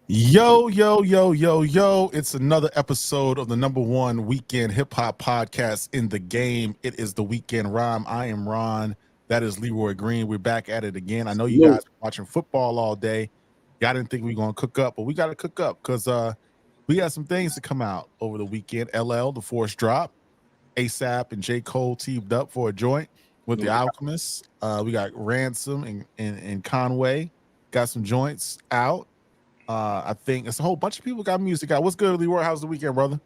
Yo, yo, yo, yo, yo. It's another episode of the number one weekend hip hop podcast in the game. It is the Weekend Rhyme. I am Ron. That is Leroy Green. We're back at it again. I know you guys Salute. are watching football all day. Y'all didn't think we were going to cook up, but we got to cook up because we got some things to come out over the weekend. LL, The Force Drop, ASAP and J. Cole teamed up for a joint with The Alchemists. We got Ransom and Conway. Got some joints out. I think it's a whole bunch of people got music out. What's good, Leroy? How's the weekend, brother?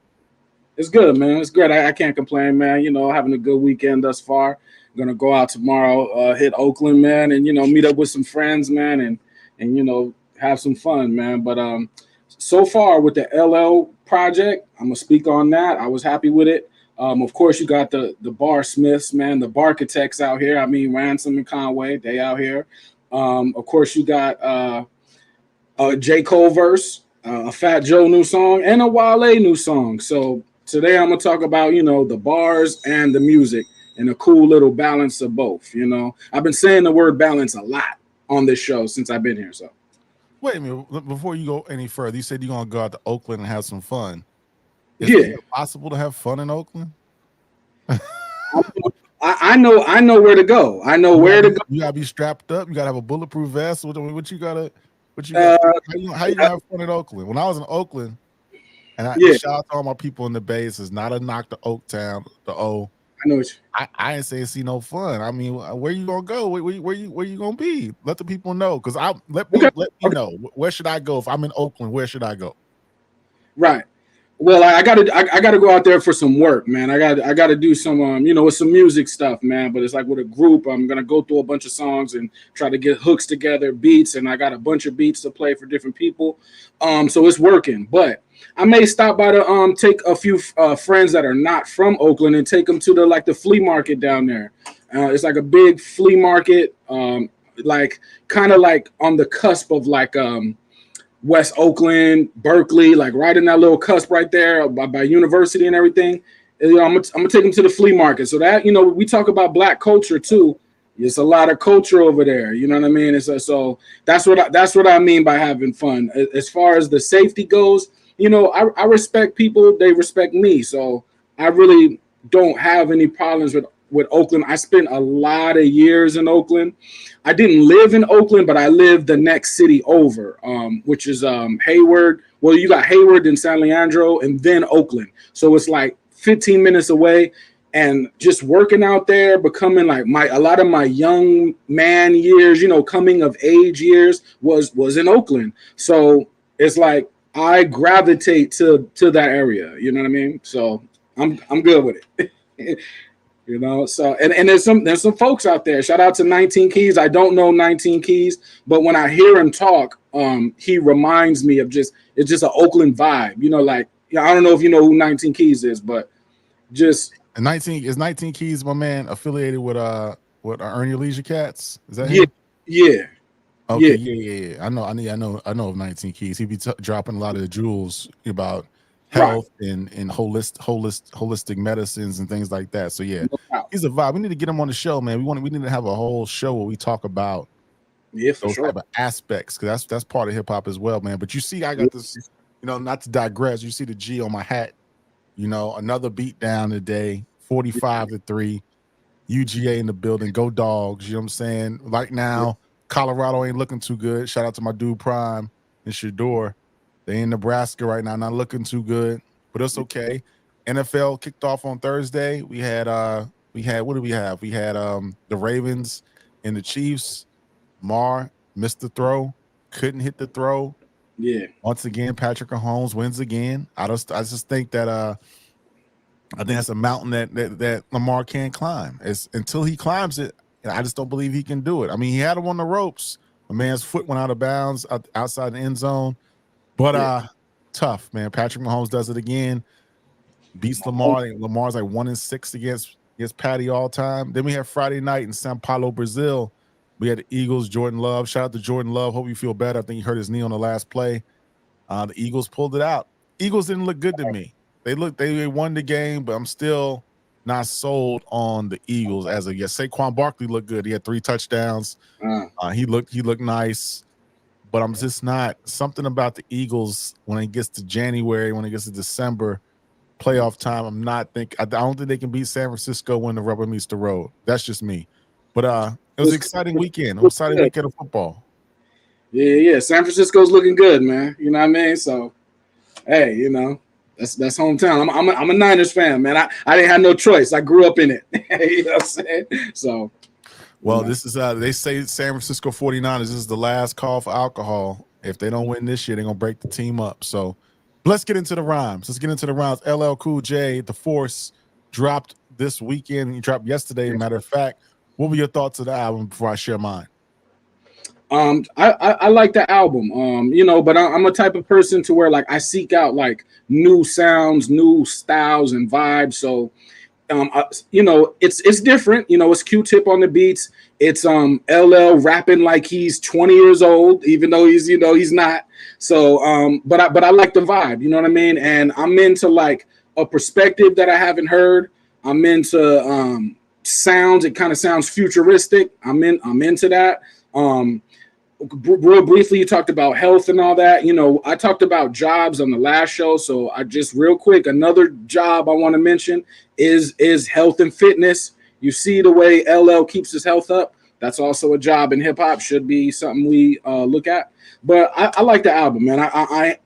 It's good, man. It's good. I can't complain, man. Having a good weekend thus far. Gonna go out tomorrow, hit Oakland, man, and meet up with some friends, man, and have some fun, man. But so far with the LL project, I'm gonna speak on that. I was happy with it. Of course, you got the bar smiths, man, the barchitects out here. I mean, Ransom and Conway, they out here. Of course, you got a J. Cole verse, a Fat Joe new song, and a Wale new song. So today I'm gonna talk about the bars and the music and a cool little balance of both. I've been saying the word balance a lot on this show since I've been here. So Wait a minute. Before you go any further, you said you're going to go out to Oakland and have some fun. Is it yeah, even possible to have fun in Oakland? I know where to go. I know where to go. You gotta be strapped up. You gotta have a bulletproof vest. What you gotta? What you got? Uh, How you gonna have fun in Oakland? When I was in Oakland, and yeah, shout out to all my people in the Bay. This is not a knock to Oaktown, the O. I know. I ain't say see no fun. I mean, where you gonna go? Where you gonna be? Let the people know, because I let me Okay, know where should I go if I'm in Oakland. Where should I go? right. Well, I gotta go out there for some work, man. I gotta do some with some music stuff, man. But it's like with a group, I'm gonna go through a bunch of songs and try to get hooks together, beats, and I got a bunch of beats to play for different people. So it's working. But I may stop by to take a few friends that are not from Oakland and take them to the flea market down there. It's like a big flea market, like kind of like on the cusp of West Oakland, Berkeley, like right in that little cusp right there by university and everything. And, I'm gonna take them to the flea market. So that we talk about black culture too. It's a lot of culture over there. You know what I mean? So that's what I mean by having fun. As far as the safety goes, I respect people. They respect me. So I really don't have any problems with Oakland. I spent a lot of years in Oakland. I didn't live in Oakland, but I lived the next city over, which is Hayward. Well, you got Hayward and San Leandro, and then Oakland. So it's like 15 minutes away. And just working out there, becoming like a lot of my young man years, coming of age years was in Oakland. So it's like I gravitate to that area. You know what I mean? So I'm good with it. So and there's some folks out there. Shout out to 19 Keys. I don't know 19 Keys, but when I hear him talk, he reminds me of it's just an Oakland vibe. Like I don't know if you know who 19 Keys is, but just And 19 Keys, my man, affiliated with Earn Your Leisure Cats. Is that yeah, him? yeah, Okay, yeah. yeah. I know of 19 Keys. He be dropping a lot of the jewels about Right. health and holistic medicines and things like that. So yeah, No doubt. he's a vibe. We need to get him on the show, man. We need to have a whole show where we talk about Yeah, for those sure. type of aspects, because that's part of hip hop as well, man. But you see, I Yeah. got this, not to digress. You see the G on my hat. Another beat down today, 45-3. UGA in the building. Go Dogs. You know what I'm saying? Right now, Colorado ain't looking too good. Shout out to my dude Prime and Shador. They in Nebraska right now, not looking too good, but it's okay. NFL kicked off on Thursday. We had what do we have? We had the Ravens and the Chiefs. Mar missed the throw, couldn't hit the throw. Yeah. Once again, Patrick Mahomes wins again. I just think that I think that's a mountain that Lamar can't climb. It's until he climbs it, and I just don't believe he can do it. I mean, he had him on the ropes. A man's foot went out of bounds outside the end zone. But Yeah. tough, man. Patrick Mahomes does it again. Beats Lamar. Lamar's like 1-6 against Patty all time. Then we have Friday night in Sao Paulo, Brazil. We had the Eagles, Jordan Love. Shout out to Jordan Love. Hope you feel better. I think he hurt his knee on the last play. The Eagles pulled it out. Eagles didn't look good to me. They won the game, but I'm still not sold on the Eagles as of yet. Saquon Barkley looked good. He had 3 touchdowns. Uh, He looked nice. but I'm just not something about the Eagles when it gets to January, when it gets to December, playoff time. I don't think they can beat San Francisco when the rubber meets the road. That's just me. But it was an exciting weekend. It was an exciting weekend of football. Yeah. San Francisco's looking good, man. You know what I mean? So, hey, that's hometown. I'm a Niners fan, man. I didn't have no choice. I grew up in it. You know what I'm saying? So, well, this is they say San Francisco 49ers, this is the last call for alcohol. If they don't win this year, they're gonna break the team up. So let's get into the rhymes. LL Cool J, The Force, dropped this weekend. He dropped yesterday. Matter of fact, what were your thoughts of the album before I share mine? I like the album, but I'm a type of person to where like I seek out like new sounds, new styles and vibes. So it's different. It's Q-Tip on the beats. It's LL rapping like he's 20 years old, even though he's not. So but I like the vibe, you know what I mean? And I'm into like a perspective that I haven't heard. I'm into sounds. It kind of sounds futuristic. I'm into that. Real briefly, you talked about health and all that. I talked about jobs on the last show, so I just real quick, another job I want to mention is health and fitness. You see the way LL keeps his health up. That's also a job in hip hop. Should be something we look at. But I like the album, man.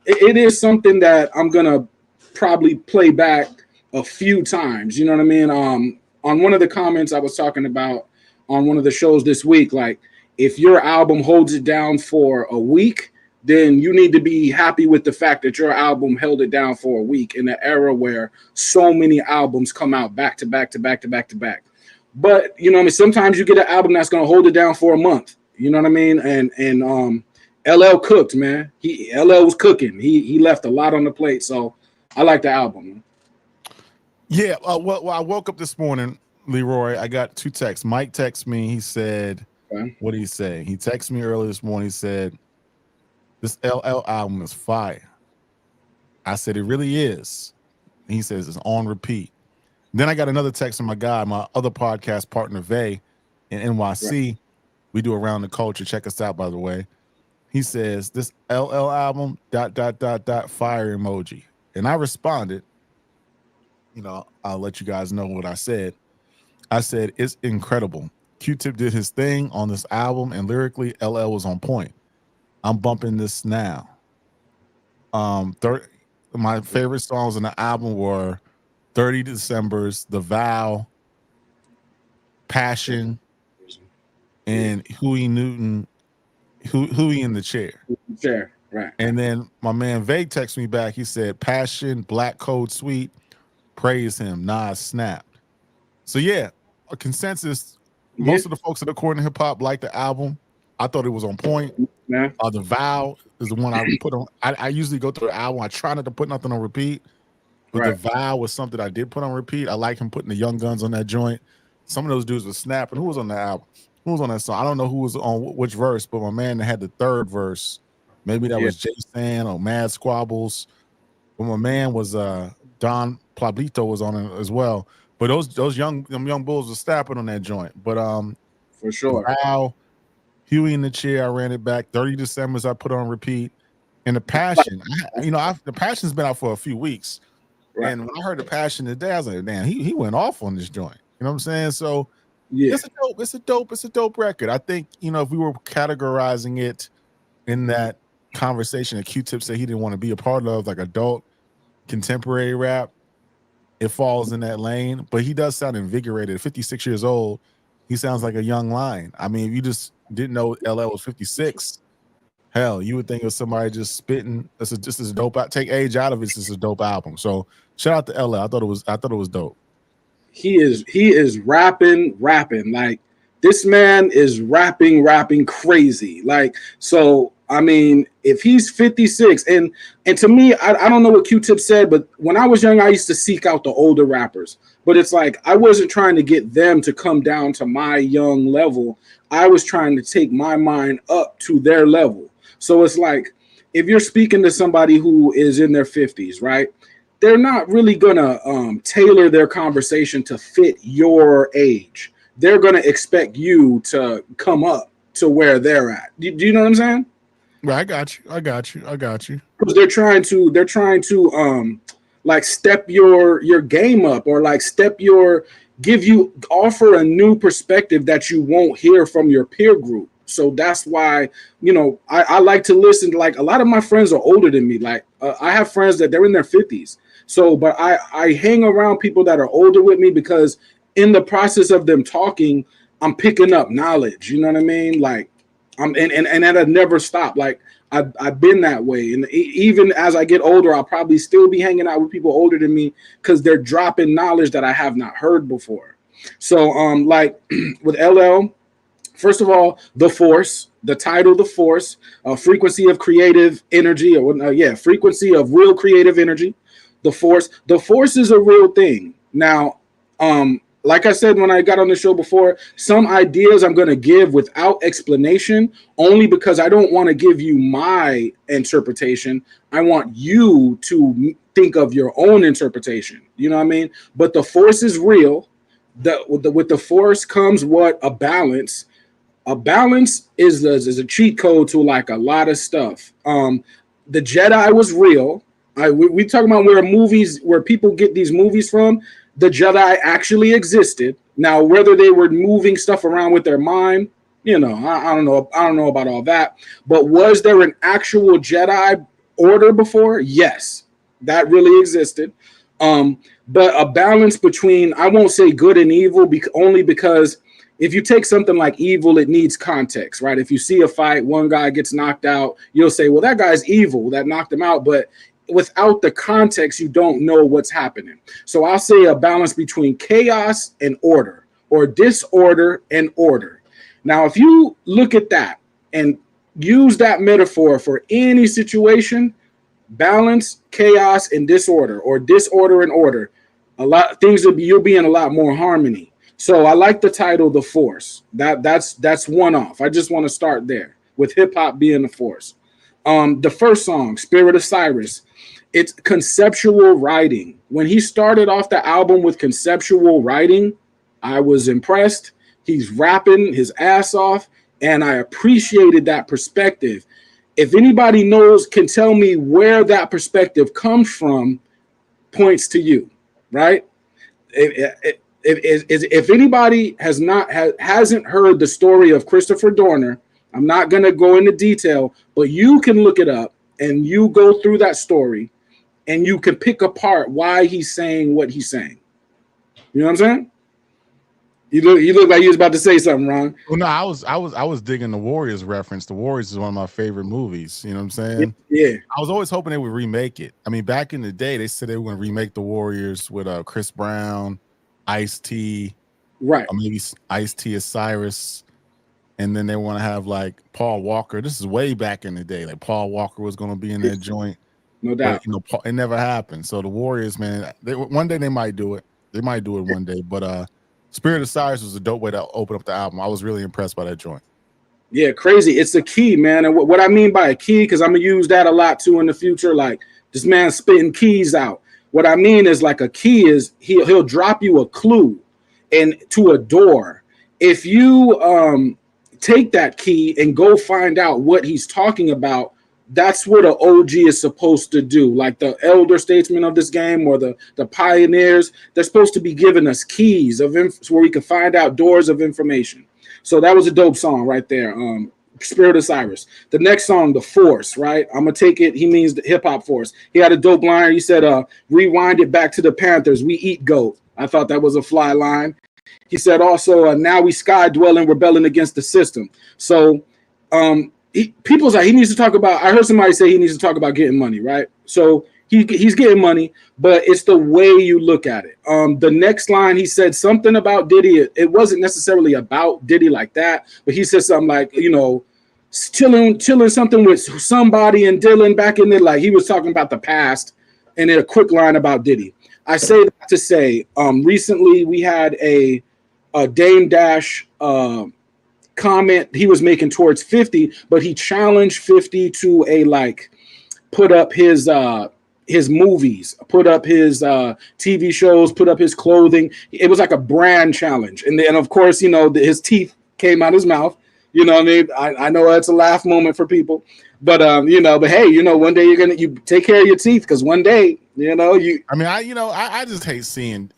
It is something that I'm gonna probably play back a few times. You know what I mean? On one of the comments I was talking about on one of the shows this week, like, if your album holds it down for a week, then you need to be happy with the fact that your album held it down for a week in an era where so many albums come out back to back to back to back to back. But sometimes you get an album that's going to hold it down for a month. You know what I mean? And LL cooked, man. LL was cooking. He left a lot on the plate. So I like the album. Yeah. Well, I woke up this morning, Leroy. I got 2 texts. Mike texted me. He said, what did he say? He texted me earlier this morning. He said, this LL album is fire. I said, it really is. And he says, it's on repeat. Then I got another text from my guy, my other podcast partner, Vay, in NYC. Right. We do Around the Culture. Check us out, by the way. He says, this LL album, ... fire emoji. And I responded, I'll let you guys know what I said. I said, it's incredible. Q-Tip did his thing on this album, and lyrically, LL was on point. I'm bumping this now. My favorite songs on the album were 30 December's, The Vow, Passion, and Huey Newton, Huey in the Chair. Chair, right. And then my man Vague texted me back. He said, Passion, Black Code Suite, praise him, Nas snapped. So yeah, a consensus. Most of the folks that are according to hip hop like the album. I thought it was on point. Yeah. The Vow is the one I put on. I usually go through the album. I try not to put nothing on repeat, but The Vow was something I did put on repeat. I like him putting the Young Guns on that joint. Some of those dudes were snapping. Who was on the album? Who was on that song? I don't know who was on which verse, but my man that had the third verse, maybe that was Jason or Mad Squabbles. But my man was Don Pablito was on it as well. But those young bulls were snapping on that joint. But for sure. Wow, Huey in the Chair, I ran it back. 30 December's I put on repeat. And the Passion, the Passion's been out for a few weeks. Right. And when I heard the Passion today, I was like, damn, he went off on this joint. You know what I'm saying? So yeah, it's a dope record. I think, if we were categorizing it in that conversation that Q-Tip said he didn't want to be a part of, like adult contemporary rap, it falls in that lane. But he does sound invigorated. At 56 years old, he sounds like a young lion. I mean, if you just didn't know LL was 56, hell, you would think it was somebody just spitting. This is a dope. Take age out of it. This is a dope album. So shout out to LL. I thought it was dope. He is rapping. Like, this man is rapping crazy. Like, so I mean, if he's 56, and to me, I don't know what Q-Tip said, but when I was young, I used to seek out the older rappers. But it's like I wasn't trying to get them to come down to my young level. I was trying to take my mind up to their level. So it's like, if you're speaking to somebody who is in their 50s, right? They're not really gonna tailor their conversation to fit your age. They're gonna expect you to come up to where they're at. Do you know what I'm saying? Right, I got you. I got you. I got you. Because they're trying to like step your game up, or like offer a new perspective that you won't hear from your peer group. So that's why, I like to listen to, like, a lot of my friends are older than me. Like, I have friends that they're in their 50s. So, but I hang around people that are older with me, because in the process of them talking, I'm picking up knowledge. You know what I mean? Like, and that'll never stop. Like, I've been that way, and even as I get older, I'll probably still be hanging out with people older than me, because they're dropping knowledge that I have not heard before. So, like with LL, first of all, the Force, the title, the Force, frequency of creative energy, or frequency of real creative energy. The Force is a real thing. Now, like I said when I got on the show before, some ideas I'm going to give without explanation, only because I don't want to give you my interpretation. I want you to think of your own interpretation. You know what I mean? But the Force is real. With the Force comes what? A balance. A balance is a cheat code to like a lot of stuff. The Jedi was real. We talk about where people get these movies from. The Jedi actually existed. Now, whether they were moving stuff around with their mind, I don't know. I don't know about all that. But was there an actual Jedi order before? Yes, that really existed. But a balance between, I won't say good and evil, only because if you take something like evil, it needs context, right? If you see a fight, one guy gets knocked out, you'll say, well, that guy's evil, that knocked him out. But without the context, you don't know what's happening. So I'll say a balance between chaos and order, or disorder and order. Now, if you look at that and use that metaphor for any situation, balance, chaos, and disorder, or disorder and order, you'll be in a lot more harmony. So I like the title, The Force. That's one off. I just want to start there with hip hop being the force. The first song, Spirit of Cyrus, it's conceptual writing. When he started off the album with conceptual writing, I was impressed. He's rapping his ass off, and I appreciated that perspective. If anybody can tell me where that perspective comes from, points to you, right? If anybody hasn't heard the story of Christopher Dorner, I'm not going to go into detail, but you can look it up and you go through that story and you can pick apart why he's saying what he's saying. You know what I'm saying? You look like you was about to say something, Ron. Well, no, I was digging the Warriors reference. The Warriors is one of my favorite movies. You know what I'm saying? Yeah. I was always hoping they would remake it. I mean, back in the day, they said they were going to remake the Warriors with Chris Brown, Ice-T, right? Or maybe Ice-T as Cyrus, and then they want to have like Paul Walker. This is way back in the day. Like Paul Walker was going to be in that joint. No doubt. But, it never happened. So the Warriors, man, one day they might do it. They might do it one day. But Spirit of Cyrus was a dope way to open up the album. I was really impressed by that joint. Yeah, crazy. It's a key, man. And what I mean by a key, because I'm going to use that a lot too in the future. Like this man spitting keys out. What I mean is like a key is he'll drop you a clue and to a door. If you take that key and go find out what he's talking about, that's what an OG is supposed to do. Like the elder statesmen of this game, or the pioneers, they're supposed to be giving us keys where we can find out doors of information. So that was a dope song right there. Spirit of Cyrus. The next song, The Force, right? I'm gonna take it. He means the hip hop force. He had a dope line. He said, rewind it back to the Panthers. We eat goat. I thought that was a fly line. He said also, now we sky dwelling, rebelling against the system. So people's like, he needs to talk about, I heard somebody say he needs to talk about getting money, right? So he's getting money, but it's the way you look at it. The next line, he said something about Diddy. It wasn't necessarily about Diddy like that, but he said something like, chilling something with somebody and Dylan back in there. Like he was talking about the past, and then a quick line about Diddy. I say that to say, recently we had a Dame Dash comment he was making towards 50, but he challenged 50 to put up his movies, put up his TV shows, put up his clothing. It was like a brand challenge. And then, of course, his teeth came out his mouth. You know what I mean? I know that's a laugh moment for people, but but hey, one day you take care of your teeth because one day, you. I mean, I just hate seeing,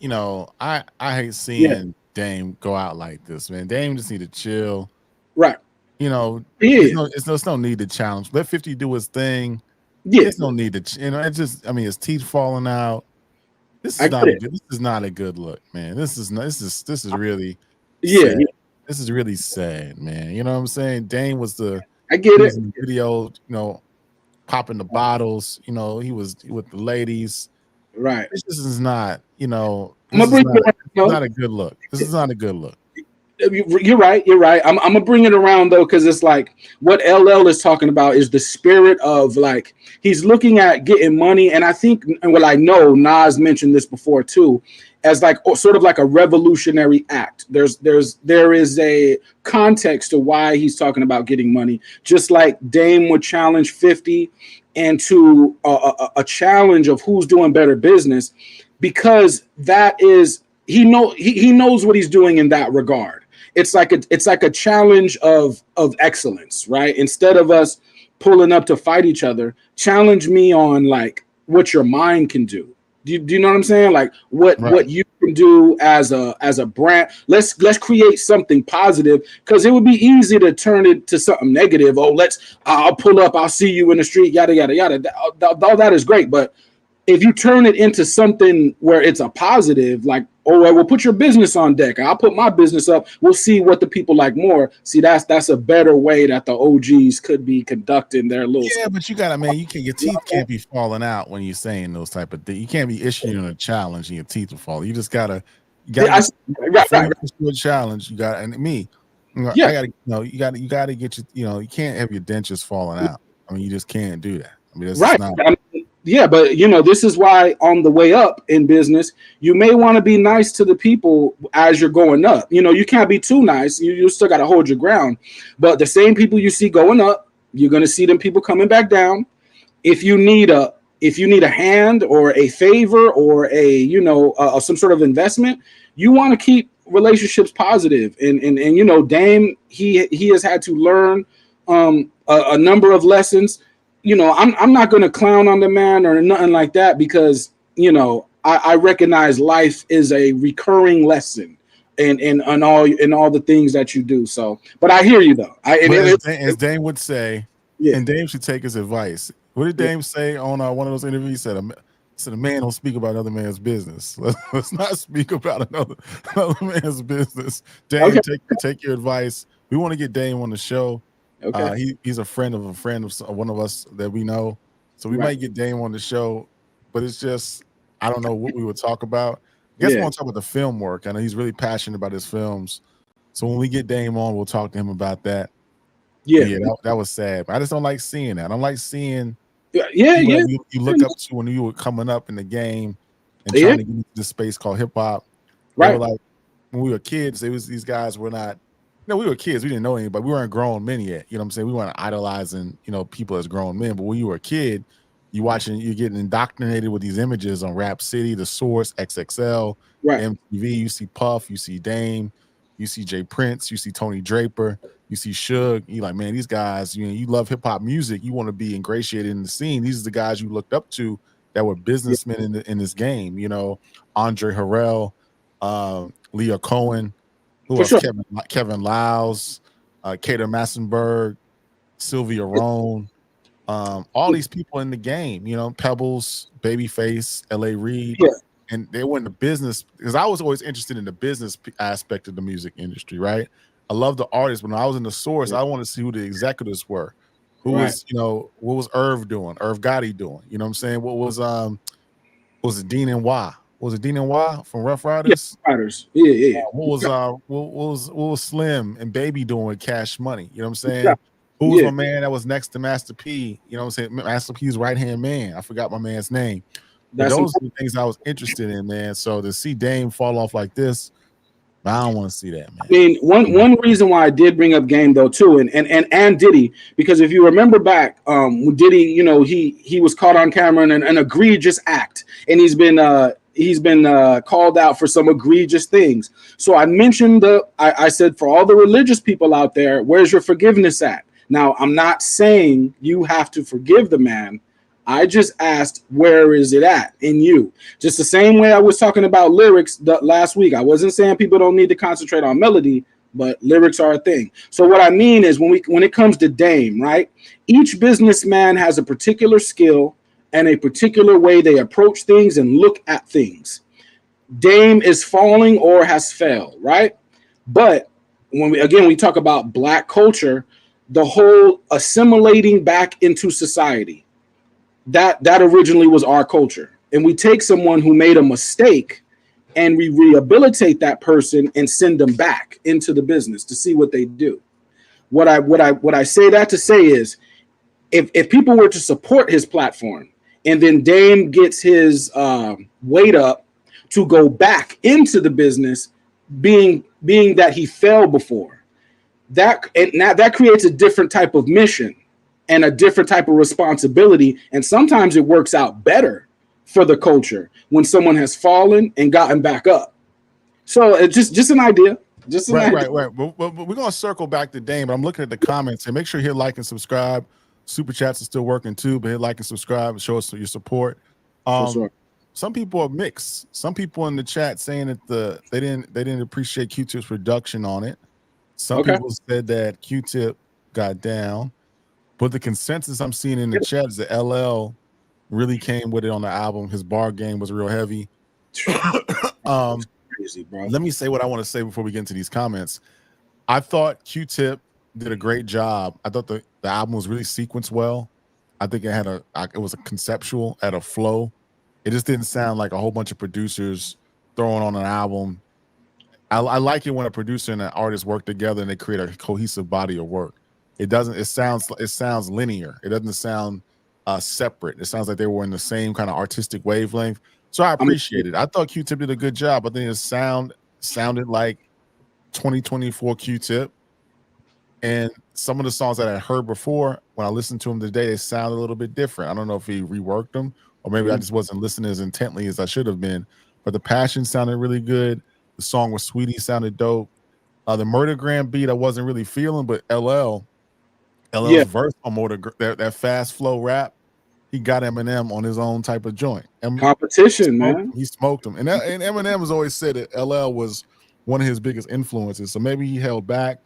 I hate Yeah, seeing Dame go out like this, man. Dame just need to chill. right. It's Yeah, no need to challenge. Let 50 do his thing. yeah. It's no need to, it's just, I mean, his teeth falling out. This I is get not a it. good. This is not a good look, man. This is really Yeah, sad. yeah. This is really sad, man. You know what I'm saying? Dame was I get he it. was in the video, popping the bottles. He was with the ladies. Right. This is not, I'm gonna bring it around. not a good look. This is not a good look. You're right. You're right. I'm gonna bring it around though, because it's like what LL is talking about is the spirit of like he's looking at getting money, and I think, and what I know, Nas mentioned this before too, as like sort of like a revolutionary act. There is a context to why he's talking about getting money, just like Dame would challenge 50 into a challenge of who's doing better business, because that is he knows what he's doing in that regard. It's like a challenge of excellence, right? Instead of us pulling up to fight each other, challenge me on like what your mind can do. Do you know what I'm saying? Like Right. what you can do as a brand. Let's create something positive, because it would be easy to turn it to something negative. Oh, I'll pull up, I'll see you in the street, yada yada yada. All that is great, but if you turn it into something where it's a positive, like, oh, well, we'll put your business on deck. I'll put my business up. We'll see what the people like more. See, that's a better way that the OGs could be conducting their little. Yeah, but you gotta, man, your teeth can't be falling out when you're saying those type of things. You can't be issuing a challenge and your teeth are falling. You just gotta, Yeah, right, before right, you issue a challenge, you got, and me, yeah, I gotta, you gotta get you can't have your dentures falling out. I mean, you just can't do that. I mean, that's just right. not. Yeah, but this is why on the way up in business, you may want to be nice to the people as you're going up. You can't be too nice. You still got to hold your ground. But the same people you see going up, you're going to see them people coming back down. If you need a hand or a favor or some sort of investment, you want to keep relationships positive. And Dame, he has had to learn a number of lessons. I'm not going to clown on the man or nothing like that, because I recognize life is a recurring lesson in all the things that you do. So, but I hear you though. But as Dame would say, Yeah, and Dame should take his advice. What did yeah, Dame say on one of those interviews? He said, "A man don't speak about another man's business. Let's not speak about another man's business." Dame, okay, take your advice. We want to get Dame on the show. okay, He's a friend of one of us that we know, so we right, might get Dame on the show. But it's just, I don't know what we would talk about. I guess we yeah, want to talk about the film work. I know he's really passionate about his films. So when we get Dame on, we'll talk to him about that. But yeah, yeah, that was sad. But I just don't like seeing that. I don't like seeing yeah, yeah, people yeah, that you look up to when you were coming up in the game and yeah, trying to get into this space called hip hop. They were right, like, when we were kids, these guys were not, we were kids. We didn't know anybody. We weren't grown men yet. You know what I'm saying? We weren't idolizing, people as grown men. But when you were a kid, you're getting indoctrinated with these images on Rap City, The Source, XXL, right, MTV. You see Puff, you see Dame, you see Jay Prince, you see Tony Draper, you see Suge. You like, man, these guys, you love hip hop music. You want to be ingratiated in the scene. These are the guys you looked up to that were yeah, businessmen in this game. Andre Harrell, Leah Cohen, who for else? sure. Kevin Lyles, Kater Massenberg, Sylvia Rhone, all these people in the game, Pebbles, Babyface, L.A. Reid, Yeah, and they were in the business, because I was always interested in the business aspect of the music industry, right? I love the artists, but when I was in the source, yeah, I want to see who the executives were. Who right. was, what was Irv doing? Irv Gotti doing? You know what I'm saying? What was it Dean and Y? Was it Dean and Y from Rough Yeah, Riders? fighters. Yeah, yeah, What was Slim and Baby doing with Cash Money? You know what I'm yeah, saying? Who was yeah. my man that was next to Master P? You know what I'm saying? Master P's right hand man. I forgot my man's name. But That's those important. are the things I was interested in, man. So to see Dame fall off like this, I don't want to see that, I man. mean, one reason why I did bring up Game though too, and Diddy, because if you remember back, Diddy, he was caught on camera in an egregious act, and he's been he's been called out for some egregious things. So I mentioned I said, for all the religious people out there, where's your forgiveness at? Now, I'm not saying you have to forgive the man. I just asked, where is it at in you? Just the same way I was talking about lyrics last week. I wasn't saying people don't need to concentrate on melody, but lyrics are a thing. So what I mean is when it comes to Dame, right? Each businessman has a particular skill and a particular way they approach things and look at things. Dame is falling or has failed, right? But when we talk about Black culture, the whole assimilating back into society, that originally was our culture. And we take someone who made a mistake and we rehabilitate that person and send them back into the business to see what they do. What I say that to say is, if people were to support his platform and then Dame gets his weight up to go back into the business, being that he fell before, that creates a different type of mission and a different type of responsibility. And sometimes it works out better for the culture when someone has fallen and gotten back up. So it's just an idea. Just an idea. Right. But we're gonna circle back to Dame, but I'm looking at the comments and make sure you hit like and subscribe. Super chats are still working too, but hit like and subscribe and show us your support. Sure. Some people are mixed. Some people in the chat saying that they didn't appreciate Q-Tip's reduction on it. Some people said that Q-Tip got down, but the consensus I'm seeing in the chat is that LL really came with it on the album. His bar game was real heavy. Crazy, bro. Let me say what I want to say before we get into these comments. I thought Q-Tip did a great job. I thought the album was really sequenced well. I think it was a conceptual, had a flow. It just didn't sound like a whole bunch of producers throwing on an album. I like it when a producer and an artist work together and they create a cohesive body of work. It sounds linear. It doesn't sound separate. It sounds like they were in the same kind of artistic wavelength. So I appreciate it. I thought Q-Tip did a good job. I think it sounded like 2024 Q-Tip. And some of the songs that I heard before, when I listened to them today, they sound a little bit different. I don't know if he reworked them or maybe I just wasn't listening as intently as I should have been. But the passion sounded really good. The song with Sweetie sounded dope. The Murdergram beat I wasn't really feeling, but LL's verse on that fast flow rap, he got Eminem on his own type of joint. Competition, man. He smoked him. And Eminem has always said that LL was one of his biggest influences. So maybe he held back.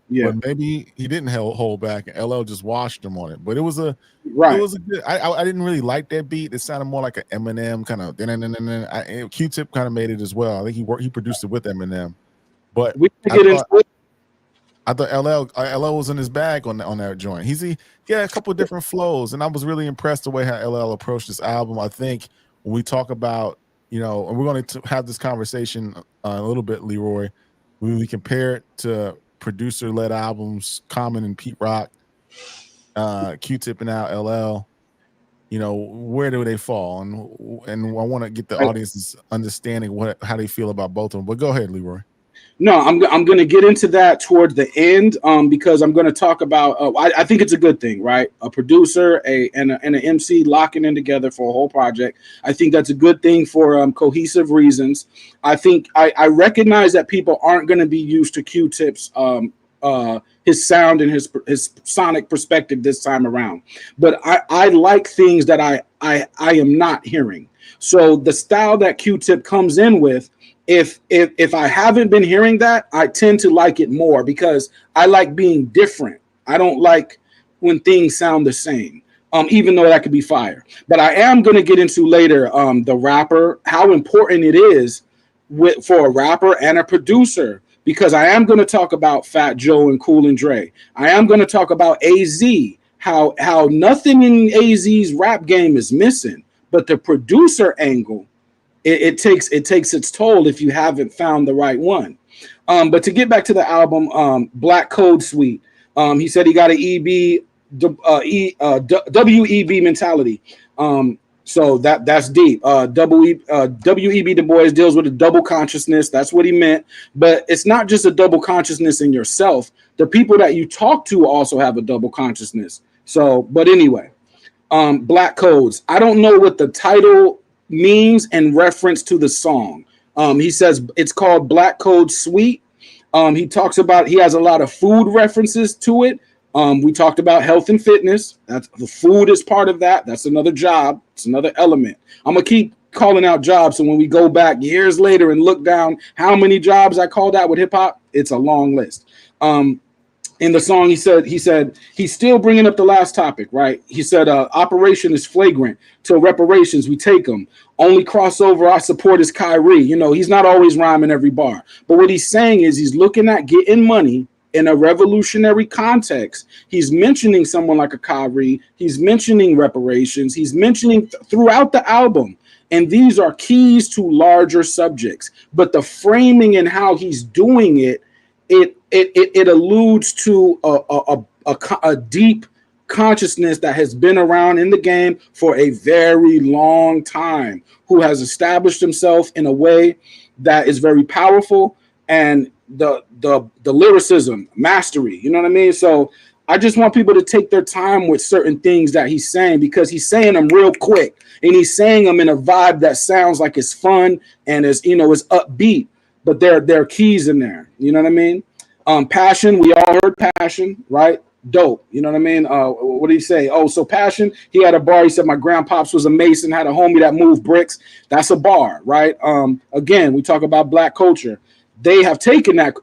Yeah, but maybe he didn't hold back, and LL just washed him on it. But it was a good. I didn't really like that beat. It sounded more like an Eminem kind of. Q-Tip kind of made it as well. I think he produced it with Eminem. But I thought LL was in his bag on that joint. He had a couple of different flows, and I was really impressed the way how LL approached this album. I think when we talk about, and we're going to have this conversation a little bit, Leroy, when we compare it to producer-led albums, Common and Pete Rock, Q-Tip and now LL, where do they fall? And I want to get the audience's understanding how they feel about both of them. But go ahead, Leroy. No, I'm going to get into that toward the end because I'm going to talk about. I think it's a good thing, right? A producer, and an MC locking in together for a whole project. I think that's a good thing for cohesive reasons. I think I recognize that people aren't going to be used to Q-Tip's his sound and his sonic perspective this time around. But I like things that I am not hearing. So the style that Q-Tip comes in with. If I haven't been hearing that, I tend to like it more because I like being different. I don't like when things sound the same, even though that could be fire. But I am going to get into later the rapper, how important it is for a rapper and a producer, because I am going to talk about Fat Joe and Cool and Dre. I am going to talk about AZ, how nothing in AZ's rap game is missing, but the producer angle. It takes its toll if you haven't found the right one. But to get back to the album, Black Code Suite, he said he got an WEB mentality. So that's deep. W.E.B. Du Bois deals with a double consciousness. That's what he meant. But it's not just a double consciousness in yourself. The people that you talk to also have a double consciousness. So, but anyway, Black Codes. I don't know what the title means and reference to the song. He says it's called Black Code Suite. He talks about, he has a lot of food references to it. We talked about health and fitness. That's, the food is part of that. That's another job. It's another element. I'm gonna keep calling out jobs, so when we go back years later and look down how many jobs I called out with hip hop, it's a long list. In the song, he said he's still bringing up the last topic, right? He said operation is flagrant till reparations we take them. Only crossover I support is Kyrie. You know, he's not always rhyming every bar, but what he's saying is he's looking at getting money in a revolutionary context. He's mentioning someone like a Kyrie. He's mentioning reparations. He's mentioning throughout the album. And these are keys to larger subjects. But the framing and how he's doing it, it alludes to a deep consciousness that has been around in the game for a very long time, who has established himself in a way that is very powerful, and the lyricism, mastery, you know what I mean? So I just want people to take their time with certain things that he's saying, because he's saying them real quick, and he's saying them in a vibe that sounds like it's fun and is, you know, is upbeat, but there are keys in there, you know what I mean? Passion, we all heard passion, right? Dope, you know what I mean? What did he say? Oh, so passion, he had a bar. He said my grandpops was a mason, had a homie that moved bricks. That's a bar, right? Again, we talk about Black culture. They have taken that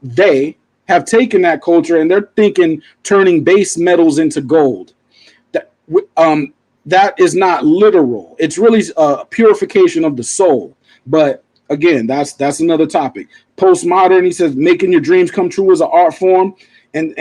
culture, and they're thinking turning base metals into gold. That is not literal. It's really a purification of the soul. But again, that's another topic. Postmodern, he says, making your dreams come true is an art form, and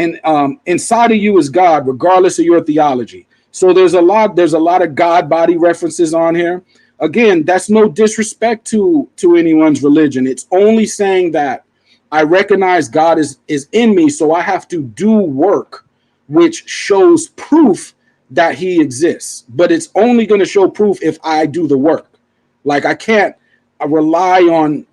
inside of you is God, regardless of your theology. So there's a lot of God body references on here. Again, that's no disrespect to anyone's religion. It's only saying that I recognize God is in me, so I have to do work which shows proof that he exists. But it's only going to show proof if I do the work. Like, I can't rely on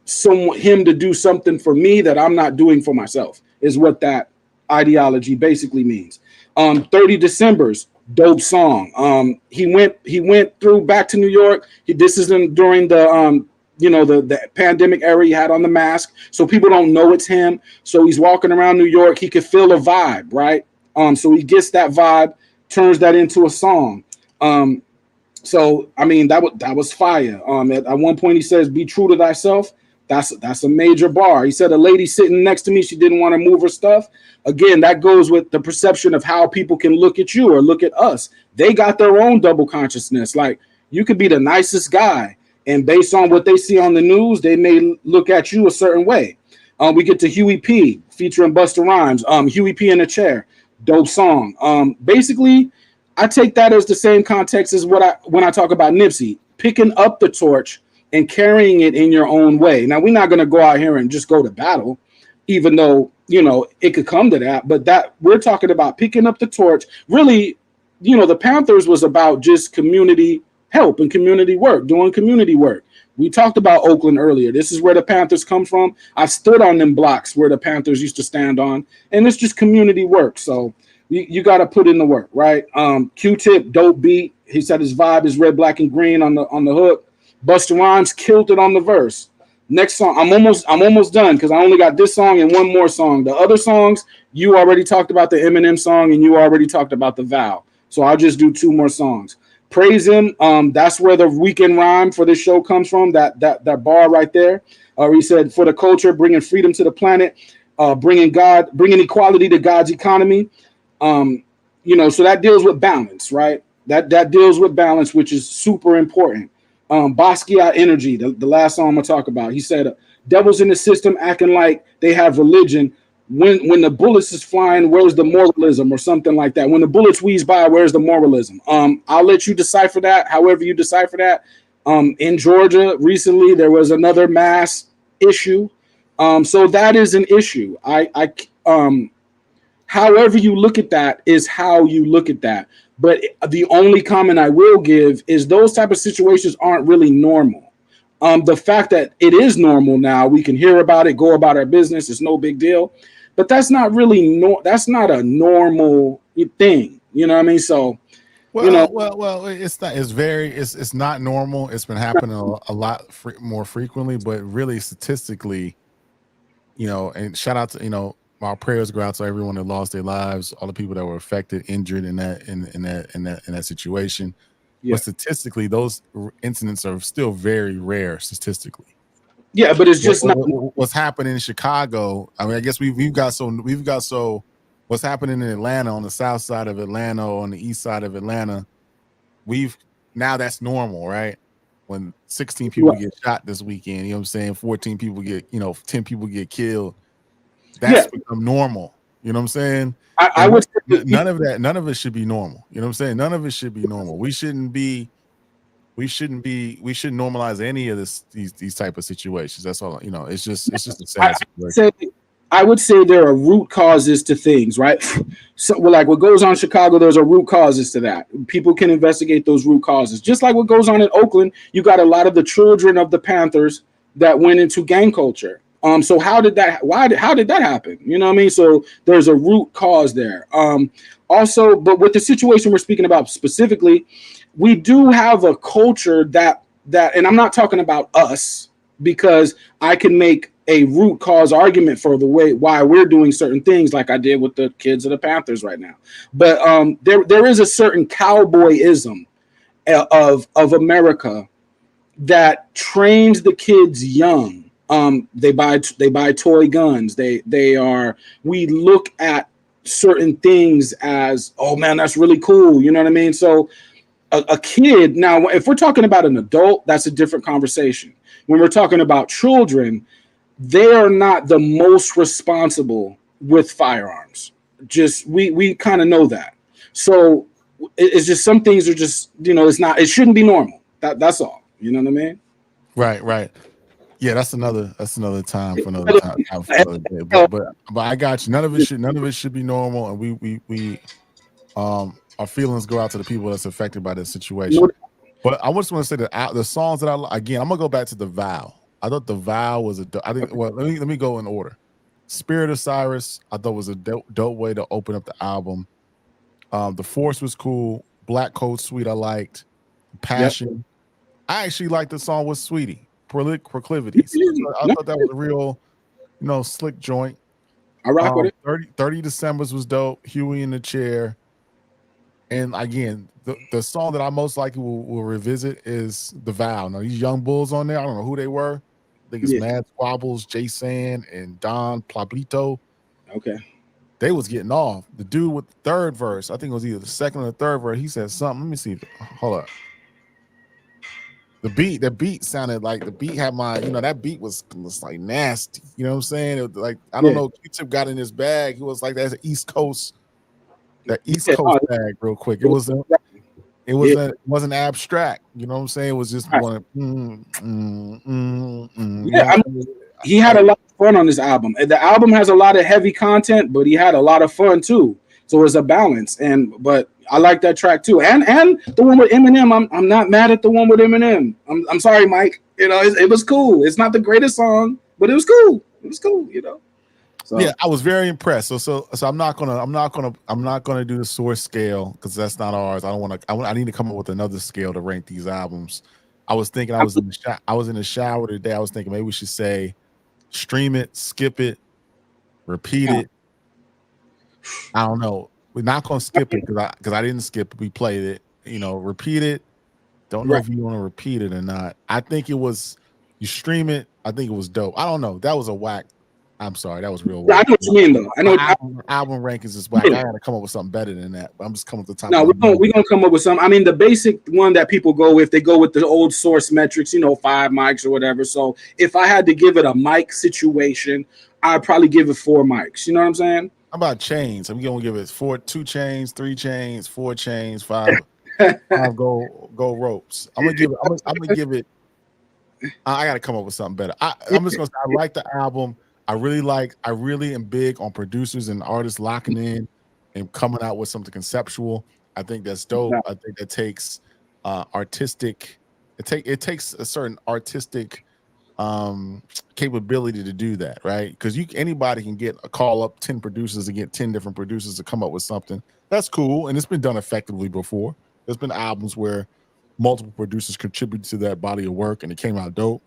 him to do something for me that I'm not doing for myself, is what that ideology basically means. 30 Decembers, dope song. He went through back to New York. This is during the the pandemic era. He had on the mask, so people don't know it's him. So he's walking around New York. He could feel a vibe, right? So he gets that vibe, turns that into a song. So I mean, that was fire. At one point he says, "Be true to thyself." That's a major bar. He said, a lady sitting next to me, she didn't want to move her stuff. Again, that goes with the perception of how people can look at you or look at us. They got their own double consciousness. Like, you could be the nicest guy, and based on what they see on the news, they may look at you a certain way. We get to Huey P featuring Busta Rhymes. Huey P in a chair, dope song. Basically, I take that as the same context as when I talk about Nipsey, picking up the torch and carrying it in your own way. Now, we're not going to go out here and just go to battle, even though, it could come to that. But that we're talking about picking up the torch. Really, the Panthers was about just community help and community work, doing community work. We talked about Oakland earlier. This is where the Panthers come from. I stood on them blocks where the Panthers used to stand on, and it's just community work. So you got to put in the work, right? Q-Tip, dope beat. He said his vibe is red, black, and green on the hook. Busta Rhymes killed it on the verse. Next song, I'm almost done because I only got this song and one more song. The other songs, you already talked about the Eminem song and you already talked about the Vow. So I'll just do two more songs. Praise Him. That's where the weekend rhyme for this show comes from. That bar right there. He said, for the culture, bringing freedom to the planet, bringing equality to God's economy. So that deals with balance, right? That deals with balance, which is super important. Basquiat energy, the last song I'm gonna talk about. He said, devils in the system acting like they have religion. When the bullets is flying, where's the moralism, or something like that? When the bullets wheeze by, where's the moralism? I'll let you decipher that however you decipher that. In Georgia recently, there was another mass issue. So that is an issue. However you look at that is how you look at that. But the only comment I will give is those type of situations aren't really normal. The fact that it is normal now, we can hear about it, go about our business, it's no big deal. But that's not really that's not a normal thing. You know what I mean? So Well. It's not. It's very. It's not normal. It's been happening a lot more frequently, but really statistically, and shout out to our prayers go out to everyone that lost their lives, all the people that were affected, injured in that situation. Yeah. But statistically, those incidents are still very rare statistically. Yeah, but it's just not what's happening in Chicago. I mean, I guess we've got so what's happening in Atlanta, on the south side of Atlanta, on the east side of Atlanta. Now that's normal, right? When 16 people get shot this weekend, you know what I'm saying? 14 people get, 10 people get killed. That's become normal. You know what I'm saying? I would say none of it should be normal. You know what I'm saying? None of it should be normal. We shouldn't normalize any of these type of situations. That's all. It's just a sad situation. I would say there are root causes to things, right? So, like what goes on in Chicago, there's a root causes to that. People can investigate those root causes. Just like what goes on in Oakland, you got a lot of the children of the Panthers that went into gang culture. So how did that happen? You know what I mean? So there's a root cause there. Also, but with the situation we're speaking about specifically, we do have a culture that, and I'm not talking about us, because I can make a root cause argument for why we're doing certain things, like I did with the kids of the Panthers right now. But there is a certain cowboyism of America that trains the kids young. They buy toy guns. We look at certain things as, oh man, that's really cool. You know what I mean? So a kid, now, if we're talking about an adult, that's a different conversation. When we're talking about children, they are not the most responsible with firearms. Just we kind of know that. So it's just some things are just, it shouldn't be normal. That's all. You know what I mean? Right. Yeah, that's another time for another time for another day. But I got you. None of it should be normal, and we our feelings go out to the people that's affected by this situation. But I just want to say that the songs that I'm gonna go back to the Vow. I thought the Vow was let me go in order. Spirit of Cyrus, I thought was a dope way to open up the album. The Force was cool. Black Code Suite I liked. Passion. Yep. I actually liked the song with Sweetie, Proclivities. I thought that was a real, slick joint. I rock with it. 30 Decembers was dope. Huey in the Chair. And again, the song that I most likely will revisit is The Vow. Now, these young bulls on there, I don't know who they were. I think it's Mad Squabbles, Jay Sand, and Don Pablito. Okay. They was getting off. The dude with the third verse, I think it was either the second or the third verse, he said something. Let me see. Hold up. The beat sounded like the beat had that beat was like nasty. You know what I'm saying? It, like, I don't know, Q-Tip got in his bag. He was like, that's an East Coast bag real quick. It wasn't abstract. You know what I'm saying? It was just one. He had a lot of fun on this album. The album has a lot of heavy content, but he had a lot of fun too. So it's a balance. But I like that track too. And the one with Eminem, I'm not mad at the one with Eminem. I'm sorry, Mike. It was cool. It's not the greatest song, but it was cool. It was cool, So. Yeah, I was very impressed. So I'm not gonna do the source scale because that's not ours. I need to come up with another scale to rank these albums. I was thinking I was in the shower today. I was thinking maybe we should say stream it, skip it, repeat it. I don't know. We're not gonna skip it because I didn't skip it. We played it. Repeat it. Don't know if you want to repeat it or not. I think it was you stream it. I think it was dope. I don't know. That was a whack. I'm sorry, that was real. I know what you mean, though. I know album rankings is whack. I got to come up with something better than that. But I'm just coming to the top. No, we're gonna come up with something. I mean, the basic one that people go with, they go with the old source metrics, 5 mics or whatever. So if I had to give it a mic situation, I'd probably give it 4 mics. You know what I'm saying? How about chains? I'm gonna give it 2 chains, 3 chains, 4 chains, 5 go ropes. I'm gonna give it. I got to come up with something better. I'm just gonna say I like the album. I really am big on producers and artists locking in and coming out with something conceptual. I think that's dope. I think that takes artistic. It takes a certain artistic capability to do that, right? Because anybody can call up 10 producers and get 10 different producers to come up with something that's cool, and it's been done effectively before. there's been albums where multiple producers contributed to that body of work and it came out dope.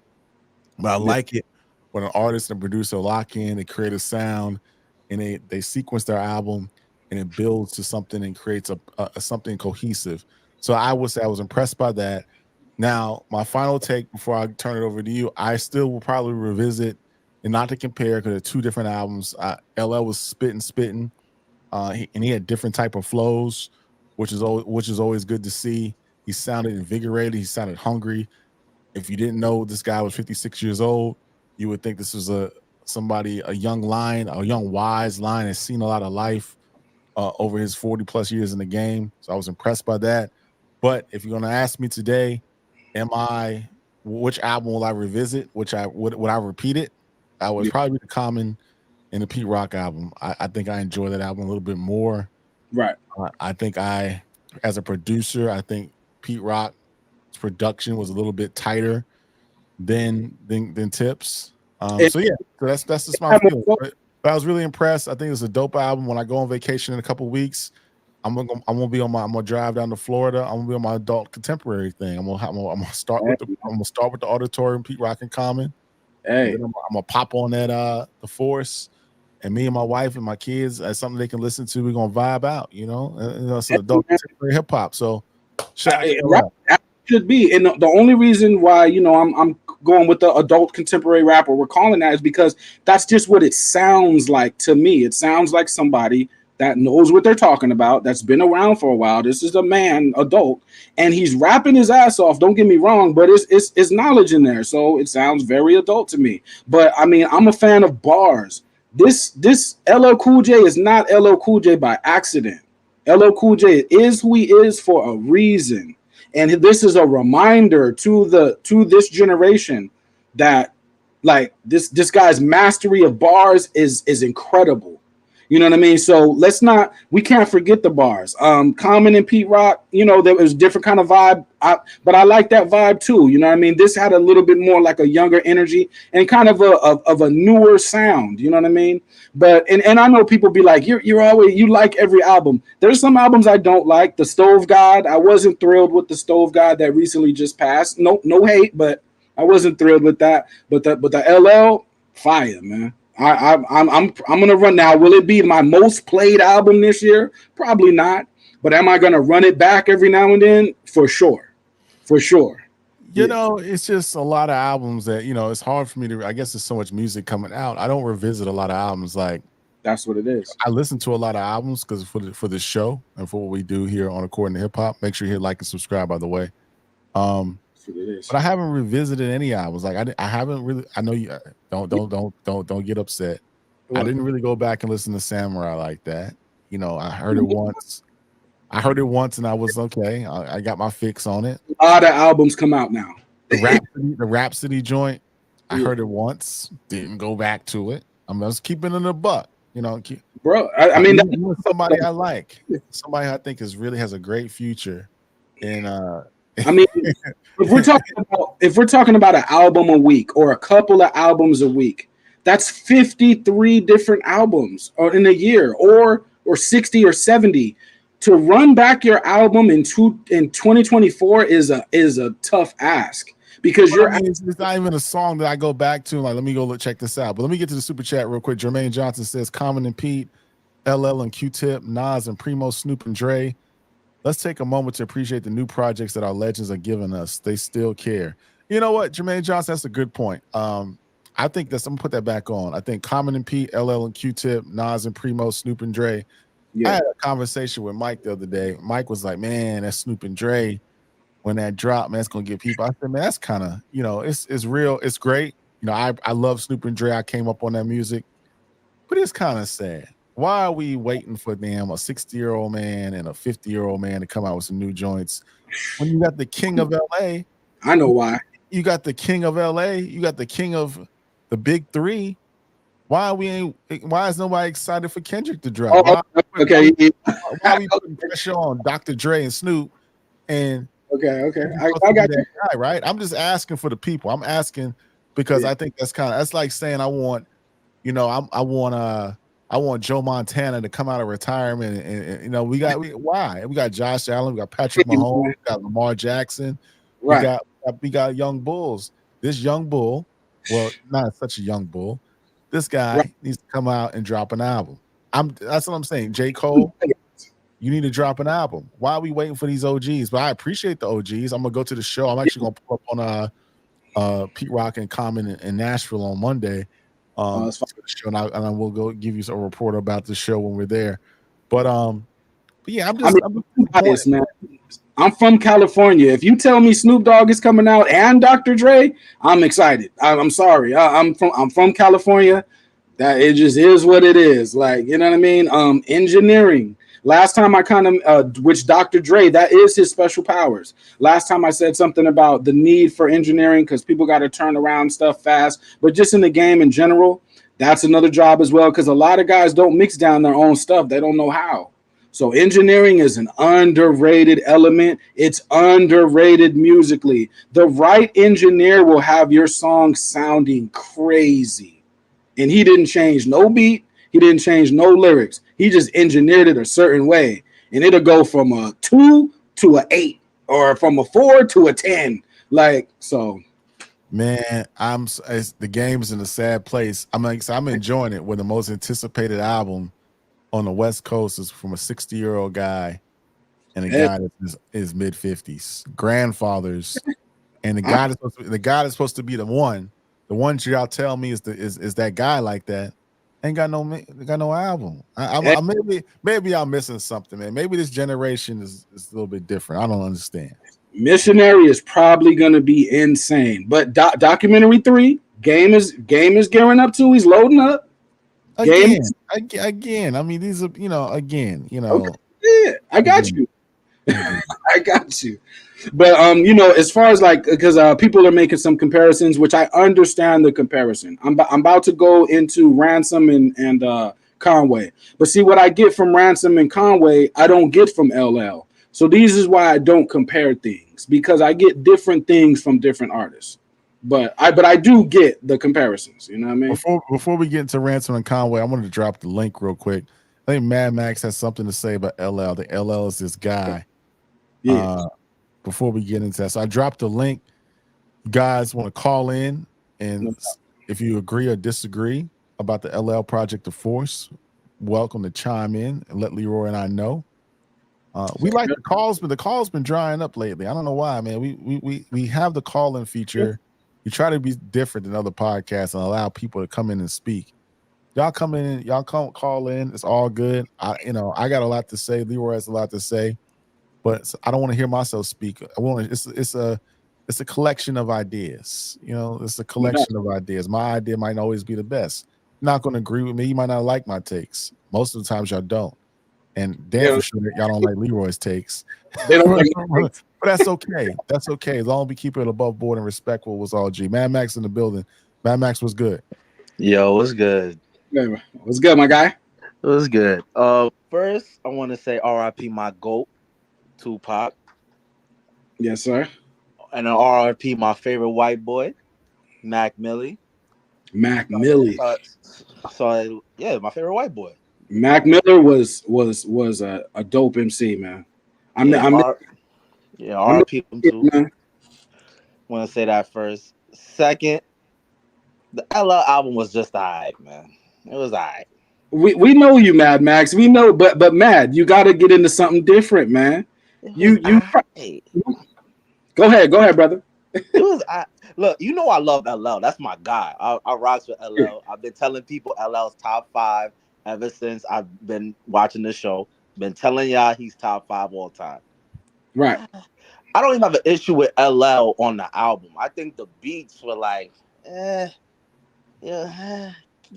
But I like it when an artist and producer lock in, they create a sound, and they sequence their album, and it builds to something and creates a something cohesive. So I would say I was impressed by that. Now, my final take before I turn it over to you, I still will probably revisit and not to compare because they're two different albums. LL was spitting, and he had different type of flows, which is always good to see. He sounded invigorated. He sounded hungry. If you didn't know this guy was 56 years old, you would think this was a young wise line, has seen a lot of life over his 40 plus years in the game. So I was impressed by that. But if you're gonna ask me today, which album will I revisit? Would I repeat it? I would probably the Common and the Pete Rock album. I think I enjoy that album a little bit more. Right. I think as a producer, I think Pete Rock's production was a little bit tighter than Tip's. So that's just my feeling. But I was really impressed. I think it's a dope album. When I go on vacation in a couple of weeks, I'm gonna drive down to Florida. I'm gonna be on my adult contemporary thing. I'm gonna start with the Auditorium, Pete Rock and Common. Hey, I'm gonna pop on that the Force, and me and my wife and my kids as something they can listen to. We're gonna vibe out, it's adult contemporary hip hop. So right, that should be. And the only reason why I'm going with the adult contemporary rap, or we're calling that, is because that's just what it sounds like to me. It sounds like somebody that knows what they're talking about, that's been around for a while. This is a man, adult, and he's rapping his ass off. Don't get me wrong, but it's knowledge in there, so it sounds very adult to me. But I mean, I'm a fan of bars. This LL Cool J is not LL Cool J by accident. LL Cool J is who he is for a reason, and this is a reminder to this generation that like this guy's mastery of bars is incredible. You know what I mean? So we can't forget the bars. Common and Pete Rock, there was a different kind of vibe, but I like that vibe too. You know what I mean? This had a little bit more like a younger energy and kind of a newer sound. You know what I mean? But and I know people be like, you like every album. There's some albums I don't like. The Stove God, I wasn't thrilled with the Stove God that recently just passed. No hate, but I wasn't thrilled with that. But the LL, fire, man. I'm gonna run now. Will it be my most played album this year? Probably not. But am I gonna run it back every now and then? For sure. It's just a lot of albums that it's hard for me to. I guess there's so much music coming out. I don't revisit a lot of albums. Like that's what it is. I listen to a lot of albums because for the show and for what we do here on According to Hip Hop. Make sure you hit like and subscribe. By the way. But I haven't revisited any albums. Like I haven't really. I know you don't get upset. What? I didn't really go back and listen to Samurai like that. I heard it once. And I was okay. I got my fix on it. A lot of albums come out now. The Rhapsody joint. I heard it once. Didn't go back to it. I'm just keeping it in the buck. Bro. I mean, somebody I like. Somebody I think really has a great future. And I mean, if we're talking about an album a week or a couple of albums a week, that's 53 different albums or in a year, or 60 or 70. To run back your album in 2024 is a tough ask, because it's not even a song that I go back to. Like, let me go check this out. But let me get to the super chat real quick. Jermaine Johnson says, Common and Pete, LL and Q-Tip, Nas and Primo, Snoop and Dre. Let's take a moment to appreciate the new projects that our legends are giving us. They still care. You know what, Jermaine Johnson, that's a good point. I think I'm gonna put that back on. I think Common and Pete, LL and Q-Tip, Nas and Primo, Snoop and Dre. Yeah. I had a conversation with Mike the other day. Mike was like, man, that's Snoop and Dre. When that drop, man, it's gonna get people. I said, man, that's kind of, it's real. It's great. I love Snoop and Dre. I came up on that music, but it's kind of sad. Why are we waiting for them, a 60-year-old man and a 50-year-old man, to come out with some new joints when you got the king of LA? I know why. You got the king of LA. You got the king of the big three. Why is nobody excited for Kendrick to drop? Why are we putting pressure on Dr. Dre and Snoop? And okay, I got that guy, right? I'm just asking for the people. I'm asking because I think that's like saying I want I want Joe Montana to come out of retirement, and you know, we got Josh Allen, we got Patrick Mahomes, we got Lamar Jackson, Right. we got young bulls. This young bull, well, not such a young bull. This Right. guy needs to come out and drop an album. That's what I'm saying. J. Cole, you need to drop an album. Why are we waiting for these OGs? But I appreciate the OGs. I'm gonna go to the show. I'm actually gonna pull up on Pete Rock and Common in Nashville on Monday. To the show, and I will go give you a report about the show when we're there. But yeah, I'm biased, man. I'm from California. If you tell me Snoop Dogg is coming out and Dr. Dre, I'm excited. I'm sorry. I'm from California. That it just is what it is. Like, you know what I mean? Engineering. Last time I kind of, which Dr. Dre, that is his special powers. Last time I said something about the need for engineering because people got to turn around stuff fast. But just in the game in general, that's another job as well because a lot of guys don't mix down their own stuff. They don't know how. So engineering is an underrated element. It's underrated musically. The right engineer will have your song sounding crazy. And he didn't change no beat. He didn't change no lyrics. He just engineered it a certain way. And it'll go from a 2 to a 8 or from a 4 to a 10. Like, so. Man, the game is in a sad place. I'm enjoying it when the most anticipated album on the West Coast is from a 60-year-old guy and a guy that is mid-50s, grandfathers, and the guy that's supposed to be the one y'all tell me is that guy like that ain't got no album. Maybe I'm missing something, man. Maybe this generation is a little bit different. I don't understand. Missionary is probably going to be insane, but documentary 3 game is gearing up to. He's loading up. Again. I mean, these are again. Okay. Yeah, I got you. I got you. But as far as like, because people are making some comparisons, which I understand the comparison. I'm about to go into Ransom and Conway, but see what I get from Ransom and Conway, I don't get from LL. So these is why I don't compare things because I get different things from different artists. But I do get the comparisons. You know what I mean? Before we get into Ransom and Conway, I wanted to drop the link real quick. I think Mad Max has something to say about LL. The LL is this guy. Yeah. Before we get into that, so I dropped the link. You guys want to call in, and if you agree or disagree about the LL Project of Force, welcome to chime in and let Leroy and I know. We like the calls, but the call's been drying up lately. I don't know why, man. We have the call-in feature. We try to be different than other podcasts and allow people to come in and speak. Y'all come in, y'all call in. It's all good. I got a lot to say. Leroy has a lot to say, but I don't want to hear myself speak. It's a collection of ideas. It's a collection of ideas. My idea might not always be the best. You're not going to agree with me. You might not like my takes. Most of the times y'all don't. And damn for sure y'all don't like Leroy's takes. They don't like but that's okay. That's okay. As long as we keep it above board and respectful was all G. Mad Max in the building. Mad Max was good. Yo, what's good? What's good, my guy? It was good. First, I want to say R.I.P. my GOAT, Tupac. Yes, sir. And an R.I.P. my favorite white boy, Mac Millie. Mac Millie. So yeah, my favorite white boy. Mac Miller was a dope MC, man. R.I.P. him too. Want to say that first. Second, the LL album was just alright, man. It was alright. We know you, Mad Max. We know, but Mad, you got to get into something different, man. You go ahead, brother. It was look. I love LL. That's my guy. I rocks with LL. I've been telling people LL's top 5 ever since I've been watching this show. Been telling y'all he's top 5 all time. Right. I don't even have an issue with LL on the album. I think the beats were like, yeah.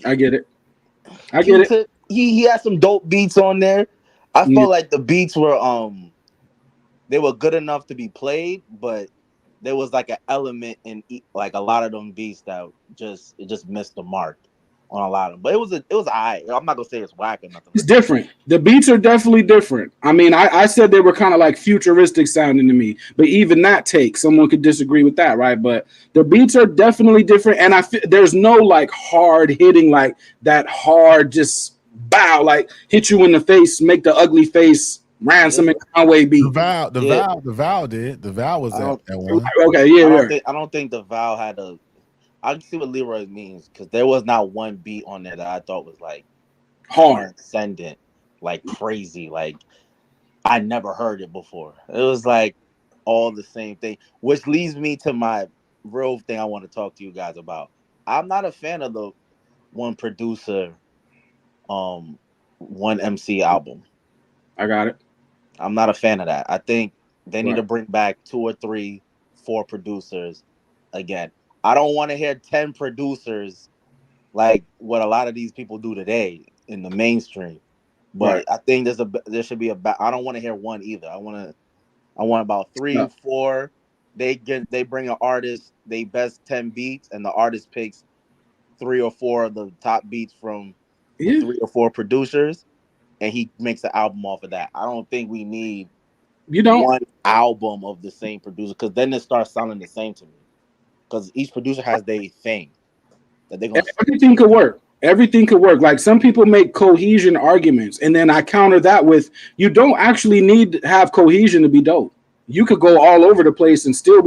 I get it. He had some dope beats on there. I felt like the beats were they were good enough to be played, but there was like an element in like a lot of them beats that just missed the mark on a lot of them. But it was alright. I'm not gonna say it's whack or nothing. It's different. The beats are definitely different. I mean, I said they were kind of like futuristic sounding to me, but even that take, someone could disagree with that, right? But the beats are definitely different, and there's no like hard hitting like that hard just bow, like hit you in the face, make the ugly face Ransom and Conway beat. The Val did. The Val was that one. Okay, yeah, I don't think the Val had a. I can see what Leroy means because there was not one beat on there that I thought was like hard, transcendent, like crazy, like I never heard it before. It was like all the same thing, which leads me to my real thing I want to talk to you guys about. I'm not a fan of the one producer, one MC album. I got it. I'm not a fan of that. I think they need to bring back 2 or 3, 4 producers again. I don't want to hear 10 producers like what a lot of these people do today in the mainstream. But I think there should be I don't want to hear one either. I want about 3, 4. They bring an artist, they best 10 beats, and the artist picks 3 or 4 of the top beats from 3 or 4 producers, and he makes an album off of that. I don't think we need one album of the same producer, because then it starts sounding the same to me. Because each producer has their thing that they're gonna. Everything could work. Everything could work. Like some people make cohesion arguments, and then I counter that with you don't actually need to have cohesion to be dope. You could go all over the place and still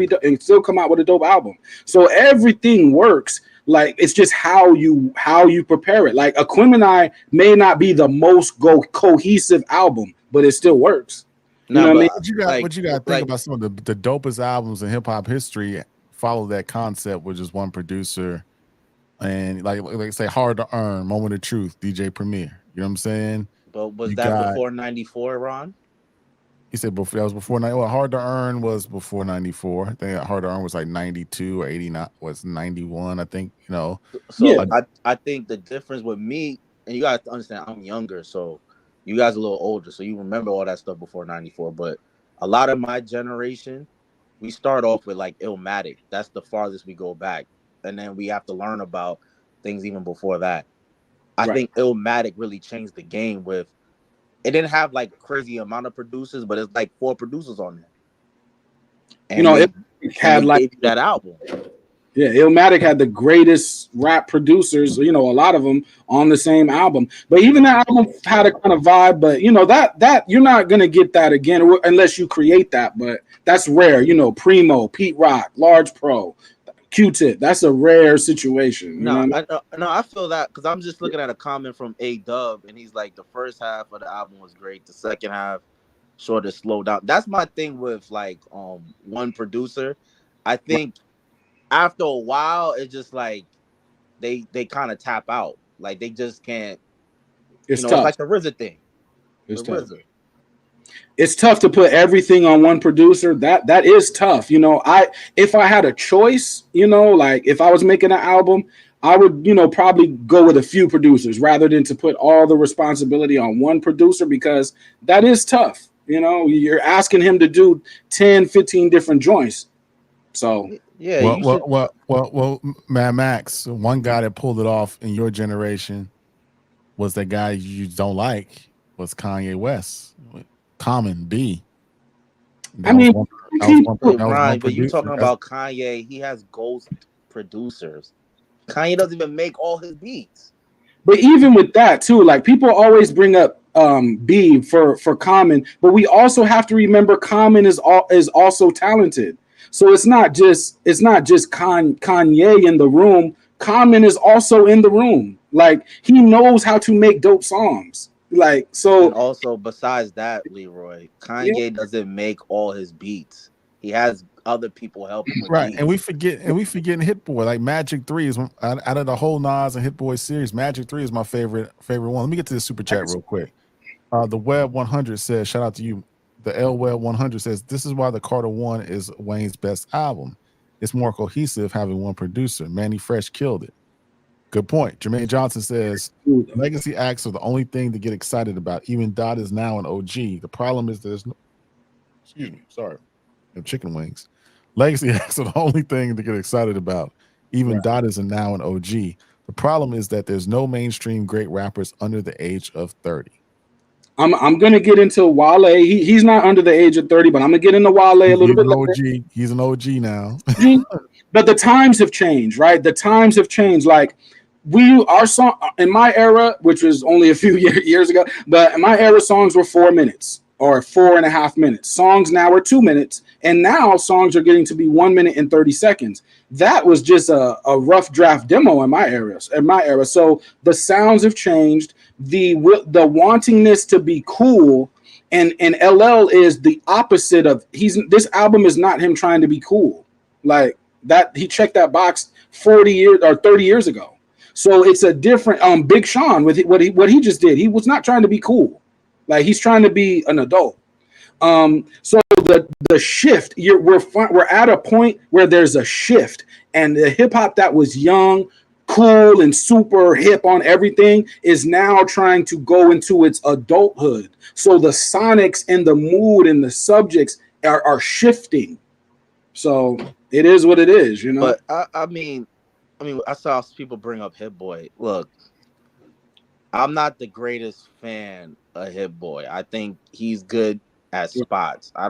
come out with a dope album. So everything works. Like it's just how you prepare it. Like Aquemini may not be the most cohesive album, but it still works. No, what you got to think about some of the dopest albums in hip hop history follow that concept with just one producer, and like say Hard to Earn, Moment of Truth, DJ Premier. You know what I'm saying? But was that before 94, Ron? He said before, that was before 90. Well, Hard to Earn was before 94. I think Hard to Earn was like 92 or 89, was 91, I think, you know. So I think the difference with me, and you guys understand I'm younger, so you guys are a little older, so you remember all that stuff before 94. But a lot of my generation, we start off with like Illmatic. That's the farthest we go back. And then we have to learn about things even before that. I think Illmatic really changed the game with, it didn't have like crazy amount of producers, but it's like 4 producers on there. And you know, it had like that album. Yeah, Illmatic had the greatest rap producers, you know, a lot of them on the same album. But even that album had a kind of vibe, but you know, that you're not gonna get that again unless you create that. But that's rare, you know, Primo, Pete Rock, Large Pro, Q-Tip. That's a rare situation. I feel that because I'm just looking at a comment from A-Dub, and he's like, the first half of the album was great, the second half sort of slowed down. That's my thing with like one producer. I think after a while, it's just like they kind of tap out. Like they just can't. It's tough. It's like the RZA thing. It's tough. It's tough to put everything on one producer. That is tough. You know, if I had a choice, you know, like if I was making an album, I would, you know, probably go with a few producers rather than to put all the responsibility on one producer, because that is tough. You know, you're asking him to do 10, 15 different joints. So yeah. Well, Mad Max, one guy that pulled it off in your generation was that guy you don't like was Kanye West. Common B. But you talking about Kanye? He has ghost producers. Kanye doesn't even make all his beats. But even with that too, like people always bring up B for Common, but we also have to remember Common is also talented. So it's not just Kanye in the room. Common is also in the room. Like he knows how to make dope songs. Like so. And also, besides that, Leroy, Kanye doesn't make all his beats. He has other people helping with beats. And we forgetting Hit Boy. Like Magic 3 is out of the whole Nas and Hit Boy series. Magic 3 is my favorite one. Let me get to the super chat real quick. The Web 100 says, shout out to you. The L Web 100 says, this is why the Carter 1 is Wayne's best album. It's more cohesive having one producer. Manny Fresh killed it. Good point. Jermaine Johnson says, legacy acts are the only thing to get excited about. Even Dot is now an OG. The problem is there's no, chicken wings. Legacy acts are the only thing to get excited about. Even Dot is now an OG. The problem is that there's no mainstream great rappers under the age of 30. I'm gonna get into Wale. He's not under the age of 30, but I'm gonna get into Wale a little bit later. He's an OG now. But the times have changed, right? The times have changed. Like our song in my era, which was only a few years ago, but in my era, songs were 4 minutes or 4.5 minutes. Songs now are 2 minutes, and now songs are getting to be 1 minute and 30 seconds. That was just a rough draft demo in my era. So the sounds have changed. The wantingness to be cool, and LL is the opposite of this album is not him trying to be cool. Like that, he checked that box 40 years or 30 years ago. So it's a different Big Sean with what he just did. He was not trying to be cool. Like he's trying to be an adult. So the shift, we're at a point where there's a shift, and the hip hop that was young, cool, and super hip on everything is now trying to go into its adulthood. So the sonics and the mood and the subjects are shifting. So it is what it is, you know. But I mean, I saw people bring up Hit Boy. Look, I'm not the greatest fan of Hit Boy. I think he's good at spots. I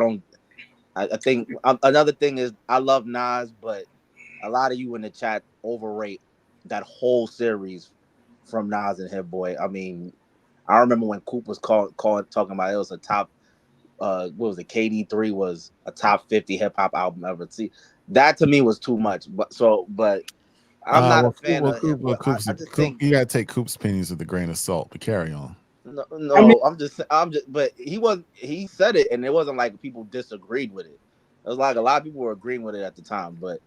think another thing is I love Nas, but a lot of you in the chat overrate that whole series from Nas and Hit Boy. I mean, I remember when Coop was talking about it was a top. What was it? KD3 was a top 50 hip hop album ever. See, that to me was too much. But I'm not a fan of him. I just think you gotta take Coop's opinions with a grain of salt. But carry on. No, I'm just. But he said it, and it wasn't like people disagreed with it. It was like a lot of people were agreeing with it at the time. But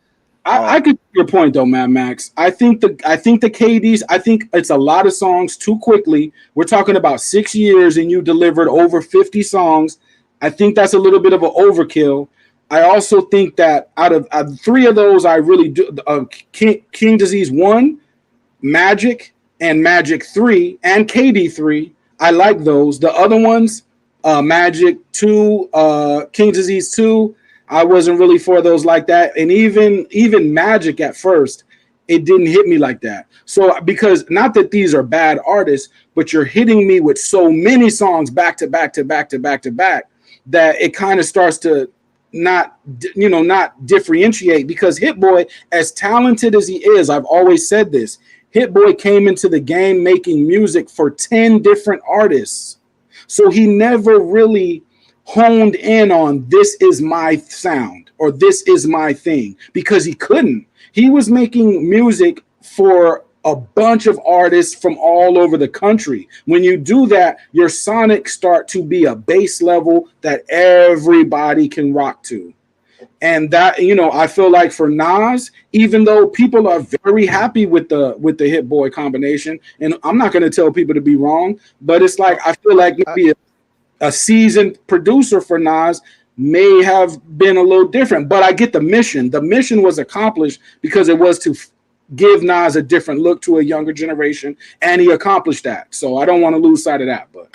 I could see your point though, Mad Max. I think the KDs. I think it's a lot of songs too quickly. We're talking about 6 years, and you delivered over 50 songs. I think that's a little bit of an overkill. I also think that out of 3 of those, I really do. King Disease 1, Magic, and Magic 3, and KD 3. I like those. The other ones, Magic 2, King Disease 2, I wasn't really for those like that. And even Magic at first, it didn't hit me like that. So because not that these are bad artists, but you're hitting me with so many songs back to back to back to back to back that it kind of starts to not differentiate. Because Hit Boy, as talented as he is, I've always said this, Hit Boy came into the game making music for 10 different artists. So he never really honed in on this is my sound or this is my thing, because he couldn't. He was making music for a bunch of artists from all over the country. When you do that, your sonics start to be a base level that everybody can rock to. And that, I feel like for Nas, even though people are very happy with the Hit Boy combination, and I'm not going to tell people to be wrong, but it's like I feel like maybe a seasoned producer for Nas may have been a little different. But I get the mission. The mission was accomplished because it was to give Nas a different look to a younger generation, and he accomplished that. So I don't want to lose sight of that. But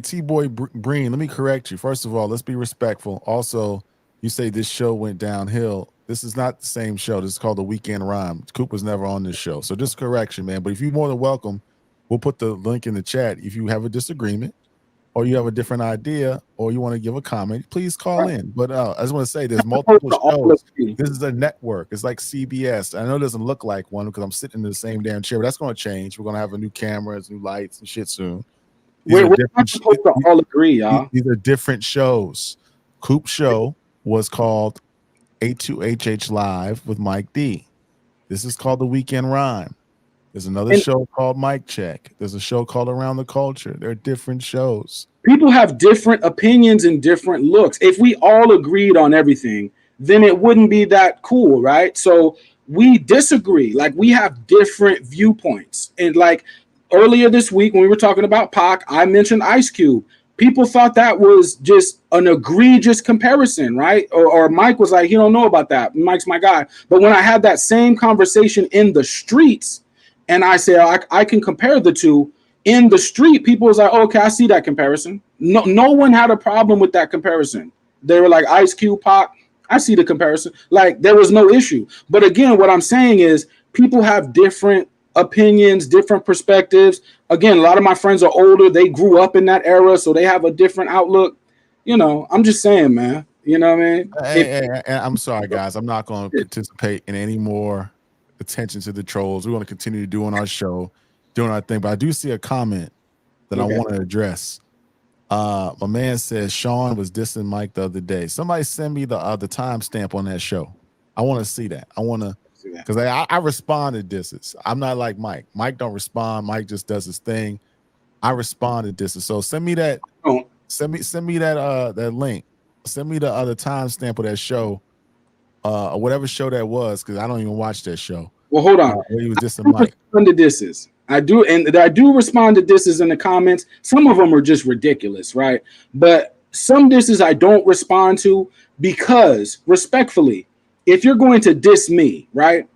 T-Boy Breen, let me correct you. First of all, let's be respectful. Also, you say this show went downhill. This is not the same show. This is called The Weekend Rhyme. Coop was never on this show. So just correction, man. But if you're more than welcome, we'll put the link in the chat. If you have a disagreement or you have a different idea or you want to give a comment, please call in. But I just want to say there's multiple shows. This is a network. It's like CBS. I know it doesn't look like one because I'm sitting in the same damn chair, but that's going to change. We're going to have a new cameras, new lights and shit soon. We're not supposed to all agree, y'all. These are different shows. Coop's show was called A2HH Live with Mike D. This is called The Weekend Rhyme. There's another show called Mic Check. There's a show called Around the Culture. They're different shows. People have different opinions and different looks. If we all agreed on everything, then it wouldn't be that cool, right? So we disagree. Like, we have different viewpoints. And like earlier this week when we were talking about Pac, I mentioned Ice Cube. People thought that was just an egregious comparison, right? Or Mike was like, he don't know about that. Mike's my guy. But when I had that same conversation in the streets, and I say I can compare the two in the street, people was like, oh, okay, I see that comparison. No one had a problem with that comparison. They were like, Ice Cube, Pac, I see the comparison. Like, there was no issue. But again, what I'm saying is people have different opinions, different perspectives. Again, a lot of my friends are older. They grew up in that era, so they have a different outlook. I'm just saying, man. You know what I mean? I'm sorry, guys. I'm not going to participate in any more attention to the trolls. We're going to continue doing our show, doing our thing. But I do see a comment that I want to address. My man says Sean was dissing Mike the other day. Somebody send me the timestamp on that show. I want to see that. I want to, because I respond to disses. I'm not like Mike. Mike don't respond. Mike just does his thing. I respond to disses. So send me that. Send me that that link. Send me the other timestamp of that show, or whatever show that was, because I don't even watch that show. Well, hold on. Where he was dissing Mike. To disses. I do, and I do respond to disses in the comments. Some of them are just ridiculous, right? But some disses I don't respond to because, respectfully, if you're going to diss me, right,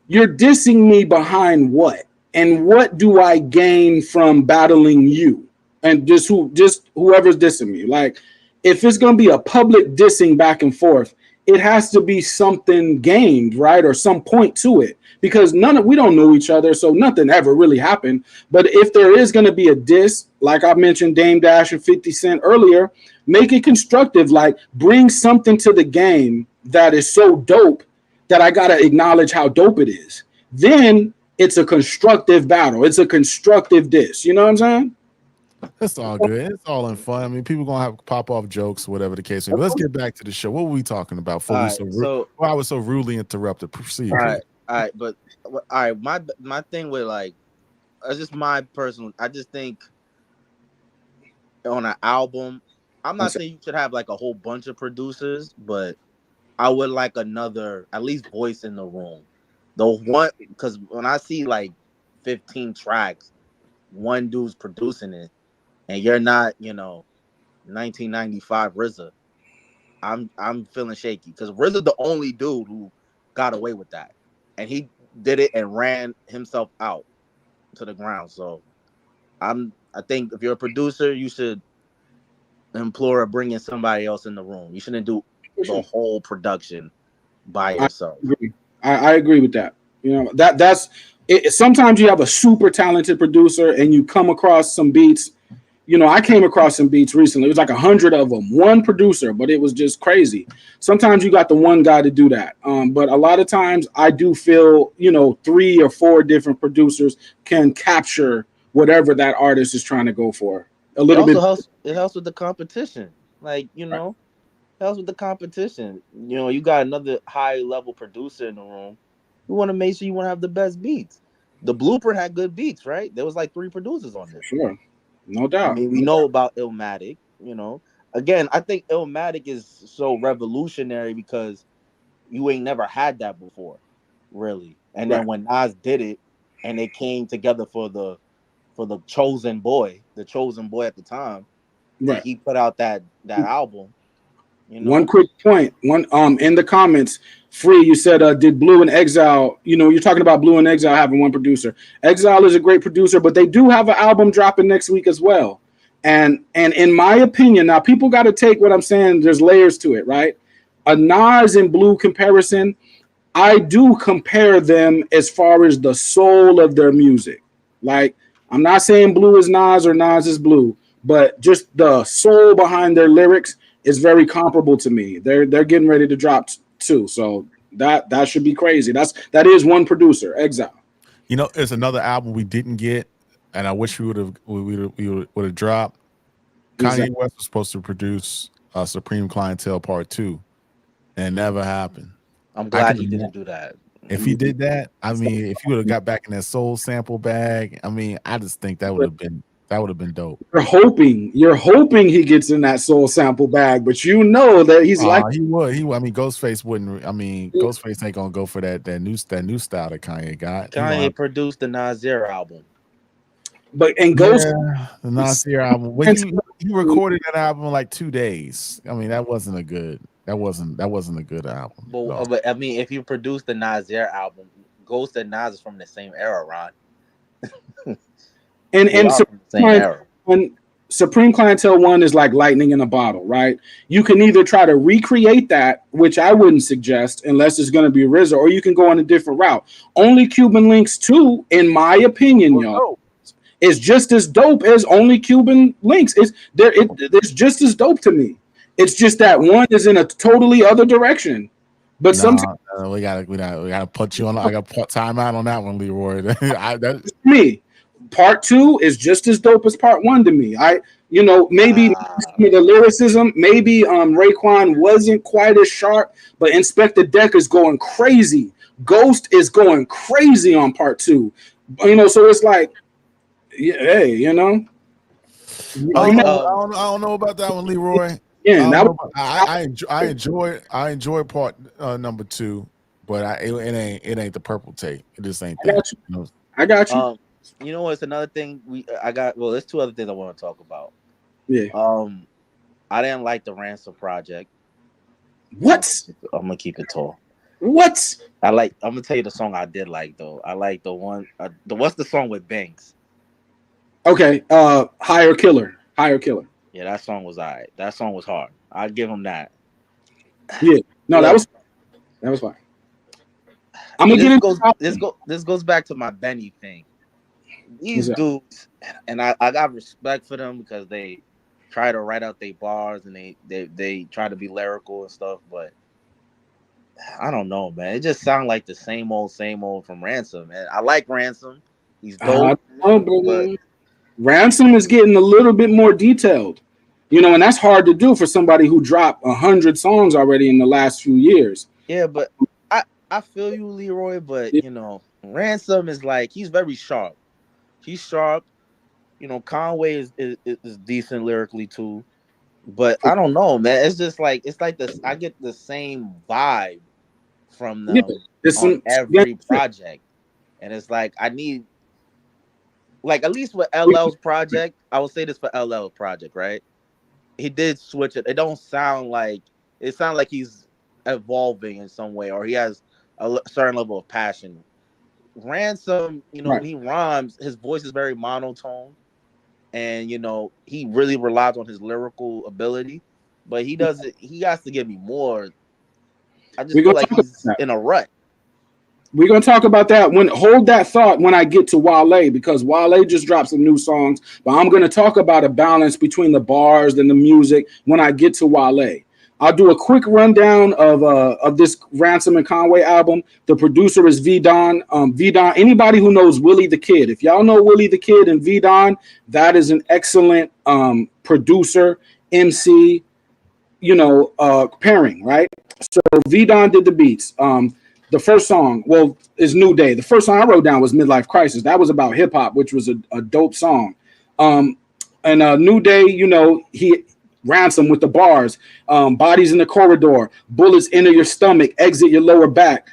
you're dissing me behind what? And what do I gain from battling you? And just whoever's dissing me. Like, if it's going to be a public dissing back and forth, it has to be something gained, right? Or some point to it, because we don't know each other. So nothing ever really happened. But if there is going to be a diss, like I mentioned, Dame Dash and 50 Cent earlier, make it constructive, like bring something to the game that is so dope that I got to acknowledge how dope it is. Then it's a constructive battle. It's a constructive diss. You know what I'm saying? It's all good. It's all in fun. I mean, people gonna have pop off jokes, whatever the case may be. Let's get back to the show. What were we talking about? Before I was so rudely interrupted. Proceed. All right. But all right, my thing with like, it's just my personal. I just think on an album, I'm not saying you should have like a whole bunch of producers, but I would like another at least voice in the room. The one, because when I see like 15 tracks, one dude's producing it. And you're not, 1995 RZA. I'm feeling shaky because RZA the only dude who got away with that, and he did it and ran himself out to the ground. So I think if you're a producer, you should implore bringing somebody else in the room. You shouldn't do the whole production by yourself. I agree with that. That's it. Sometimes you have a super talented producer and you come across some beats. I came across some beats recently. It was like 100 of them, one producer, but it was just crazy. Sometimes you got the one guy to do that. But a lot of times I do feel, 3 or 4 different producers can capture whatever that artist is trying to go for. A little bit. It helps with the competition. Like, it helps with the competition. You got another high level producer in the room. You want to make sure you want to have the best beats. The Blueprint had good beats, right? There was like 3 producers on there. Sure. No doubt. I mean, we know about Illmatic, Again, I think Illmatic is so revolutionary because you ain't never had that before, really. And then when Nas did it, and it came together for the chosen boy at the time, he put out that album. One quick point. In the comments, Free, you said, did Blue and Exile, you're talking about Blue and Exile having one producer. Exile is a great producer, but they do have an album dropping next week as well. And in my opinion, now people got to take what I'm saying. There's layers to it, right? A Nas and Blue comparison, I do compare them as far as the soul of their music. Like, I'm not saying Blue is Nas or Nas is Blue, but just the soul behind their lyrics is very comparable to me. They're getting ready to drop too, so that should be crazy. That is one producer, Exile. It's another album we didn't get, and I wish we would have dropped. Kanye West was supposed to produce Supreme Clientele Part 2, and it never happened. I'm glad he didn't do that. If he did that, I mean, if he would have got back in that soul sample bag, I mean, I just think that would have been dope. You're hoping he gets in that soul sample bag, but that he's he would. I mean, Ghostface wouldn't. I mean, Ghostface ain't gonna go for that new style that Kanye got. Kanye produced the Nasir album, but the Nasir album. When you recorded that album in like 2 days. I mean, that wasn't a good album. But I mean, if you produced the Nasir album, Ghost and Nas is from the same era, Ron. And Supreme Clientele 1 is like lightning in a bottle, right? You can either try to recreate that, which I wouldn't suggest unless it's going to be RZA, or you can go on a different route. Only Cuban Links 2, in my opinion, is just as dope as Only Cuban Links. It's just as dope to me. It's just that one is in a totally other direction. But sometimes we gotta put you on. I got put time out on that one, Leroy. me, part 2 is just as dope as part 1 to me. Maybe the lyricism, maybe Raekwon wasn't quite as sharp, but Inspector Deck is going crazy. Ghost is going crazy on part 2. So it's like, yeah, hey, I don't know about that one, Leroy. Yeah, I enjoy part number 2, but it ain't the purple tape. It just ain't that. I got you. You know what's another thing there's 2 other things I want to talk about. Yeah. I didn't like the Ransom project. What? I'm gonna keep it tall. What? I'm gonna tell you the song I did like though. I like the one what's the song with Banks? Okay, Higher Killer. Yeah, that song was alright. That song was hard. I'll give him that. Yeah. No, that was fine. I'm gonna get into this goes back to my Benny thing. These dudes, and I got respect for them because they try to write out their bars and they try to be lyrical and stuff, but I don't know, man. It just sounds like the same old from Ransom, man. I like Ransom. He's dope. But Ransom is getting a little bit more detailed. And that's hard to do for somebody who dropped 100 songs already in the last few years. Yeah, but I feel you, Leroy, but Ransom is like, he's very sharp. He's sharp. Conway is decent lyrically too. But I don't know, man. It's just like this. I get the same vibe from them on every project, and it's like I need, like, at least with LL's project. I will say this for LL's project, right? He did switch it. It don't sound like it sounds like he's evolving in some way, or he has a certain level of passion. Ransom, when he rhymes, his voice is very monotone. And he really relies on his lyrical ability, but he has to give me more. I just feel like he's in a rut. We're gonna talk about that hold that thought when I get to Wale, because Wale just dropped some new songs, but I'm gonna talk about a balance between the bars and the music when I get to Wale. I'll do a quick rundown of this Ransom and Conway album. The producer is V-Don. V-Don, anybody who knows Willie the Kid, if y'all know Willie the Kid and V-Don, that is an excellent producer, MC, pairing, right? So V-Don did the beats. The first song, is New Day. The first song I wrote down was Midlife Crisis. That was about hip hop, which was a dope song. And New Day, he Ransom with the bars, bodies in the corridor, bullets enter your stomach, exit your lower back.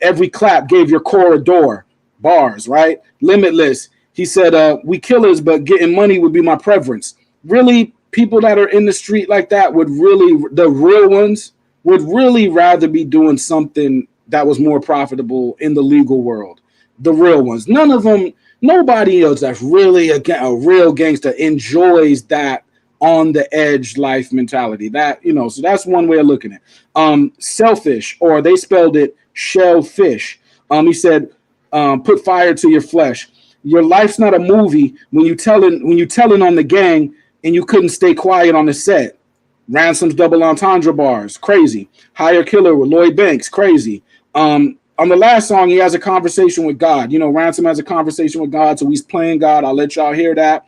Every clap gave your corridor. Bars, right? Limitless. He said, we killers, but getting money would be my preference. Really, people that are in the street like that the real ones would really rather be doing something that was more profitable in the legal world. The real ones. Nobody else that's really a real gangster enjoys that on the edge life mentality. So that's one way of looking at it. Selfish, or they spelled it shellfish. He said, put fire to your flesh. Your life's not a movie when you telling on the gang and you couldn't stay quiet on the set. Ransom's double entendre bars, crazy. Higher Killer with Lloyd Banks, crazy. On the last song, he has a conversation with God. Ransom has a conversation with God, so he's playing God. I'll let y'all hear that.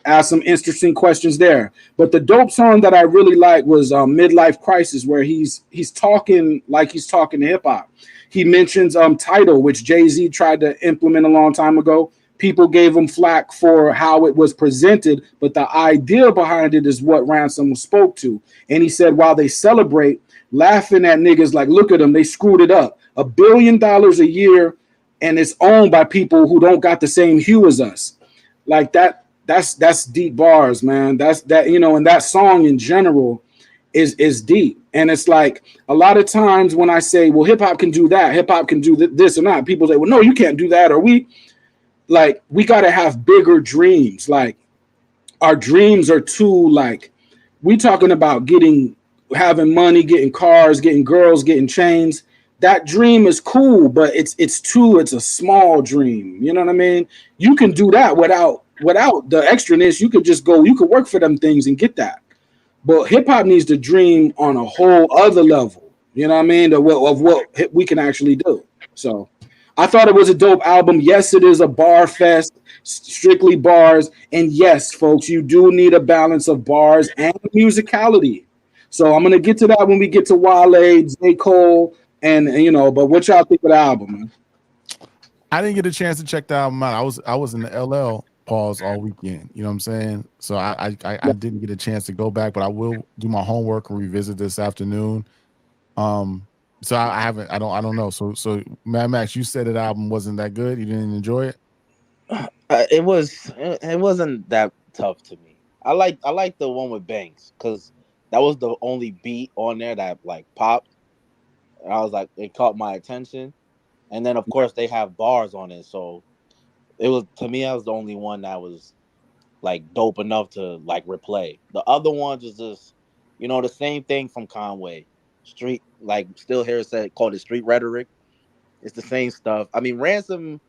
Ask some interesting questions there. But the dope song that I really like was Midlife Crisis, where he's talking like he's talking to hip hop. He mentions Tidal, which Jay-Z tried to implement a long time ago. People gave him flack for how it was presented, but the idea behind it is what Ransom spoke to. And he said, while they celebrate, laughing at niggas like, look at them, they screwed it up. $1 billion a year, and it's owned by people who don't got the same hue as us. Like that. That's deep bars, man. And that song in general is deep. And it's like a lot of times when I say, well, hip hop can do that, hip hop can do this or not, people say, well, no, you can't do that. Or we got to have bigger dreams. Like our dreams are too, like, we talking about having money, getting cars, getting girls, getting chains. That dream is cool, but it's a small dream. You know what I mean? You can do that without the extraness. You could work for them things and get that. But hip hop needs to dream on a whole other level. You know what I mean? Of what we can actually do. So I thought it was a dope album. Yes, it is a bar fest, strictly bars. And yes, folks, you do need a balance of bars and musicality. So I'm gonna get to that when we get to Wale, J. Cole, and you know. But what y'all think of the album, man? I didn't get a chance to check the album out. I was in the LL pause all weekend. You know what I'm saying? So I didn't get a chance to go back, but I will do my homework and revisit this afternoon. So I haven't. I don't know. So Mad Max, you said that album wasn't that good. You didn't enjoy it. It wasn't that tough to me. I like the one with Banks because that was the only beat on there that like popped. And I was like, it caught my attention. And then of course they have bars on it, so it was, to me, that was the only one that was like dope enough to like replay. The other ones is just, the same thing from Conway. Street, like Still Here said, called it street rhetoric. It's the same stuff. I mean, Ransom,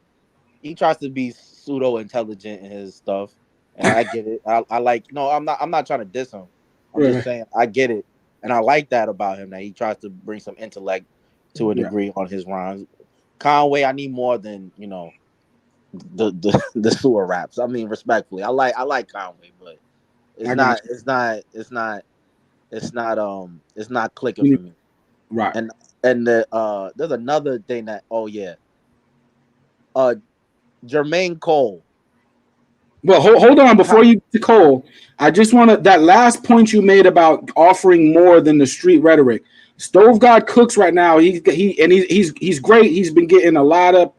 he tries to be pseudo intelligent in his stuff, and I get it. I like, no, I'm not trying to diss him. I'm just saying I get it, and I like that about him, that he tries to bring some intellect to a degree on his rhymes. Conway, I need more than the sewer raps. I mean, respectfully, I like Conway, but it's not clicking for me. Right. And there's another thing that Jermaine Cole. Well, hold on before you get to Cole. I just want to, that last point you made about offering more than the street rhetoric. Stove God Cooks right now. He's great. He's been getting a lot of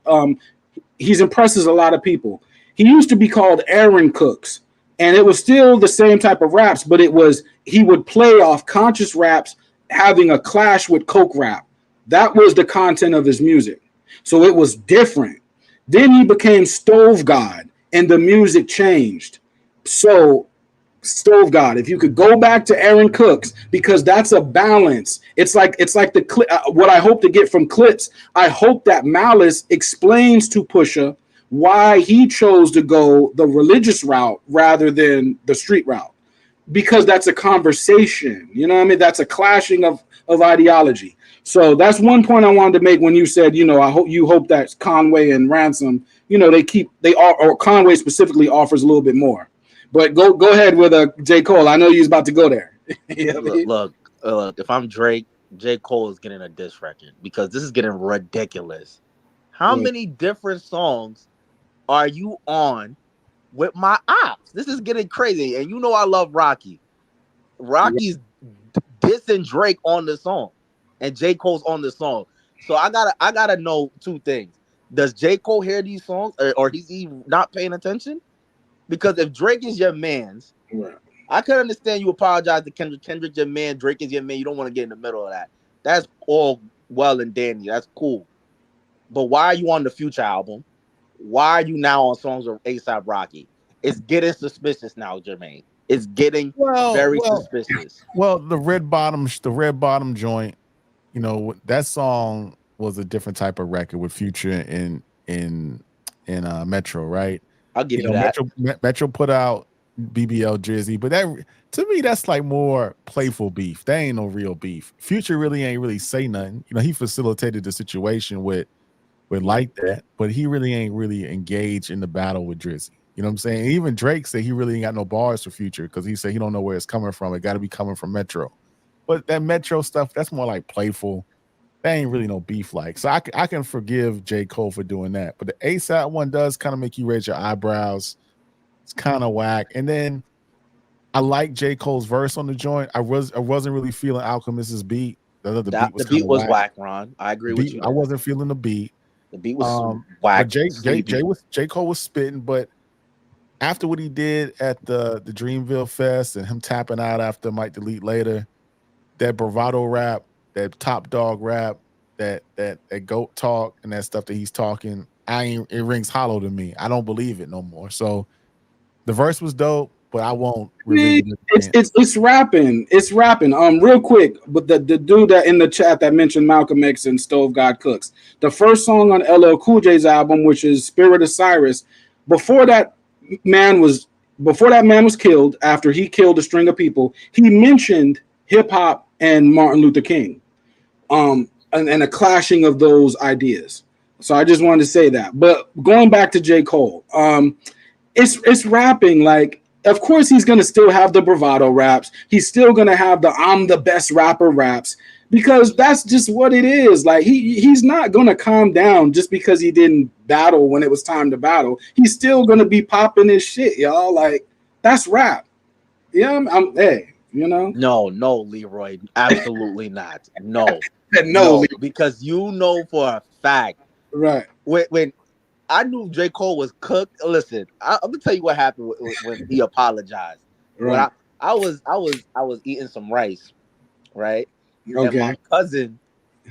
he's impresses a lot of people. He used to be called Aaron Cooks, and it was still the same type of raps, but he would play off conscious raps having a clash with coke rap. That was the content of his music. So it was different. Then he became Stove God, and the music changed. So Stove God, if you could go back to Aaron Cooks, because that's a balance. It's like the what I hope to get from clips. I hope that Malice explains to Pusha why he chose to go the religious route rather than the street route, because that's a conversation. You know what I mean? That's a clashing of ideology. So that's one point I wanted to make when you said, I hope that Conway and Ransom, or Conway specifically offers a little bit more. But go ahead with J. Cole. I know you're about to go there. Look, if I'm Drake, J. Cole is getting a diss record because this is getting ridiculous. How many different songs are you on with my ops? This is getting crazy. And I love Rocky. Rocky's dissing Drake on the song, and J. Cole's on the song. So I gotta know two things. Does J. Cole hear these songs, or is he not paying attention? Because if Drake is your man's, I could understand you apologize to Kendrick. Kendrick your man, Drake is your man. You don't want to get in the middle of that. That's all well and dandy. That's cool. But why are you on the Future album? Why are you now on songs of A$AP Rocky? It's getting suspicious now, Jermaine. It's getting very suspicious. Well, the red bottom joint, that song was a different type of record with Future in Metro, right? I'll give you that. Metro put out BBL Drizzy, but that, to me, that's like more playful beef. That ain't no real beef. Future really ain't really say nothing. He facilitated the situation with like that, but he really ain't really engaged in the battle with Drizzy. You know what I'm saying? Even Drake said he really ain't got no bars for Future because he said he don't know where it's coming from. It got to be coming from Metro. But that Metro stuff, that's more like playful. That ain't really no beef like. So I can forgive J. Cole for doing that. But the A$AP one does kind of make you raise your eyebrows. It's kind of whack. And then I like J. Cole's verse on the joint. I wasn't really feeling Alchemist's beat. The beat was whack, Ron. I agree with you. I wasn't feeling the beat. The beat was whack. But J. Cole was spitting, but after what he did at the Dreamville Fest and him tapping out after Might Delete Later, that bravado rap, that top dog rap, that goat talk and that stuff that he's talking, it rings hollow to me. I don't believe it no more. So the verse was dope, but I won't revisit it. It's rapping. It's rapping. Real quick, but the dude that in the chat that mentioned Malcolm X and Stove God Cooks, the first song on LL Cool J's album, which is Spirit of Cyrus, before that man was killed, after he killed a string of people, he mentioned hip hop and Martin Luther King. and a clashing of those ideas. So I just wanted to say that. But going back to J. Cole, it's rapping. Like, of course, he's gonna still have the bravado raps. He's still gonna have the "I'm the best rapper" raps because that's just what it is. Like he's not gonna calm down just because he didn't battle when it was time to battle. He's still gonna be popping his shit, y'all. Like that's rap. Yeah, hey, you know. No, Leroy, absolutely not. No, No, because you know for a fact, right? When I knew J. Cole was cooked. Listen, I'm gonna tell you what happened when he apologized. When Right. I was eating some rice, right? And Okay. my cousin,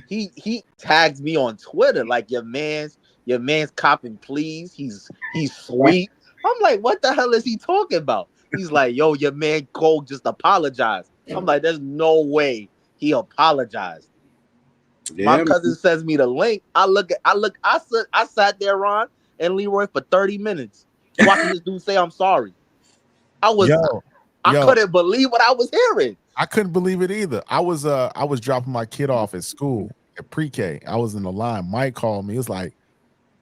he tags me on Twitter like your man's copping, please. He's sweet. I'm like, what the hell is he talking about? He's like, yo, your man Cole just apologized. I'm like, there's no way he apologized. My Yeah. cousin sends me the link. I sat there, Ron and Leroy, for 30 minutes watching this dude say I'm sorry. I couldn't believe what I was hearing. I couldn't believe it either. I was dropping my kid off at school at pre-K. I was in the line. Mike called me. It was like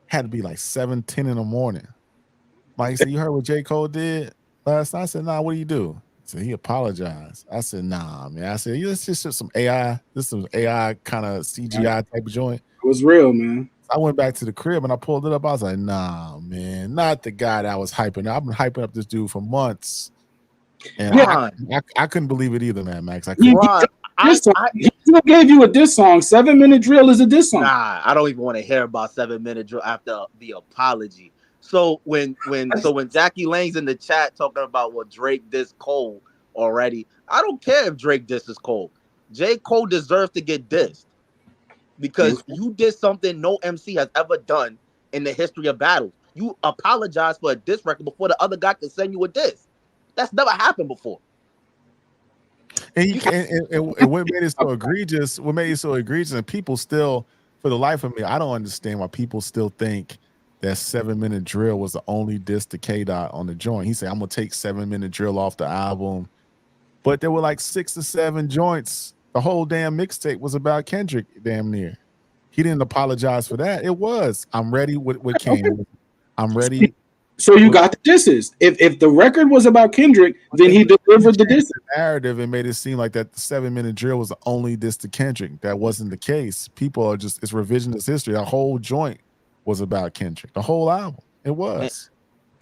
had to be like 7:10 in the morning. Mike said, "You heard what J. Cole did last night?" I said, "Nah, what do you do?" So he apologized. I said, "Nah, man." I said, "This is just some AI. This is some AI kind of CGI type of joint." It was real, man. I went back to the crib and I pulled it up. I was like, "Nah, man, not the guy that I was hyping. I've been hyping up this dude for months." And I couldn't believe it either, man, Max. I couldn't. He still gave you a diss song. 7-minute drill is a diss song. Nah, I don't even want to hear about 7-minute drill after the apology. So when Jackie Lane's in the chat talking about what Drake dissed Cole already, I don't care if Drake disses Cole. J. Cole deserves to get dissed because you did something no MC has ever done in the history of battles. You apologize for a diss record before the other guy can send you a diss. That's never happened before. And what made it so egregious? What made it so egregious? And people still, for the life of me, I don't understand why people still think that 7-minute drill was the only diss to K-Dot on the joint. He said, "I'm gonna take 7-minute drill off the album," but there were like 6 or 7 joints. The whole damn mixtape was about Kendrick. Damn near. He didn't apologize for that. It was, "I'm ready with King. I'm ready." So you got the disses. If the record was about Kendrick, then he delivered the disses. Narrative and made it seem like that the 7-minute drill was the only diss to Kendrick. That wasn't the case. People are just, it's revisionist history. The whole joint was about Kendrick. The whole album. It was.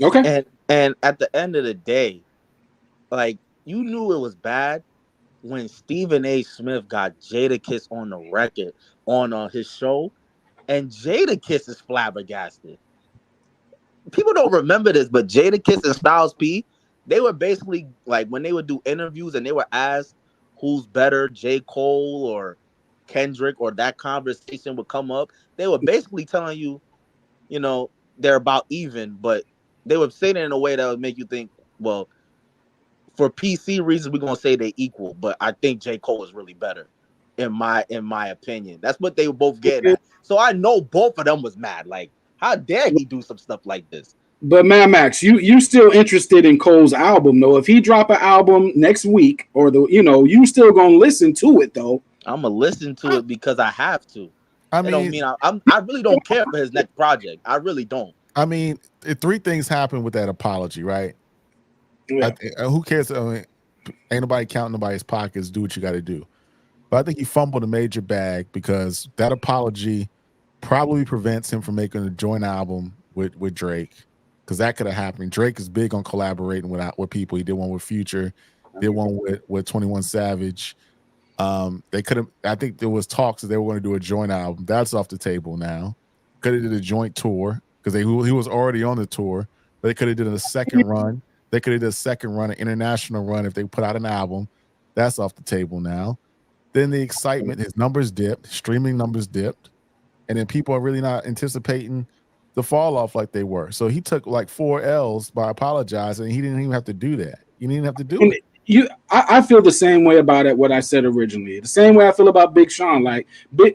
Okay. And at the end of the day, like, you knew it was bad when Stephen A. Smith got Jadakiss on the record on his show, and Jadakiss is flabbergasted. People don't remember this, but Jadakiss and Styles P, they were basically like, when they would do interviews and they were asked who's better, J. Cole or Kendrick, or that conversation would come up, they were basically telling you, you know, they're about even, but they would say it in a way that would make you think, well, for PC reasons, we're gonna say they equal, but I think J. Cole is really better, in my opinion. That's what they were both getting at. So I know both of them was mad. Like, how dare he do some stuff like this? But man, Max, you still interested in Cole's album though? If he drop an album next week, or you still gonna listen to it though? I'm gonna listen to it because I have to. I really don't care for his next project. I really don't. I mean, 3 things happened with that apology, right? Yeah. Who cares? I mean, ain't nobody counting nobody's pockets. Do what you got to do. But I think he fumbled a major bag because that apology probably prevents him from making a joint album with Drake, because that could have happened. Drake is big on collaborating with people. He did one with Future, did one with 21 Savage. They could have. I think there was talks that they were going to do a joint album. That's off the table now. Could have did a joint tour because he was already on the tour. But they could have did a second run. They could have did a second run, an international run, if they put out an album. That's off the table now. Then the excitement, his numbers dipped, streaming numbers dipped, and then people are really not anticipating the fall off like they were. So he took like 4 L's by apologizing. He didn't even have to do that. He didn't even have to do it. I feel the same way about it. What I said originally, the same way I feel about Big Sean. Like,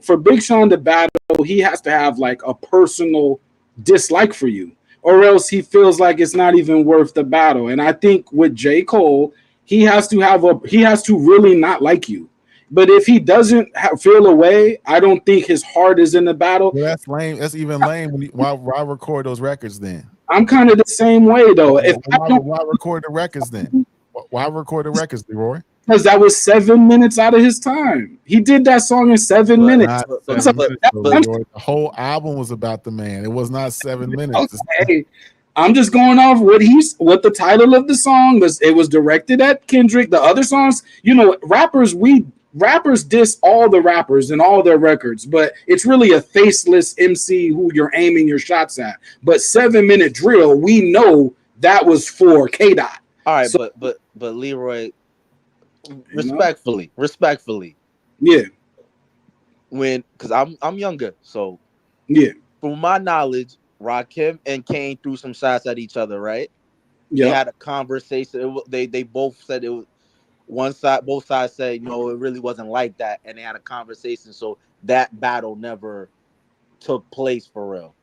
for Big Sean to battle, he has to have like a personal dislike for you, or else he feels like it's not even worth the battle. And I think with J. Cole, he has to really not like you. But if he doesn't feel a way, I don't think his heart is in the battle. Well, that's lame. That's even lame. Why record those records then? I'm kind of the same way though. Why record the records then? Why record the records, Leroy? Because that was 7 minutes out of his time. He did that song in 7 minutes. The whole album was about the man. It was not 7 minutes. Okay. I'm just going off what the title of the song was. It was directed at Kendrick. The other songs, rappers diss all the rappers and all their records, but it's really a faceless MC who you're aiming your shots at. But 7 Minute Drill, we know that was for K Dot. All right, so, but Leroy, respectfully, yeah, because I'm younger, so yeah, from my knowledge, Rakim and Kane threw some shots at each other, right? Yeah, they had a conversation. They both said it was both sides said no, it really wasn't like that, and they had a conversation. So that battle never took place for real.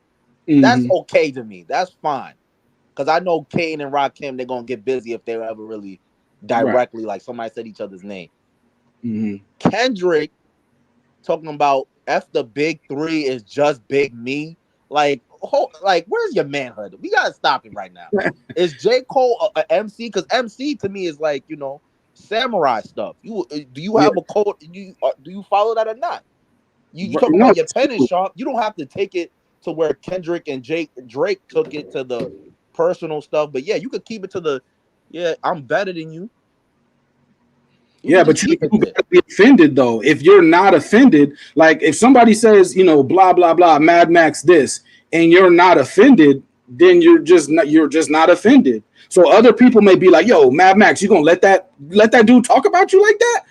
Mm-hmm. That's okay to me. That's fine, because I know Kane and Rakim, they're gonna get busy if they ever really directly like somebody said each other's name. Mm-hmm. Kendrick talking about F the big three is just big me. Like, where's your manhood? We gotta stop it right now. Is J. Cole a MC? Because MC to me is like, samurai stuff. Do you have a code? Do you follow that or not? You talking about your pen is sharp. You don't have to take it to where Kendrick and Drake took it to the personal stuff. But yeah, you could keep it to the I'm better than you. But you gotta be offended though. If you're not offended, like if somebody says, blah blah blah, Mad Max this, and you're not offended, then you're just not offended. So other people may be like, "Yo, Mad Max, you gonna let that dude talk about you like that?"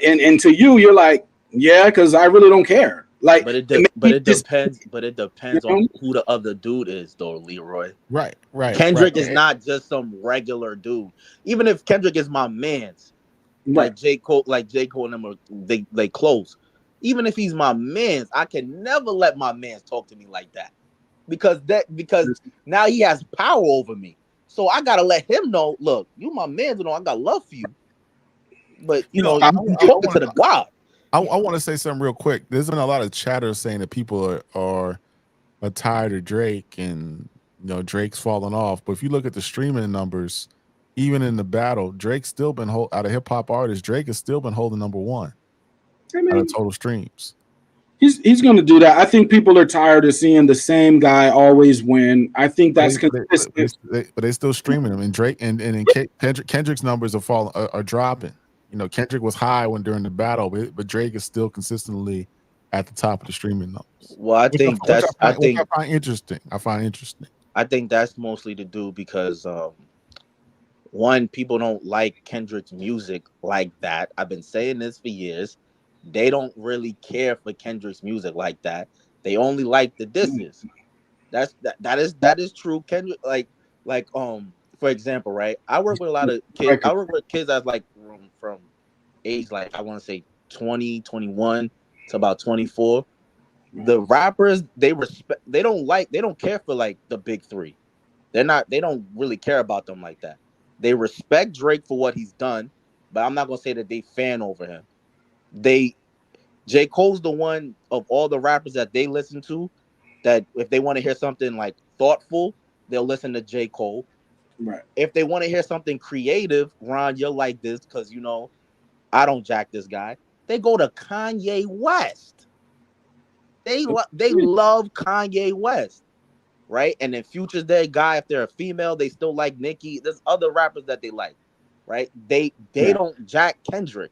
And to you, you're like, "Yeah, because I really don't care." Like, but it depends on who the other dude is, though, Leroy. Right. Kendrick is not just some regular dude. Even if Kendrick is my man's. Like J. Cole and them they close. Even if he's my man's, I can never let my man's talk to me like that. Because now he has power over me. So I gotta let him know, look, you my man's, I got love for you. But I'm talking to the God. I want to say something real quick. There's been a lot of chatter saying that people are tired of Drake and Drake's falling off. But if you look at the streaming numbers, even in the battle, Drake's still been out of hip hop artists. Drake has still been holding number one out of total streams. He's going to do that. I think people are tired of seeing the same guy always win. I think that's consistent. But they're still streaming him. And Drake and Kendrick's numbers are dropping. Kendrick was high during the battle, but Drake is still consistently at the top of the streaming numbers. Well, I find interesting. I think that's mostly to do because one, people don't like Kendrick's music like that. I've been saying this for years. They don't really care for Kendrick's music like that. They only like the disses. That is true. Kendrick, for example, right? I work with a lot of kids. I work with kids that's like from age I want to say 20, 21 to about 24. The rappers they don't care for the big three. They don't really care about them like that. They respect Drake for what he's done, but I'm not gonna say that they fan over him. J. Cole's the one of all the rappers that they listen to that if they want to hear something thoughtful, they'll listen to J. Cole. Right. If they want to hear something creative, Ron, you'll like this because I don't jack this guy. They go to Kanye West. They love Kanye West. Right, and then Future's their guy. If they're a female, they still like Nicki. There's other rappers that they like, right? They don't jack Kendrick.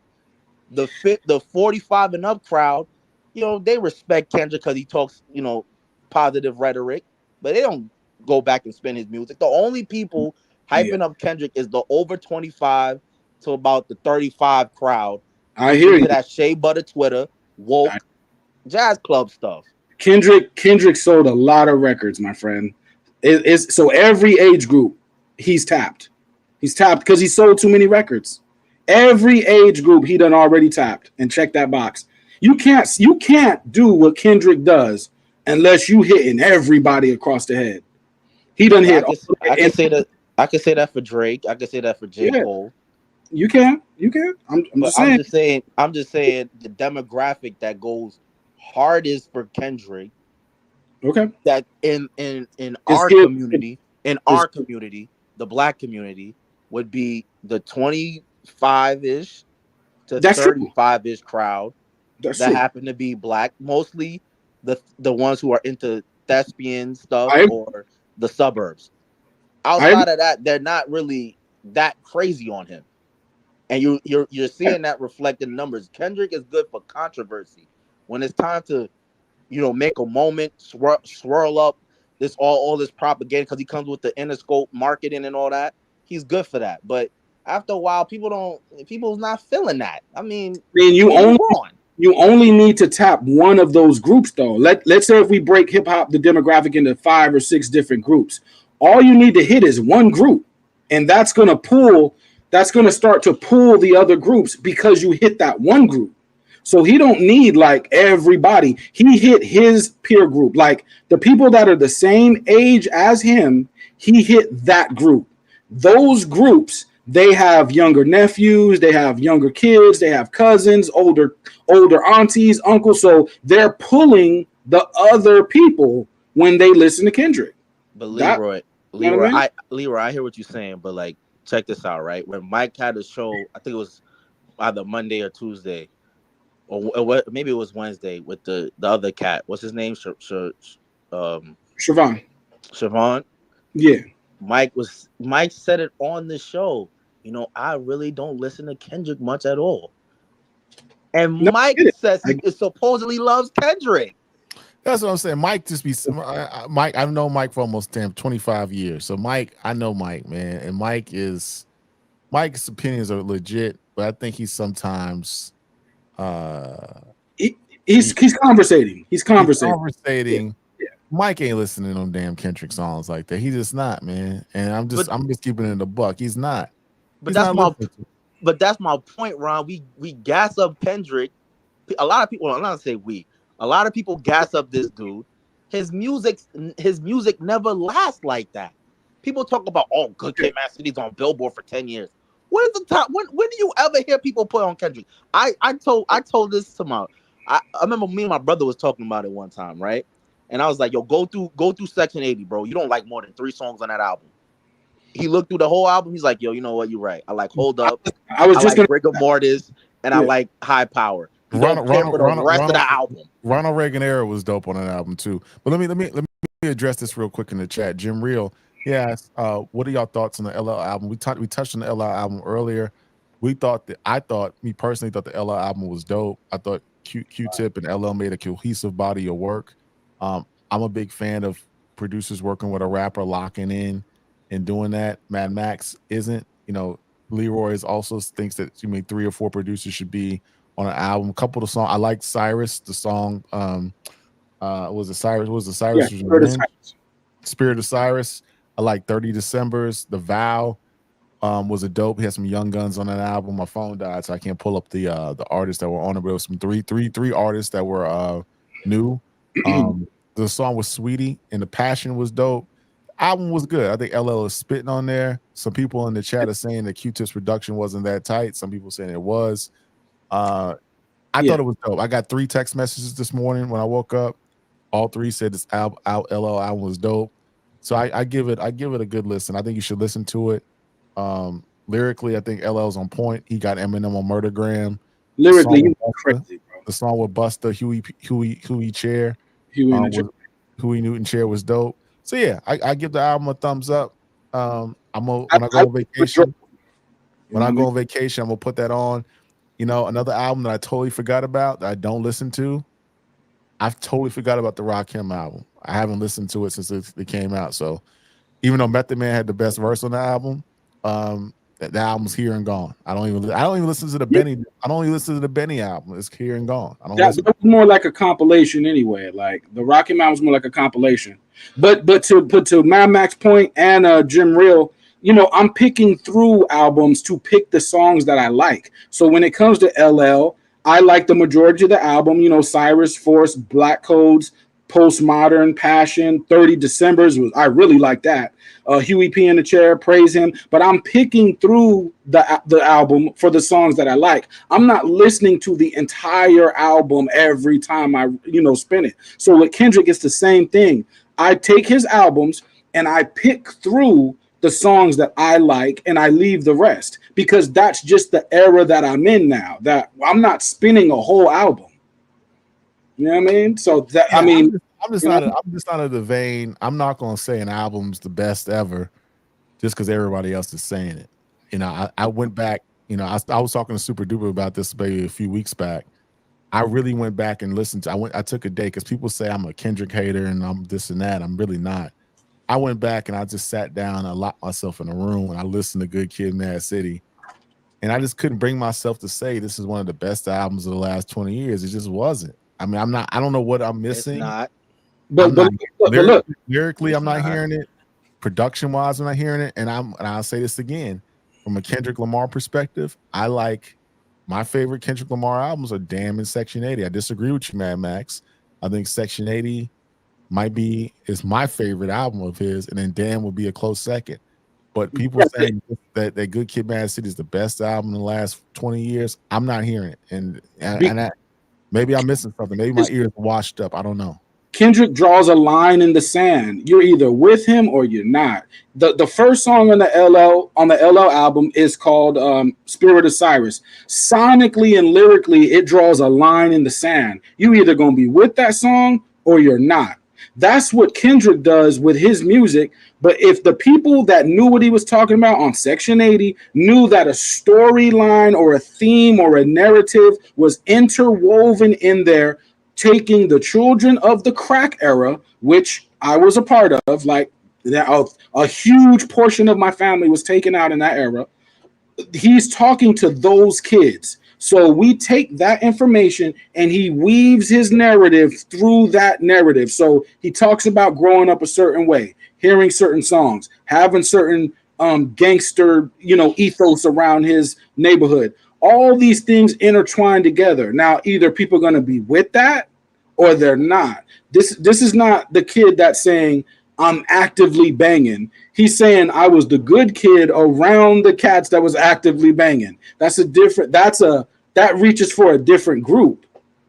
The 45 and up crowd, they respect Kendrick because he talks, positive rhetoric, but they don't go back and spin his music. The only people hyping up Kendrick is the over 25 to about the 35 crowd. I hear you. That Shea Butter Twitter woke jazz club stuff. Kendrick sold a lot of records, my friend. So every age group, he's tapped. He's tapped because he sold too many records. Every age group he done already tapped, and check that box. You can't do what Kendrick does unless you hitting everybody across the head. He done hit. I can say that for Drake. I can say that for J. Cole. You can. I'm just saying. I'm just saying the demographic that goes hardest for Kendrick. Okay. That in Is our his community, is the Black community would be the 25-ish to that's true. 35-ish crowd That's that true. happen to be Black, mostly the ones who are into thespian stuff I or the suburbs. I Outside of that, they're not really that crazy on him. And you're seeing that reflected in numbers. Kendrick is good for controversy. When it's time to, make a moment, swirl up this all this propaganda because he comes with the Interscope marketing and all that. He's good for that. But after a while, people's not feeling that. I mean, mean, they move on. you only need to tap one of those groups though. Let's say if we break hip hop the demographic into 5 or 6 different groups, all you need to hit is one group, and that's gonna start to pull the other groups because you hit that one group. So he don't need like everybody. He hit his peer group, like the people that are the same age as him. He hit that group. Those groups, they have younger nephews, they have younger kids, they have cousins, older aunties, uncles. So they're pulling the other people when they listen to Kendrick. But That, you know what I mean? Leroy, I hear what you're saying, but like, check this out, right? When Mike had a show, I think it was either Monday or Tuesday, or maybe it was Wednesday with the other cat. What's his name? Siobhan. Siobhan. Yeah. Mike said it on the show. I really don't listen to Kendrick much at all. And No, Mike says he supposedly loves Kendrick. That's what I'm saying. Mike just be Mike. I've known Mike for almost 25 years. So Mike, I know Mike, man, and Mike's opinions are legit, but I think he's sometimes he's conversating. He's conversating. Yeah. Mike ain't listening to them damn Kendrick songs like that. He's just not, man. And I'm just keeping it in the buck. He's not. But that's my point, Ron. We gas up Kendrick. A lot of people, I'm not gonna say we. A lot of people gas up this dude. His music never lasts like that. People talk about, Good Kid, Mad City's on Billboard for 10 years. When is the time? When do you ever hear people put on Kendrick? I told this to I remember me and my brother was talking about it one time, right? And I was like, yo, go through Section 80, bro. You don't like more than 3 songs on that album. He looked through the whole album. He's like, yo, you know what? You're right. I like Hold Up. I like Rigor Mortis, and I like High Power. Ronald rest of the album. Ronald Reagan era was dope on that album too. But let me address this real quick in the chat. Jim Real, yes. What are y'all thoughts on the LL album? We touched on the LL album earlier. Me personally thought the LL album was dope. I thought Q-Tip and LL made a cohesive body of work. I'm a big fan of producers working with a rapper, locking in and doing that. Mad Max isn't. Leroy also thinks that 3 or 4 producers should be on an album. A couple of the songs I like. Cyrus, the song was it Cyrus? What was the Cyrus? Yeah, Spirit of Cyrus. I like 30 Decembers. The Vow was a dope. He had some Young Guns on that album. My phone died, so I can't pull up the artists that were on it. But it was some three artists that were new. The song was Sweetie, and the Passion was dope. The album was good. I think LL is spitting on there. Some people in the chat are saying that Q-Tip's production wasn't that tight. Some people saying it was. I thought it was dope. I got 3 text messages this morning when I woke up. All 3 said this LL album was dope. So I give it a good listen. I think you should listen to it. Lyrically, I think LL's on point. He got Eminem on Murdergram. Lyrically, you crazy, bro. The song with Busta, Huey Chair, Huey Newton Chair was dope. So yeah, I give the album a thumbs up. When I go on vacation, I'm gonna put that on. Another album that I totally forgot about that I don't listen to. I've totally forgot about the Rakim album. I haven't listened to it since it came out. So even though Method Man had the best verse on the album, the album's here and gone. I don't even listen to the Benny. I don't even listen to the Benny album. It's here and gone. That was more like a compilation anyway. Like the Rakim album was more like a compilation. But to Mad Max point and Jim Real, I'm picking through albums to pick the songs that I like. So when it comes to LL, I like the majority of the album. Cyrus, Force, Black Codes, Postmodern, Passion, 30 Decembers I really like that. Huey P in the Chair, Praise Him. But I'm picking through the album for the songs that I like. I'm not listening to the entire album every time I spin it. So with Kendrick, it's the same thing. I take his albums and I pick through the songs that I like and I leave the rest, because that's just the era that I'm in now, that I'm not spinning a whole album. You know what I mean? So that, yeah, I'm just not of the vein. I'm not going to say an album's the best ever just because everybody else is saying it. You know, I went back, I was talking to Super Duper about this maybe a few weeks back. I really went back and listened to, I took a day, because people say I'm a Kendrick hater and I'm this and that. I'm really not. I went back and I just sat down, I locked myself in a room and I listened to Good Kid, Mad City. And I just couldn't bring myself to say this is one of the best albums of the last 20 years. It just wasn't. I mean, I don't know what I'm missing. It's not. But look, lyrically, I'm not hearing it. Production wise, I'm not hearing it. And I'll say this again, from a Kendrick Lamar perspective, I like, my favorite Kendrick Lamar albums are Damn and Section 80. I disagree with you, Mad Max. I think Section 80 is my favorite album of his, and then Damn would be a close second. But people saying that Good Kid, Mad City is the best album in the last 20 years, I'm not hearing it. And maybe I'm missing something. Maybe my ears are washed up. I don't know. Kendrick draws a line in the sand. You're either with him or you're not. The first song on the LL album is called Spirit of Cyrus. Sonically and lyrically, it draws a line in the sand. You either gonna be with that song or you're not. That's what Kendrick does with his music. But if the people that knew what he was talking about on Section 80 knew that a storyline or a theme or a narrative was interwoven in there, taking the children of the crack era, which I was a part of, like that, a huge portion of my family was taken out in that era. He's talking to those kids. So we take that information and he weaves his narrative through that narrative. So he talks about growing up a certain way, hearing certain songs, having certain gangster, ethos around his neighborhood. All these things intertwine together. Now, either people are going to be with that or they're not. This is not the kid that's saying I'm actively banging. He's saying I was the good kid around the cats that was actively banging. That reaches for a different group.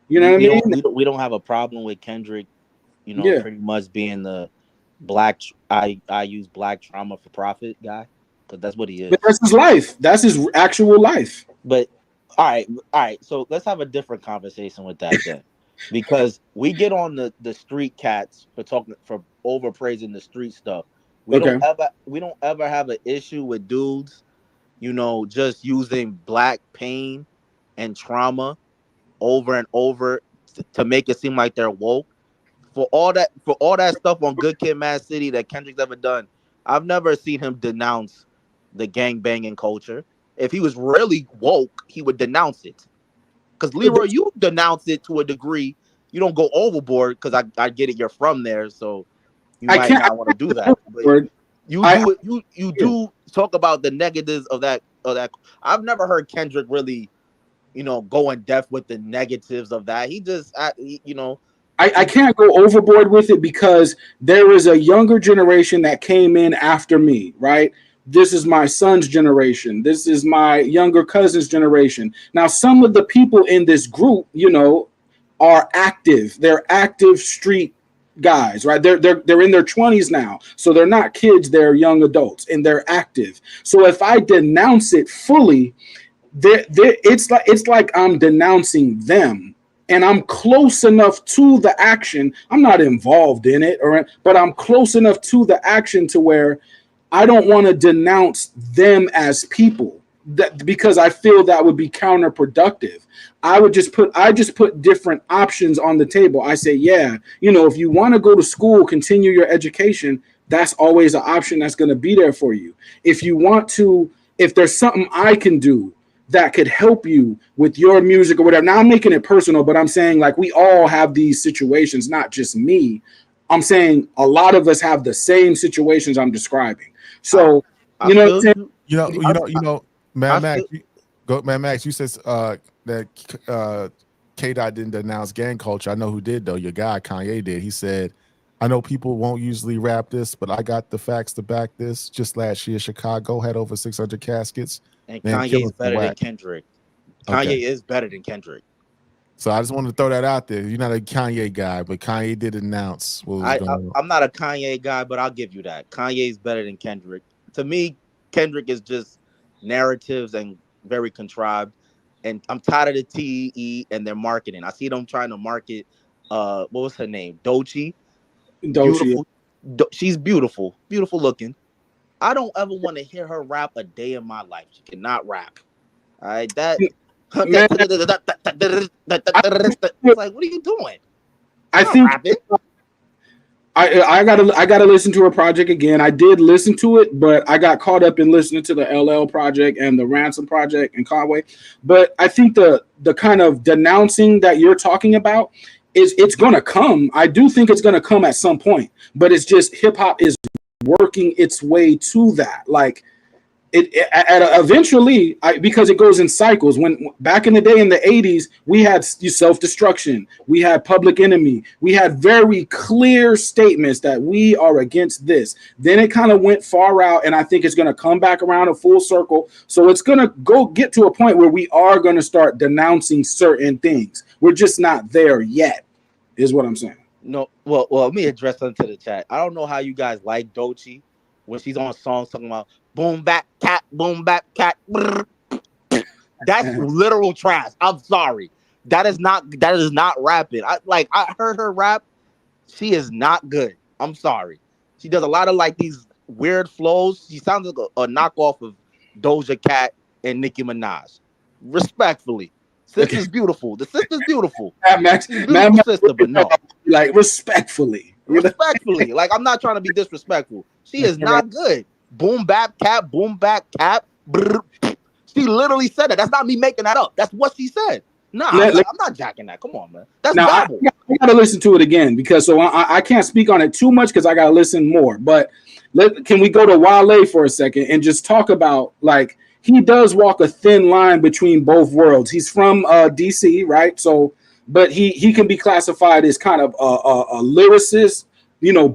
You know what I mean? We don't have a problem with Kendrick, pretty much being the black. I use black trauma for profit guy, because that's what he is. But that's his life. That's his actual life. But all right. So let's have a different conversation with that then. Because we get on the street cats for overpraising the street stuff. We don't ever have an issue with dudes, just using black pain and trauma over and over to make it seem like they're woke. For all that stuff on Good Kid, Mad City that Kendrick's ever done, I've never seen him denounce the gang banging culture. If he was really woke, he would denounce it. Because Leroy, you denounce it to a degree. You don't go overboard, because I get it. You're from there, so you might not want to do that. But you do talk about the negatives of that. I've never heard Kendrick really, go in depth with the negatives of that. He just, I can't go overboard with it, because there is a younger generation that came in after me, right? This is my son's generation. This is my younger cousin's generation. Now, some of the people in this group, are active. They're active street guys, right? They're in their 20s now. So they're not kids, they're young adults, and they're active. So if I denounce it fully, it's like I'm denouncing them. And I'm close enough to the action. I'm not involved in it, but I'm close enough to the action to where I don't want to denounce them as people, because I feel that would be counterproductive. I just put different options on the table. I say, if you want to go to school, continue your education, that's always an option that's going to be there for you. If there's something I can do that could help you with your music or whatever. Now I'm making it personal, but I'm saying, like, we all have these situations, not just me. I'm saying a lot of us have the same situations I'm describing. So, Mad Max, you said that K-Dot didn't denounce gang culture. I know who did though. Your guy Kanye did. He said, "I know people won't usually rap this, but I got the facts to back this. Just last year, Chicago had over 600 caskets. And Man, Kanye is killing some better than whack." Kendrick. Okay. Kanye is better than Kendrick. So I just wanted to throw that out there. You're not a Kanye guy, but Kanye did announce what was going on. I'm not a Kanye guy, but I'll give you that. Kanye is better than Kendrick. To me, Kendrick is just narratives and very contrived. And I'm tired of the TE and their marketing. I see them trying to market what was her name? Doechii. Beautiful. She's beautiful. Beautiful looking. I don't ever want to hear her rap a day in my life. She cannot rap. All right. It's like, what are you doing? I think I gotta listen to her project again. I did listen to it, but I got caught up in listening to the LL project and the Ransom project and Conway. But I think the kind of denouncing that you're talking about it's gonna come. I do think it's gonna come at some point, but it's just hip hop is working its way to that. Like eventually, because it goes in cycles. When back in the day in the 80s, we had self-destruction, we had Public Enemy, we had very clear statements that we are against this. Then it kind of went far out, and I think it's going to come back around a full circle. So it's going to get to a point where we are going to start denouncing certain things. We're just not there yet, is what I'm saying. No, well, let me address something to the chat. I don't know how you guys like Doechii when she's on songs talking about boom bap cat, boom bap cat. Brr. That's literal trash. I'm sorry. That is not rapping. I heard her rap. She is not good. I'm sorry. She does a lot of like these weird flows. She sounds like a knockoff of Doja Cat and Nicki Minaj. Respectfully. Sister's beautiful. The sister's beautiful. Max, beautiful sister, but no. Like respectfully. Respectfully. Like I'm not trying to be disrespectful. She is not good. Boom bap cat, boom bap cat. Brr. She literally said that. That's not me making that up. That's what she said. Nah, I'm not jacking that. Come on, man. That's babble. I gotta listen to it again because I can't speak on it too much because I gotta listen more. But can we go to Wale for a second and just talk about like he does walk a thin line between both worlds. He's from DC, right? So, but he can be classified as kind of a lyricist,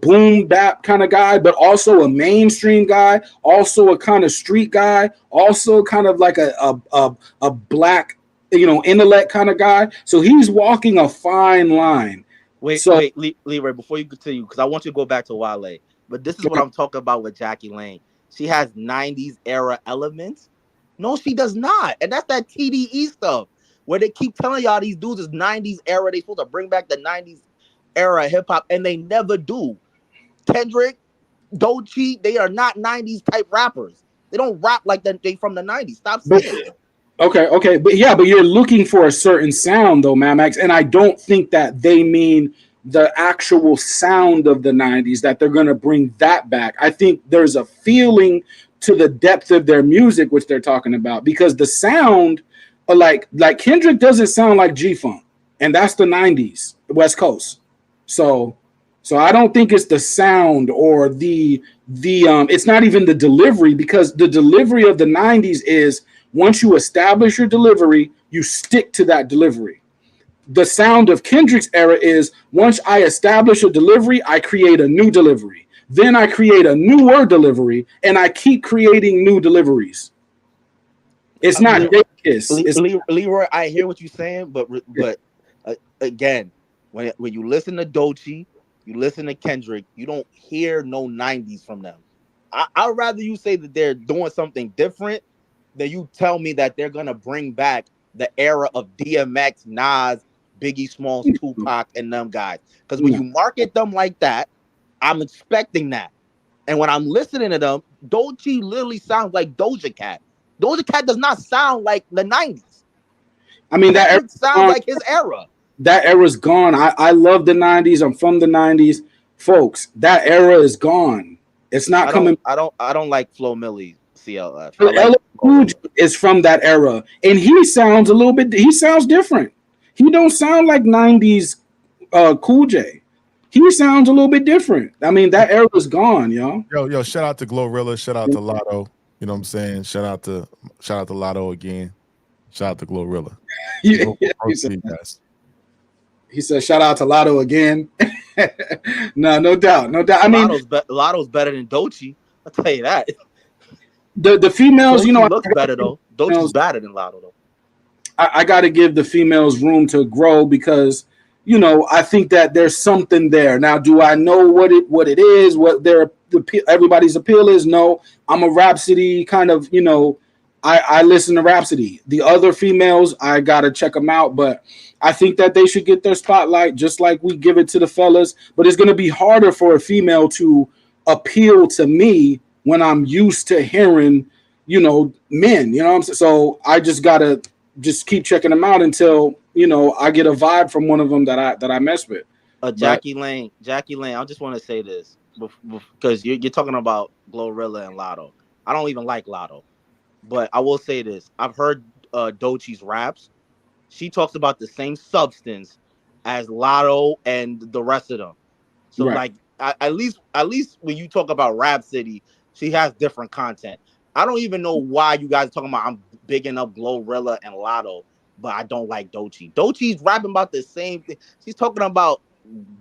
boom bap kind of guy, but also a mainstream guy, also a kind of street guy, also kind of like a black, intellect kind of guy. So he's walking a fine line. Wait, Leroy, before you continue, because I want you to go back to Wale. But this is what I'm talking about with Jackie Lane. She has 90s era elements. No, she does not. And that's that TDE stuff where they keep telling y'all these dudes is 90s era. They supposed to bring back the 90s era hip hop, and they never do. Kendrick, Doechii, they are not 90s type rappers. They don't rap like they from the 90s. Stop saying it. Okay. But you're looking for a certain sound though, Max, and I don't think that they mean the actual sound of the 90s that they're going to bring that back. I think there's a feeling to the depth of their music which they're talking about, because the sound like Kendrick doesn't sound like G-Funk, and that's the 90s West Coast. So I don't think it's the sound or the it's not even the delivery, because the delivery of the 90s is once you establish your delivery, you stick to that delivery. The sound of Kendrick's era is once I establish a delivery, I create a new delivery. Then I create a newer delivery, and I keep creating new deliveries. It's not Leroy, I hear what you're saying, but again, when you listen to Doechii, you listen to Kendrick, you don't hear no 90s from them. I'd rather you say that they're doing something different than you tell me that they're gonna bring back the era of DMX, Nas, Biggie Smalls, Tupac, and them guys. Because when you market them like that, I'm expecting that. And when I'm listening to them, Doechii literally sounds like Doja Cat. Doja Cat does not sound like the 90s. I mean, that sounds like his era. That era's gone. I love the 90s. I'm from the 90s. Folks, that era is gone. It's not coming. I don't like Flo Milli CLF. LL is from that era, and he sounds different. He don't sound like 90s Cool J. He sounds a little bit different. I mean, that era is gone, y'all. Yo, shout out to Glorilla, shout out to Lotto. You know what I'm saying? Shout out to Lotto again. Shout out to Glorilla. Yeah, He said, "Shout out to Lotto again." No doubt, no doubt. I mean, Lotto's better than Doechii. I'll tell you that. the females, you know, Doechii looks better though. Doechii's better than Lotto though. I got to give the females room to grow because, you know, I think that there's something there. Now, do I know what it is, what everybody's appeal is? No, I'm a Rhapsody kind of, you know, I listen to Rhapsody. The other females, I got to check them out, but I think that they should get their spotlight just like we give it to the fellas. But it's going to be harder for a female to appeal to me when I'm used to hearing, you know, men, you know what I'm saying? So I just got to just keep checking them out until, you know, I get a vibe from one of them that I mess with. Jackie Lane, I just want to say this because you're talking about Glorilla and Lotto. I don't even like Lotto, but I will say this: I've heard Doechii's raps. She talks about the same substance as Lotto and the rest of them. So like at least when you talk about Rhapsody, she has different content. I don't even know why you guys are talking about I'm bigging up Glorilla and Lotto, but I don't like Doechii. Doechii's rapping about the same thing. She's talking about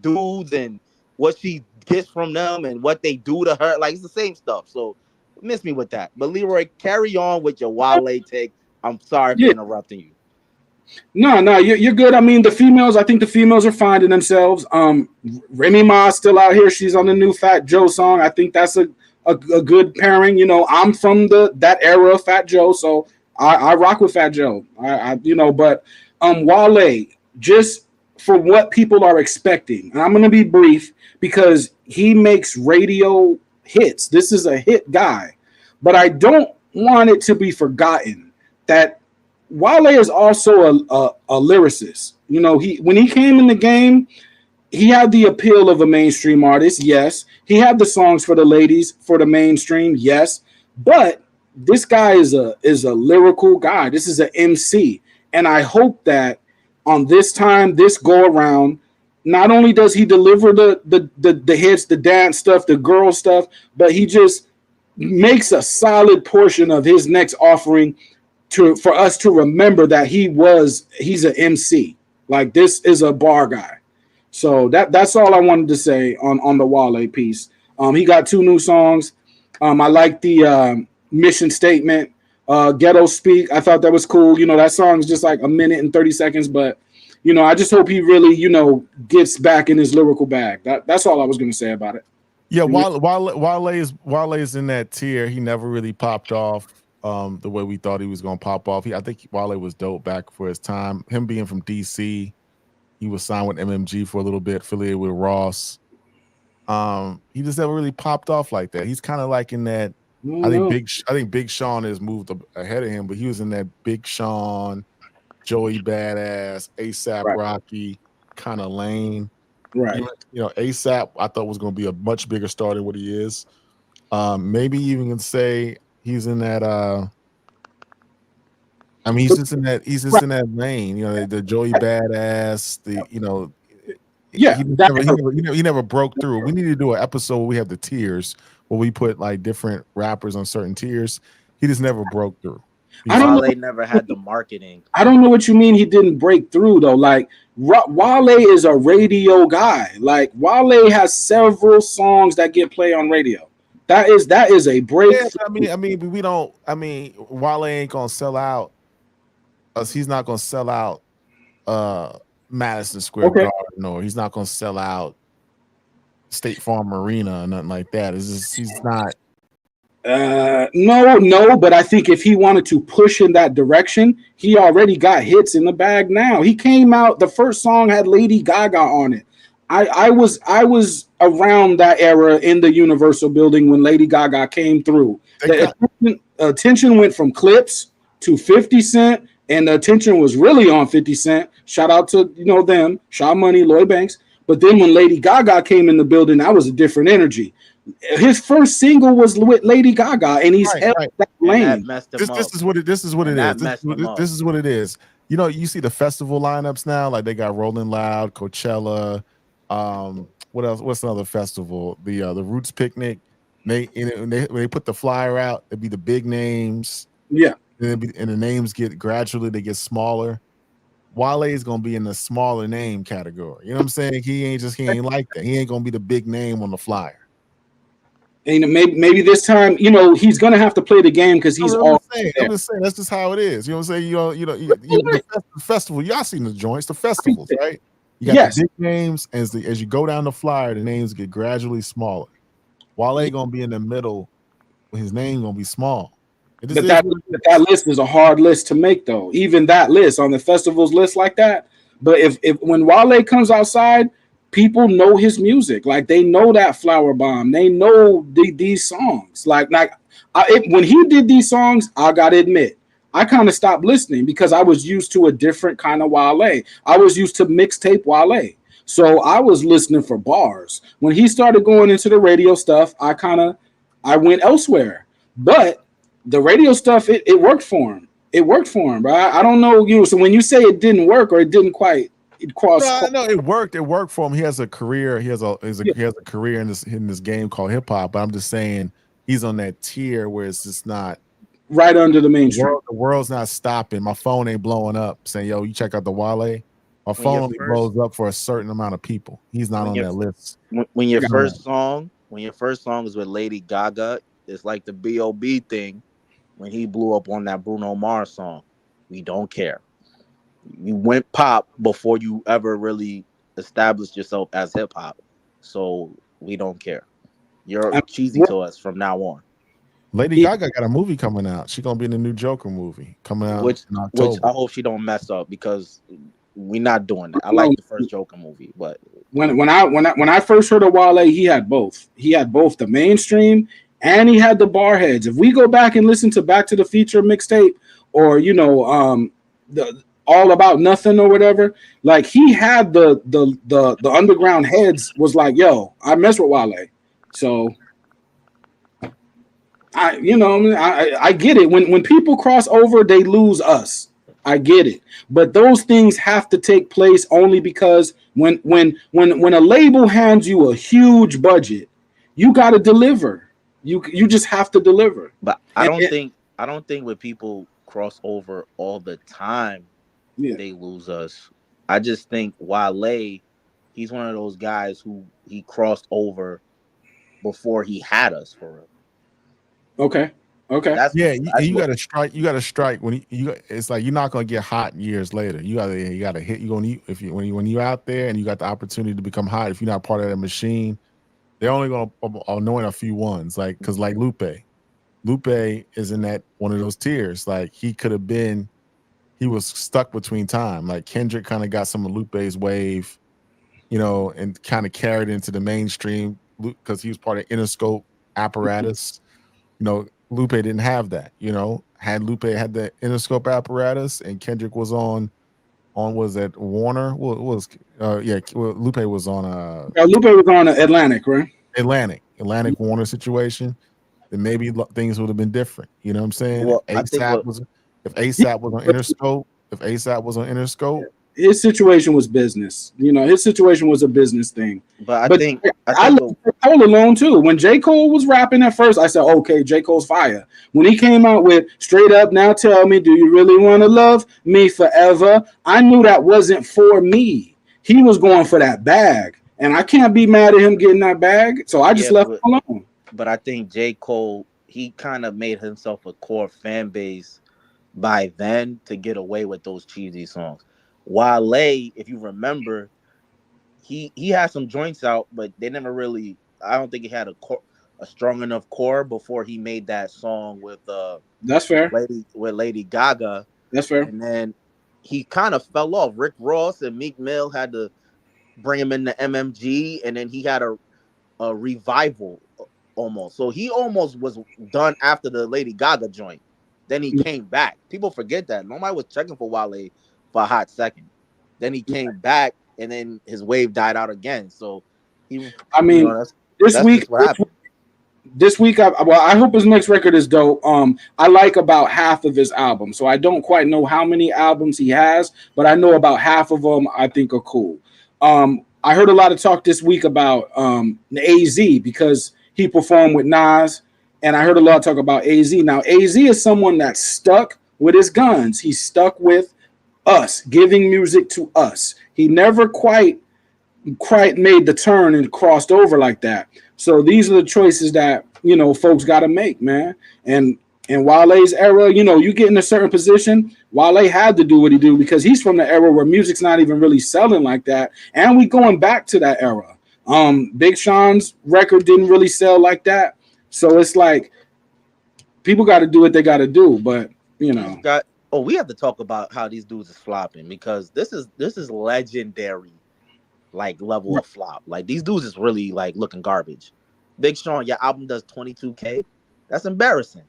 dudes and what she gets from them and what they do to her. Like, it's the same stuff. So miss me with that. But Leroy, carry on with your Wale take. I'm sorry for interrupting you. No, you're good. I mean, I think the females are finding themselves. Remy Ma still out here. She's on the new Fat Joe song. I think that's a good pairing. You know, I'm from that era of Fat Joe, so I rock with Fat Joe. But Wale, just for what people are expecting, and I'm gonna be brief because he makes radio hits. This is a hit guy, but I don't want it to be forgotten that Wale is also a lyricist. You know, when he came in the game, he had the appeal of a mainstream artist, yes. He had the songs for the ladies, for the mainstream, yes. But this guy is a lyrical guy. This is an MC. And I hope that on this go around, not only does he deliver the hits, the dance stuff, the girl stuff, but he just makes a solid portion of his next offering for us to remember that he's an MC. Like, this is a bar guy. So that's all I wanted to say on the Wale piece. He got 2 new songs. I like the mission statement, Ghetto Speak. I thought that was cool. You know, that song is just like a minute and 30 seconds, but you know, I just hope he really, you know, gets back in his lyrical bag. That's all I was going to say about it. Yeah, Wale is in that tier. He never really popped off the way we thought he was going to pop off. I think Wale was dope back for his time. Him being from DC, he was signed with MMG for a little bit, affiliated with Ross. He just never really popped off like that. He's kind of like in that. I think Big Sean has moved ahead of him, but he was in that Big Sean, Joey Badass, ASAP Rocky kind of lane. Right. You know, ASAP I thought was going to be a much bigger star than what he is. Maybe even can say he's in that. I mean, he's just in that lane. You know, the Joey Badass. He never broke through. We need to do an episode where we have the tiers, where we put like different rappers on certain tiers. He just never broke through. Wale never had the marketing. I don't know what you mean he didn't break through though. Like Wale is a radio guy. Like Wale has several songs that get played on radio. That is a breakthrough. Yeah, Wale ain't gonna sell out. He's not gonna sell out Madison Square Garden, or he's not gonna sell out State Farm Arena or nothing like that. It's just, he's not. No, but I think if he wanted to push in that direction, he already got hits in the bag now. He came out, the first song had Lady Gaga on it. I was around that era in the Universal building when Lady Gaga came through. The attention went from Clips to 50 Cent, and the attention was really on 50 Cent. Shout out to them, Shaw Money, Lloyd Banks. But then when Lady Gaga came in the building, that was a different energy. His first single was with Lady Gaga, and he's held that lane. This is what it is. You know, you see the festival lineups now, like they got Rolling Loud, Coachella. What else? What's another festival? The Roots Picnic. When they put the flyer out, it'd be the big names. Yeah, and the names get smaller. Wale is gonna be in the smaller name category. You know what I'm saying? He ain't like that. He ain't gonna be the big name on the flyer. And maybe this time, he's gonna have to play the game because he's I'm just saying that's just how it is. You know what I'm saying? The festival. Y'all seen the joints, the festivals, right? You got the big names, as you go down the flyer, the names get gradually smaller. Wale gonna be in the middle, his name gonna be small. But that list is a hard list to make, though. Even that list on the festivals list like that. But if when Wale comes outside, people know his music. Like they know that Flower Bomb. They know these songs. When he did these songs, I gotta admit, I kind of stopped listening because I was used to a different kind of Wale. I was used to mixtape Wale. So I was listening for bars. When he started going into the radio stuff, I went elsewhere. But the radio stuff, it worked for him. It worked for him, bro. I don't know you. So when you say it didn't work or it didn't quite cross, no, it worked. It worked for him. He has a career. He has a career in this game called hip hop. But I'm just saying he's on that tier where it's just not right under the mainstream. The world's not stopping. My phone ain't blowing up saying, "Yo, you check out the Wale." My phone only blows up for a certain amount of people. He's not on that list. When your first song is with Lady Gaga, it's like the B.O.B. thing. When he blew up on that Bruno Mars song, we don't care. You went pop before you ever really established yourself as hip hop, so we don't care. You're cheesy to us from now on. Lady Gaga got a movie coming out. She's gonna be in the new Joker movie coming out in October. Which I hope she don't mess up because we're not doing that. I like the first Joker movie, but when I first heard of Wale, he had both. He had both the mainstream. And he had the bar heads. If we go back and listen to Back to the Future mixtape, or the All About Nothing or whatever, like he had the underground heads was like, yo, I mess with Wale. So I get it. When people cross over, they lose us. I get it. But those things have to take place only because when a label hands you a huge budget, you got to deliver. You just have to deliver. But I don't think when people cross over all the time, they lose us. I just think Wale, he's one of those guys who he crossed over before he had us for real. Okay. You got to strike. You got to strike when it's like you're not gonna get hot years later. You gotta hit. When you're out there and you got the opportunity to become hot. If you're not part of that machine, they're only going to anoint a few ones, because Lupe is in that one of those tiers. Like he was stuck between time. Like Kendrick kind of got some of Lupe's wave, and kind of carried into the mainstream because he was part of Interscope apparatus. Lupe didn't have that. Had Lupe had the Interscope apparatus and Kendrick was on was that Warner? Lupe was on Lupe was on Atlantic, right? Atlantic Warner situation, then maybe things would have been different. You know what I'm saying? Well, if ASAP was on Interscope, his situation was business. His situation was a business thing. But I think left J. Cole alone too. When J. Cole was rapping at first, I said, okay, J. Cole's fire. When he came out with Straight Up Now Tell Me, Do You Really Want to Love Me Forever? I knew that wasn't for me. He was going for that bag. And I can't be mad at him getting that bag. So I just left him alone. But I think J. Cole, he kind of made himself a core fan base by then to get away with those cheesy songs. Wale, if you remember, he had some joints out, but they never really. I don't think he had a strong enough core before he made that song with That's fair. Lady Gaga. That's fair. And then he kind of fell off. Rick Ross and Meek Mill had to bring him into MMG, and then he had a revival almost. So he almost was done after the Lady Gaga joint. Then he came back. People forget that. Nobody was checking for Wale for a hot second. Then he came back, and then his wave died out again. So this week, I hope his next record is dope. I like about half of his albums, so I don't quite know how many albums he has, but I know about half of them I think are cool. I heard a lot of talk this week about AZ because he performed with Nas, and I heard a lot of talk about AZ. Now, AZ is someone that's stuck with his guns. He's stuck with us, giving music to us. He never quite made the turn and crossed over like that. So these are the choices that, you know, folks got to make, man. And in Wale's era, you know, you get in a certain position, Wale had to do what he do because he's from the era where music's not even really selling like that. And we going back to that era. Big Sean's record didn't really sell like that. So it's like people got to do what they got to do. But, you know. We have to talk about how these dudes is flopping because this is legendary, like level of flop. Like these dudes is really like looking garbage. Big Sean, your album does 22K. That's embarrassing.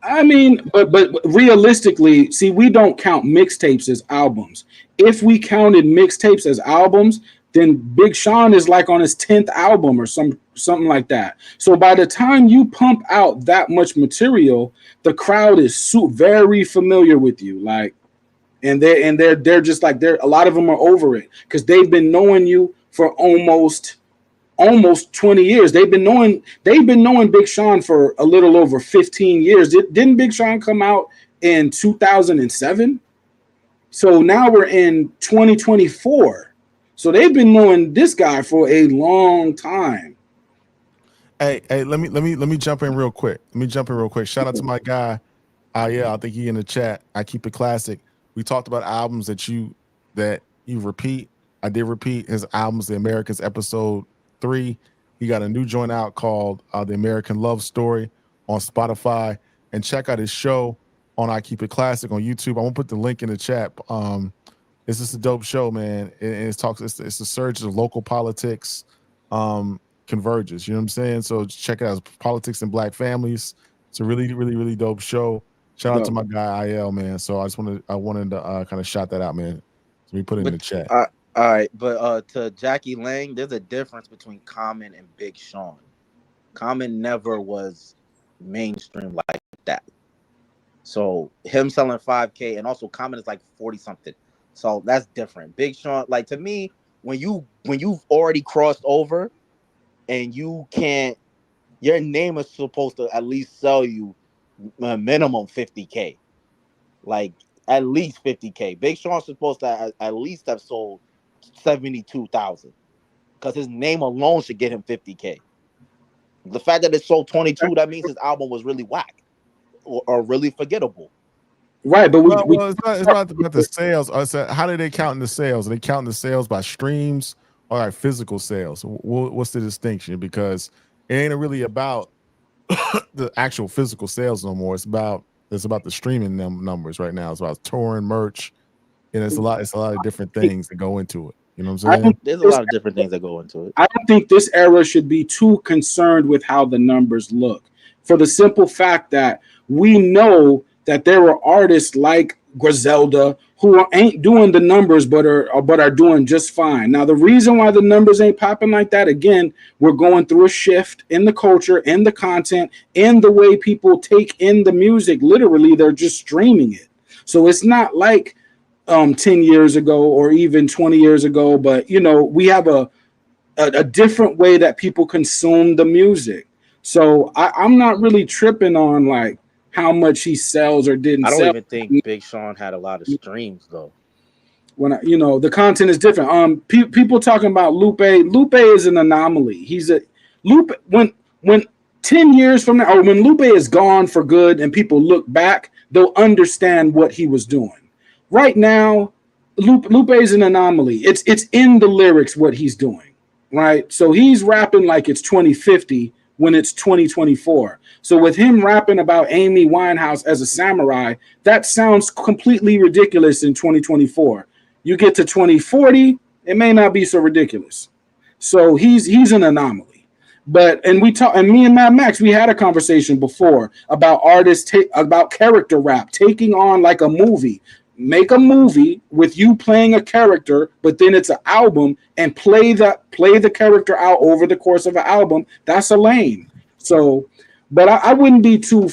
I mean, but realistically, see, we don't count mixtapes as albums. If we counted mixtapes as albums, then Big Sean is like on his 10th album or something like that. So by the time you pump out that much material, the crowd is very familiar with you. Like, and they're just like a lot of them are over it because they've been knowing you for almost 20 years. They've been knowing Big Sean for a little over 15 years. Didn't Big Sean come out in 2007? So now we're in 2024. So they've been knowing this guy for a long time. Hey, let me jump in real quick. Shout out to my guy. Yeah, I think he in the chat. I keep it classic. We talked about albums that you repeat. I did repeat his albums, The Americans, episode 3. He got a new joint out called The American Love Story on Spotify. And check out his show on I Keep It Classic on YouTube. I won't put the link in the chat. It's just a dope show, man. It's a surge of local politics converges. You know what I'm saying? So check it out. It's Politics and Black Families. It's a really, really, really dope show. Shout out to my guy IL, man. So I wanted to kind of shout that out, man. So we put it in the chat. All right, but to Jackie Lang, there's a difference between Common and Big Sean. Common never was mainstream like that. So him selling 5K and also Common is like 40 something. So that's different. Big Sean, like to me, when you've already crossed over and you can't, your name is supposed to at least sell you a minimum 50K. Like at least 50K. Big Sean's supposed to at least have sold 72,000 because his name alone should get him 50K. The fact that it sold 22, that means his album was really whack or really forgettable. Right, but it's not about the sales. How do they count in the sales? Are they counting the sales by streams or like physical sales? What's the distinction? Because it ain't really about the actual physical sales no more. It's about the streaming numbers right now. It's about touring, merch, and it's a lot of different things that go into it. You know what I'm saying? There's a lot of different things that go into it. I don't think this era should be too concerned with how the numbers look, for the simple fact that we know that there were artists like Griselda who ain't doing the numbers but are doing just fine. Now, the reason why the numbers ain't popping like that, again, we're going through a shift in the culture, in the content, in the way people take in the music. Literally, they're just streaming it. So it's not like 10 years ago or even 20 years ago, but, you know, we have a different way that people consume the music. So I'm not really tripping on like how much he sells or didn't sell. I don't even think Big Sean had a lot of streams though. When the content is different. People talking about Lupe. Lupe is an anomaly. He's a Lupe when 10 years from now, or when Lupe is gone for good and people look back, they'll understand what he was doing. Right now, Lupe is an anomaly. It's in the lyrics what he's doing, right? So he's rapping like it's 2050 when it's 2024. So with him rapping about Amy Winehouse as a samurai, that sounds completely ridiculous in 2024. You get to 2040, it may not be so ridiculous. So he's an anomaly. But and me and Mad Max, we had a conversation before about artists about character rap taking on like a movie. Make a movie with you playing a character, but then it's an album and play the character out over the course of an album. That's a lane. So, but I wouldn't be too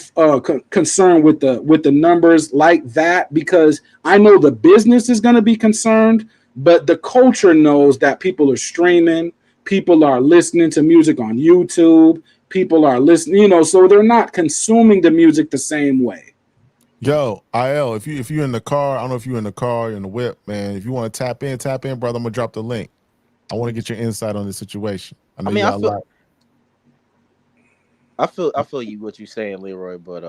concerned with the numbers like that, because I know the business is going to be concerned, but the culture knows that people are streaming, people are listening to music on YouTube, people are listening, so they're not consuming the music the same way. Yo, IL, if you're in the car, I don't know if you're in the car, in the whip, man. If you want to tap in, brother. I'm gonna drop the link. I want to get your insight on this situation. I know I mean, you got a lot. I feel you what you're saying, Leroy, but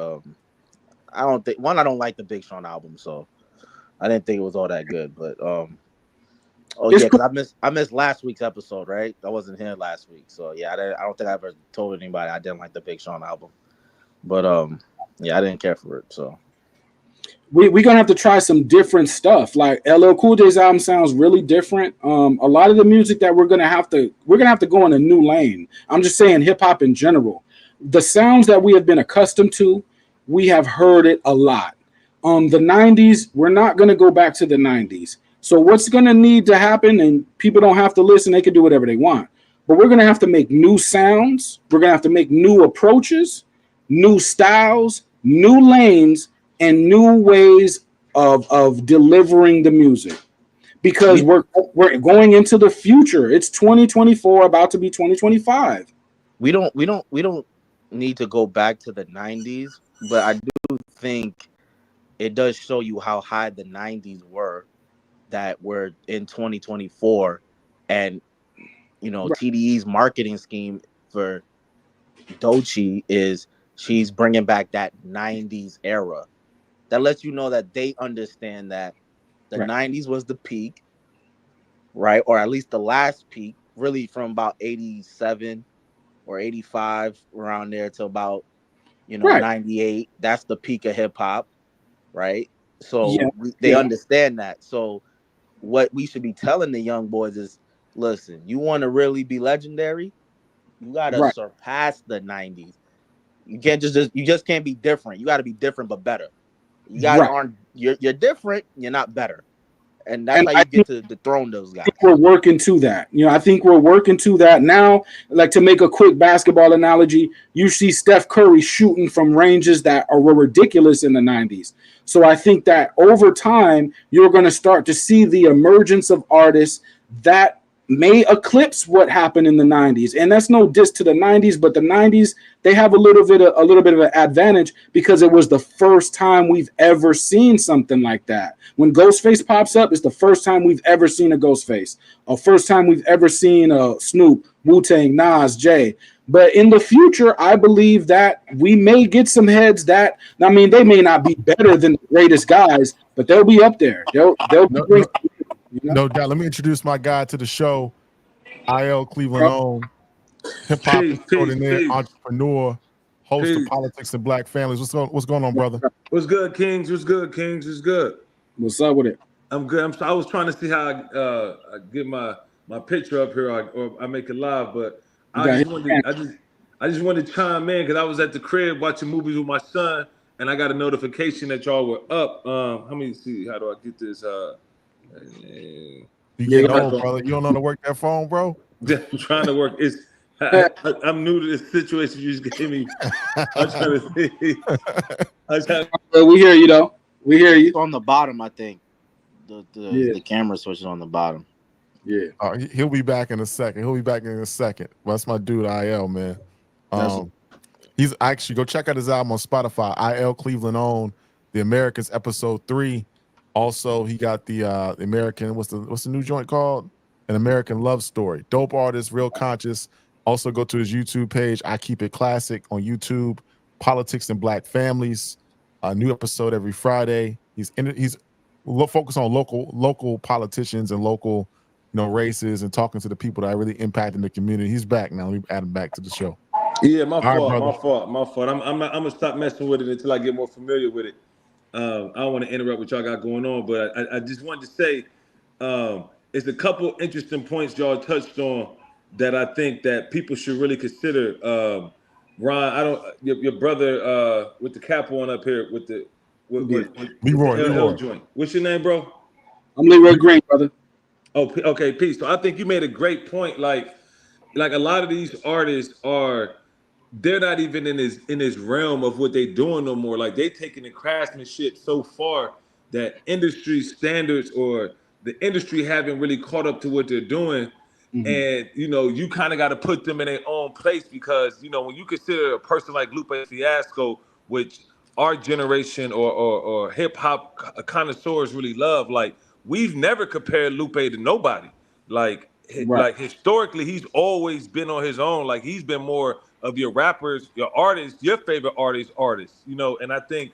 I don't think I don't like the Big Sean album, so I didn't think it was all that good. But oh It's yeah, because I missed last week's episode, right? I wasn't here last week, so yeah, I don't think I ever told anybody I didn't like the Big Sean album. But yeah, I didn't care for it. So we're gonna have to try some different stuff. Like LL Cool J's album sounds really different. A lot of the music that we're gonna have to go in a new lane. I'm just saying hip hop in general. The sounds that we have been accustomed to, we have heard it a lot. The 90s, we're not gonna go back to the 90s. So what's gonna need to happen, and people don't have to listen, they can do whatever they want. But we're gonna have to make new sounds, we're gonna have to make new approaches, new styles, new lanes, and new ways of delivering the music, because we're going into the future. It's 2024, about to be 2025. we don't need to go back to the 90s, but I do think it does show you how high the 90s were that we're in 2024. And you know, Right. TDE's marketing scheme for Doechii is she's bringing back that 90s era. That lets you know that they understand that the 90s was the peak, right? Or at least the last peak, really from about 87 or 85 around there to about, you know, Right. 98. That's the peak of hip hop, right? Yeah. So they understand that. So what we should be telling the young boys is, listen, you want to really be legendary, you got to surpass the 90s. You can't you just can't be different. You got to be different but better. You guys aren't you're different, you're not better. And that's how you get to dethrone those guys. We're working to that. I think we're working to that now. Like, to make a quick basketball analogy, you see Steph Curry shooting from ranges that were ridiculous in the 90s. So I think that over time, you're going to start to see the emergence of artists that may eclipse what happened in the 90s. And that's no diss to the 90s, but the 90s, they have a little bit of an advantage because it was the first time we've ever seen something like that. When Ghostface pops up, it's the first time we've ever seen a Ghostface, or first time we've ever seen a Snoop, Wu-Tang, Nas, Jay. But in the future, I believe that we may get some heads that, I mean, they may not be better than the greatest guys, but they'll be up there. They'll be no doubt. Let me introduce my guy to the show, IL Cleveland own, hip hop extraordinaire, entrepreneur, host of Politics and Black Families. What's going on, brother? What's good, Kings? What's good, Kings? What's good? What's up with it? I'm good. I was trying to see how I get my picture up here, or I make it live, but I just wanted to chime in because I was at the crib watching movies with my son, and I got a notification that y'all were up. Let me see. How do I get this? You getting old, brother. You don't know how to work that phone, bro? I'm trying to work. I'm new to this situation you just gave me. I'm trying to see. We hear you, though. We hear you. It's on the bottom, I think. The camera switch is on the bottom. Yeah. He'll be back in a second. Well, that's my dude, IL, man. He's actually, go check out his album on Spotify. IL Cleveland own The Americans, episode 3. Also, he got the American, what's the new joint called? An American Love Story. Dope artist, real conscious. Also, go to his YouTube page. I Keep It Classic on YouTube. Politics and Black Families. A new episode every Friday. He's focused on local politicians and local, races, and talking to the people that are really impacting the community. He's back now. Let me add him back to the show. Yeah, my fault. I'm gonna stop messing with it until I get more familiar with it. I don't want to interrupt what y'all got going on, but I just wanted to say it's a couple interesting points y'all touched on that I think that people should really consider. Ron, your brother with the cap on up here with the Leroy joint. What's your name, bro? I'm Leroy Green, brother. Oh, okay, peace. So I think you made a great point. Like a lot of these artists they're not even in this realm of what they're doing no more. Like, they taking the craftsmanship so far that industry standards or the industry haven't really caught up to what they're doing. Mm-hmm. And you kind of got to put them in their own place, because when you consider a person like Lupe Fiasco, which our generation or hip hop connoisseurs really love. Like, we've never compared Lupe to nobody. Like, Right. like historically, he's always been on his own. Like, he's been more of your rappers, your artists, your favorite artists, you know. And I think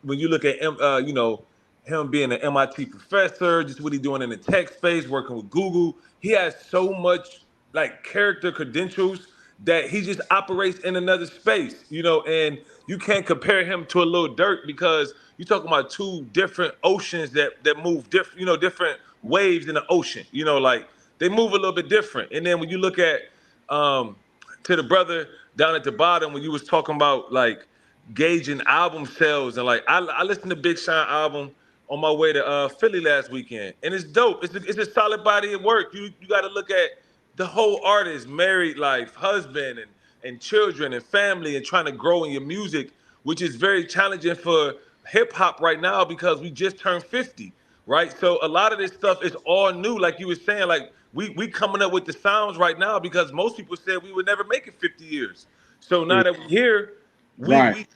when you look at him, you know, him being an MIT professor, just what he's doing in the tech space, working with Google, he has so much like character credentials that he just operates in another space, you know. And you can't compare him to a Lil Durk because you're talking about two different oceans that move different, you know, different waves in the ocean, you know, like they move a little bit different. And then when you look at to the brother down at the bottom, when you was talking about like gauging album sales, and like I listened to Big Sean album on my way to Philly last weekend, and it's dope. It's a solid body of work. You got to look at the whole artist, married life, husband, and children and family, and trying to grow in your music, which is very challenging for hip hop right now because we just turned 50, right? So a lot of this stuff is all new, like you were saying. Like we coming up with the sounds right now because most people said we would never make it 50 years. So now that we're here,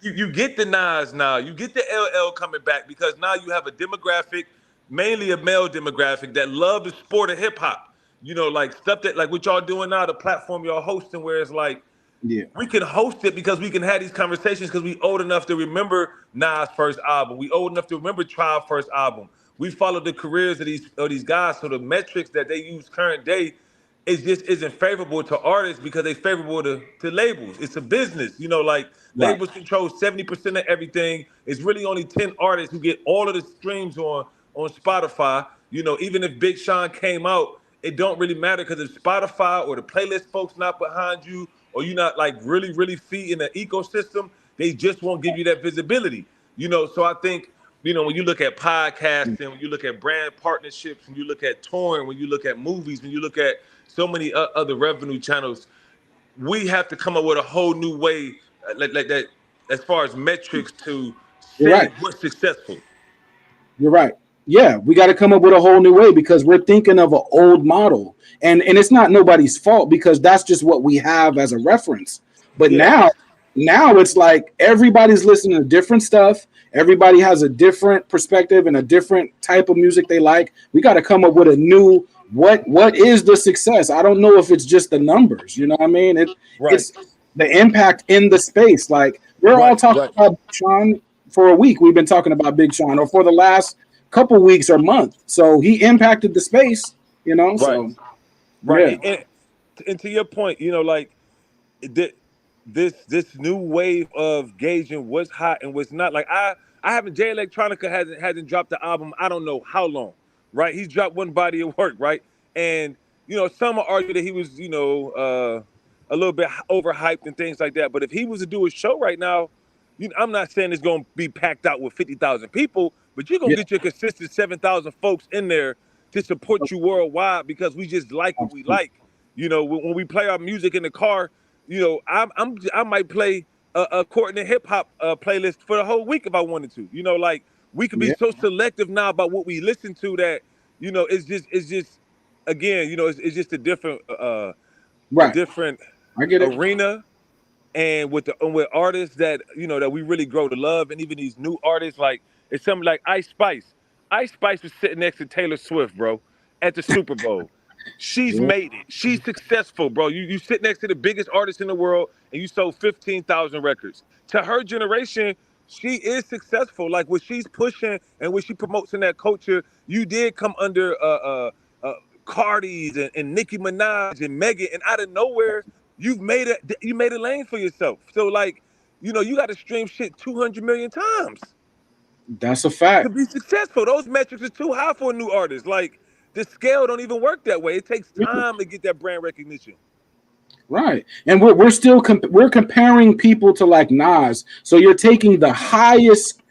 you get the Nas now, you get the LL coming back because now you have a demographic, mainly a male demographic that love the sport of hip hop. You know, like stuff that like what y'all doing now, the platform y'all hosting, where it's like, we can host it because we can have these conversations because we old enough to remember Nas' first album. We old enough to remember Tribe's first album. We followed the careers of these guys, so the metrics that they use current day is just isn't favorable to artists because they favorable to labels. It's a business, you know, like labels control 70% of everything. It's really only 10 artists who get all of the streams on Spotify. You know, even if Big Sean came out, it don't really matter because if Spotify or the playlist folks not behind you, or you're not like really feeding the ecosystem, they just won't give you that visibility. You know, so I think, you know, when you look at podcasting, when you look at brand partnerships, when you look at touring, when you look at movies, when you look at so many other revenue channels, we have to come up with a whole new way, like that, as far as metrics to say what's successful. You're right. Yeah, we got to come up with a whole new way because we're thinking of an old model, and it's not nobody's fault because that's just what we have as a reference. But now it's like everybody's listening to different stuff. Everybody has a different perspective and a different type of music they like. We got to come up with a new what is the success? I don't know if it's just the numbers. You know what I mean? It's the impact in the space. Like we're all talking about Big Sean for a week. We've been talking about Big Sean, or for the last couple weeks or month. So he impacted the space. You know. So and to your point, you know, like this new wave of gauging what's hot and what's not. Like I haven't, Jay Electronica hasn't dropped the album I don't know how long, right? He's dropped one body of work, right? And you know, some will argue that he was, you know, a little bit overhyped and things like that. But if he was to do a show right now, you know, I'm not saying it's gonna be packed out with 50,000 people, but you're gonna get your consistent 7,000 folks in there to support you worldwide because we just like what we like. You know, when we play our music in the car, you know, I might play a Courtney hip hop playlist for the whole week if I wanted to. You know, like we can be so selective now about what we listen to that, you know, it's just again, you know, it's just a different different arena, and with artists that, you know, that we really grow to love, and even these new artists, like it's something like Ice Spice. Ice Spice was sitting next to Taylor Swift, bro, at the Super Bowl. She's made it. She's successful, bro. You sit next to the biggest artist in the world and you sold 15,000 records. To her generation, she is successful. Like what she's pushing and what she promotes in that culture, you did come under Cardi's and Nicki Minaj and Megan, and out of nowhere, you made a lane for yourself. So like, you know, you got to stream shit 200 million times. That's a fact. To be successful, those metrics are too high for a new artist. Like, the scale don't even work that way. It takes time to get that brand recognition. Right. And we're still we're comparing people to like Nas. So you're taking the highest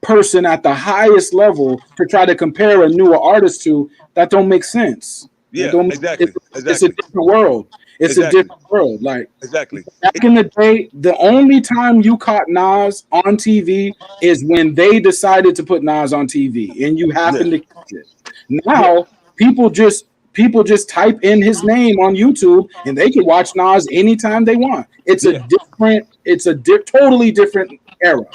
person at the highest level to try to compare a newer artist to. That don't make sense. Yeah, exactly. It's a different world. It's a different world. Like back Exactly. in the day, the only time you caught Nas on TV is when they decided to put Nas on TV and you happened to catch it. Now people just type in his name on YouTube and they can watch Nas anytime they want. It's a totally different era.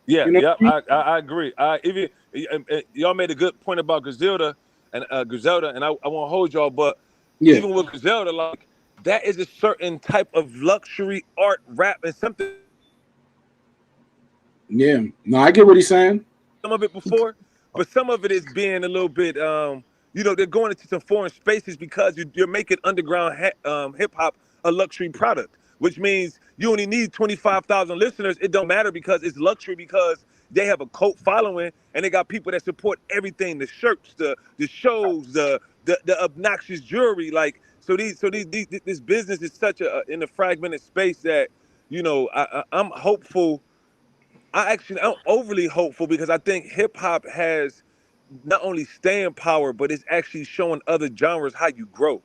Yeah, You know yeah, what I mean? I agree. Y'all made a good point about Griselda, and I won't hold y'all, but Yeah, even with Griselda, like that is a certain type of luxury art rap and something yeah. No, I get what he's saying. some of it before, but some of it is being a little bit, they're going into some foreign spaces because you're making underground hip hop a luxury product, which means you only need 25,000 listeners. It don't matter because it's luxury because they have a cult following and they got people that support everything: the shirts, the shows, the obnoxious jewelry. Like these this business is such a in a fragmented space that I'm hopeful. I'm overly hopeful because I think hip hop has not only staying power, but it's actually showing other genres how you grow.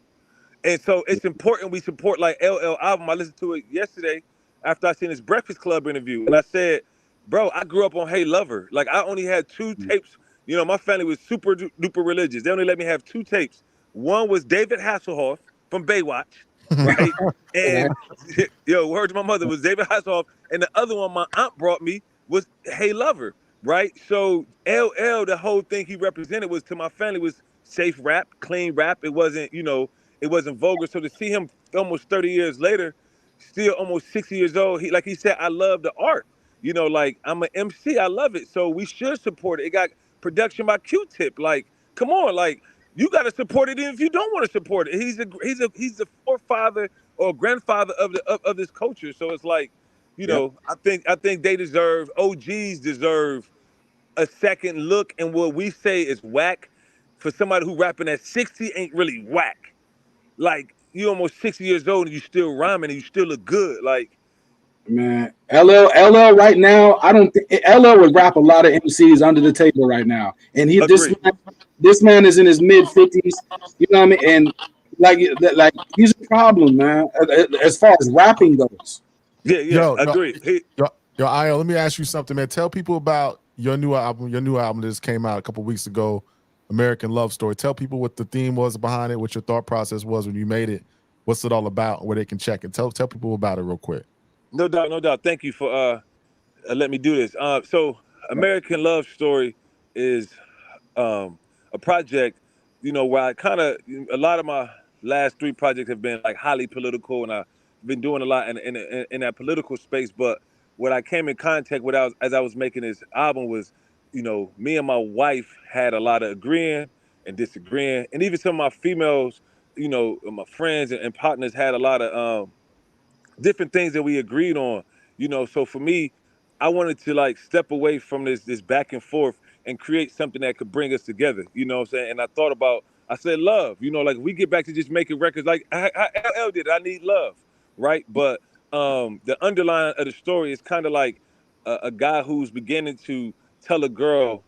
And so it's important we support like LL album. I listened to it yesterday after I seen his Breakfast Club interview, and I said, "Bro, I grew up on Hey Lover. Like I only had two tapes. My family was super duper religious. They only let me have two tapes. One was David Hasselhoff from Baywatch, right? Right. And word to my mother was David Hasselhoff, and the other one my aunt brought me was Hey Lover, right? So LL, the whole thing he represented was to my family was safe rap, clean rap. It wasn't, it wasn't vulgar. So to see him almost 30 years later, still almost 60 years old, like he said, I love the art. Like I'm an MC, I love it. So we should support it. It got production by Q-Tip. Like, come on, like you got to support it even if you don't want to support it. He's the forefather or grandfather of this culture. So it's like, Yep. I think they deserve, OGs deserve a second look, and what we say is whack for somebody who rapping at 60 ain't really whack. Like you almost 60 years old and you still rhyming and you still look good. Like Man, LL right now, I don't think LL would rap a lot of MCs under the table right now. And agree. this man is in his mid 50s, you know what I mean? And like he's a problem, man, as far as rapping goes. Yeah, Yo, agree. yo, Io, let me ask you something, man. Tell people about your new album. Your new album that just came out a couple weeks ago, American Love Story. Tell people what the theme was behind it, what your thought process was when you made it. What's it all about? Where they can check it. Tell people about it real quick. No doubt, no doubt. Thank you for let me do this. So American Love Story is a project, where I kind of a lot of my last three projects have been like highly political, and I've been doing a lot in that political space. But what I came in contact with as I was making this album was, me and my wife had a lot of agreeing and disagreeing, and even some of my females, my friends and partners had a lot of different things that we agreed on. So for me, I wanted to like step away from this back and forth and create something that could bring us together. You know what I'm saying? And I said love. Like we get back to just making records like LL did. I need love, right? But the underline of the story is kind of like a guy who's beginning to tell a girl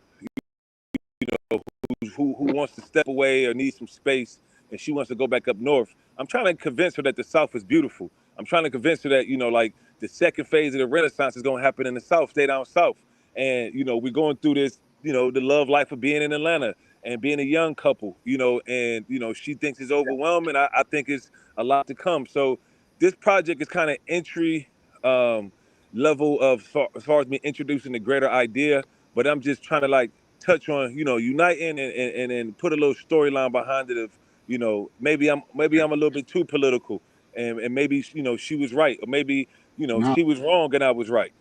who wants to step away or needs some space and she wants to go back up north. I'm trying to convince her that the South is beautiful. I'm trying to convince her that, like the second phase of the Renaissance is going to happen in the South, stay down South. And, we're going through this, the love life of being in Atlanta and being a young couple, and, she thinks it's overwhelming. I think it's a lot to come. So this project is kind of entry level of as far as me introducing the greater idea, but I'm just trying to like touch on, uniting and put a little storyline behind it of, maybe I'm a little bit too political and maybe, she was right, or maybe, No. she was wrong and I was right.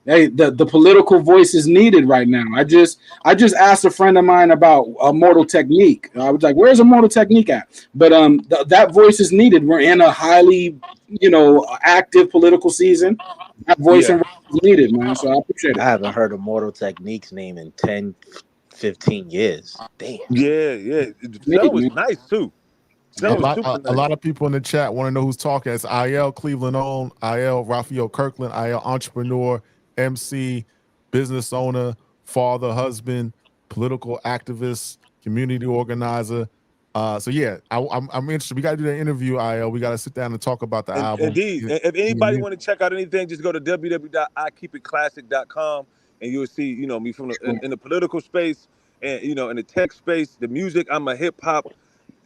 Hey, the political voice is needed right now. I just asked a friend of mine about a Mortal Technique. I was like, "Where's a Mortal Technique at?" But that voice is needed. We're in a highly, active political season. That voice Yeah. and is needed, man. So I appreciate I it. haven't heard of Mortal Techniques name in 10, 15 years. Damn. Yeah. That Need, was man. nice too. A That was lot, super a nice. lot of people in the chat want to know who's talking. It's IL Cleveland owned, IL Raphael Kirkland, IL entrepreneur, MC, business owner, father, husband, political activist, community organizer. So yeah, I'm interested. We got to do that interview, IL. We got to sit down and talk about the album. Indeed. If anybody want to check out anything, just go to www.ikeepitclassic.com and you'll see, me from in the political space and, in the tech space, the music. I'm a hip hop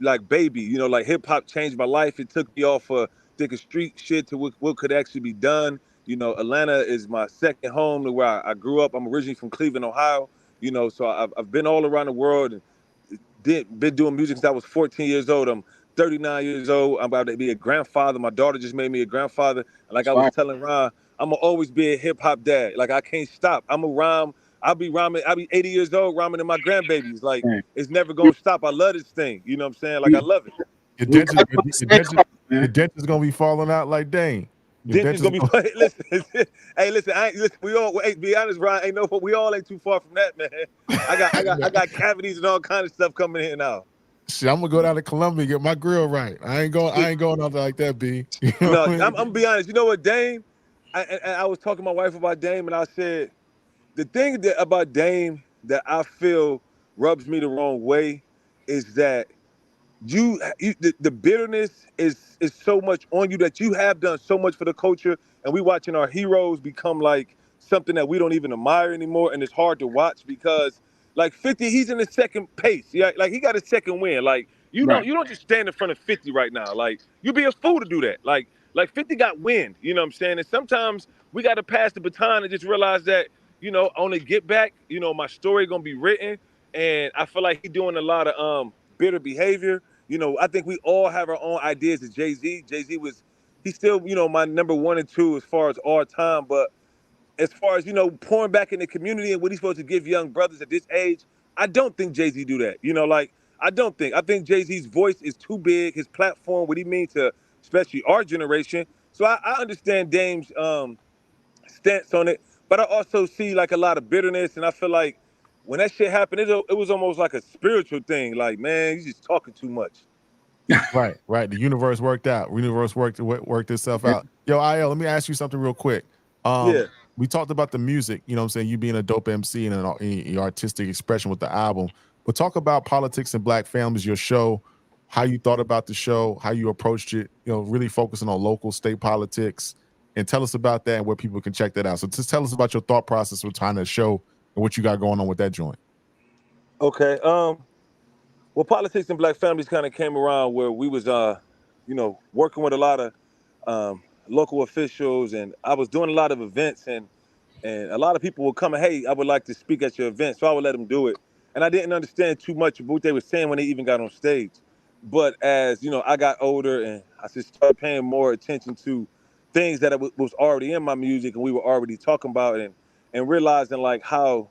like baby, like hip hop changed my life. It took me off thinking street shit to what could actually be done. You know, Atlanta is my second home to where I grew up. I'm originally from Cleveland, Ohio. You know, so I've been all around the world and been doing music since I was 14 years old. I'm 39 years old. I'm about to be a grandfather. My daughter just made me a grandfather. And like I was telling Ron, I'm gonna always be a hip hop dad. Like I can't stop. I'm a rhyme. I'll be 80 years old rhyming to my grandbabies. Like it's never gonna stop. I love this thing. You know what I'm saying? Like I love it. Your dent is gonna be falling out like Dane. Dent is gonna be listen. Hey, listen. We all. Hey, be honest, Ron. Ain't no. We all ain't too far from that, man. I got cavities and all kind of stuff coming in now. Shit, I'm gonna go down to Columbia and get my grill right. I ain't going out there like that, B. You know no, I'm gonna be honest. You know what, Dame? I was talking to my wife about Dame, and I said the thing about Dame that I feel rubs me the wrong way is that the bitterness is so much on you that you have done so much for the culture, and we watching our heroes become like something that we don't even admire anymore, and it's hard to watch because like 50, he's in the second pace. Yeah, like he got a second win. Like you don't just stand in front of 50 right now. Like you'd be a fool to do that. Like 50 got wind. You know what I'm saying? And sometimes we got to pass the baton and just realize that on the get back, my story gonna be written, and I feel like he's doing a lot of bitter behavior. I think we all have our own ideas of Jay-Z. Jay-Z he's still, my number 1 and 2 as far as all time. But as far as, pouring back in the community and what he's supposed to give young brothers at this age, I don't think Jay-Z do that. I think Jay-Z's voice is too big, his platform, what he means to especially our generation. So I understand Dame's stance on it, but I also see like a lot of bitterness, and I feel like when that shit happened, it was almost like a spiritual thing. Like, man, you just talking too much. Right. The universe worked out. Universe worked itself out. Yo, IL, let me ask you something real quick. We talked about the music, you know what I'm saying, you being a dope MC and an artistic expression with the album. But talk about politics and Black families, your show, how you thought about the show, how you approached it, really focusing on local state politics. And tell us about that and where people can check that out. So just tell us about your thought process with trying to show and what you got going on with that joint. Okay. Well, politics and Black families kind of came around where we was, working with a lot of local officials, and I was doing a lot of events, and a lot of people would come and, hey, I would like to speak at your event, so I would let them do it. And I didn't understand too much of what they were saying when they even got on stage. But as, I got older and I just started paying more attention to things that was already in my music and we were already talking about, and realizing like how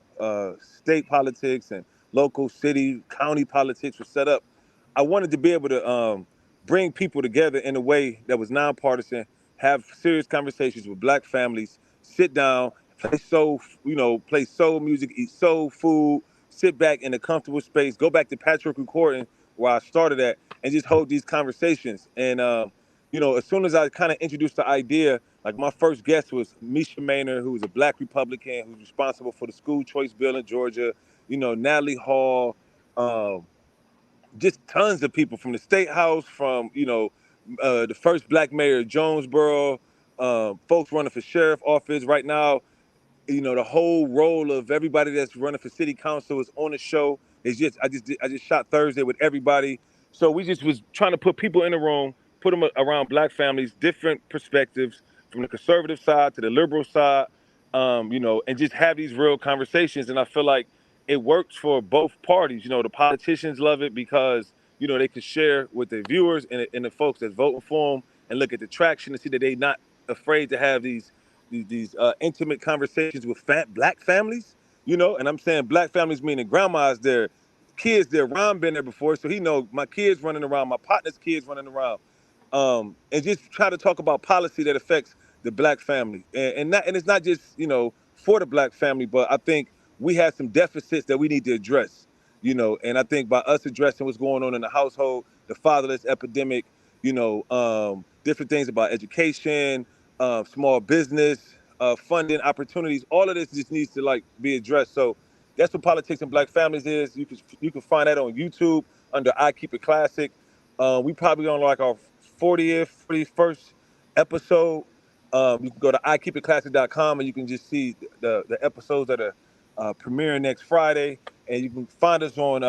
state politics and local, city, county politics were set up, I wanted to be able to bring people together in a way that was nonpartisan, have serious conversations with Black families, sit down, play soul music, eat soul food, sit back in a comfortable space, go back to Patrick Recording where I started at, and just hold these conversations. And as soon as I kind of introduced the idea, like my first guest was Misha Maynard, who was a Black Republican who's responsible for the school choice bill in Georgia, Natalie Hall, just tons of people from the State House, from, the first Black mayor of Jonesboro, folks running for sheriff office right now. The whole role of everybody that's running for city council is on the show. I just shot Thursday with everybody. So we just was trying to put people in the room, put them around Black families, different perspectives from the conservative side to the liberal side, and just have these real conversations. And I feel like it works for both parties. The politicians love it because, they can share with their viewers and the folks that's voting for them and look at the traction and see that they're not afraid to have these intimate conversations with Black families, and I'm saying Black families meaning grandmas there, kids there. Ron been there before, so he know my kids running around, my partner's kids running around, and just try to talk about policy that affects the Black family, and it's not just for the Black family, but I think we have some deficits that we need to address, and I think by us addressing what's going on in the household, the fatherless epidemic, different things about education, small business, funding opportunities. All of this just needs to like be addressed. So that's what politics and Black families is. You can find that on YouTube under I Keep It Classic. We probably on like our 40th, 41st episode. You can go to ikeepitclassic.com and you can just see the episodes that are premiering next Friday. And you can find us on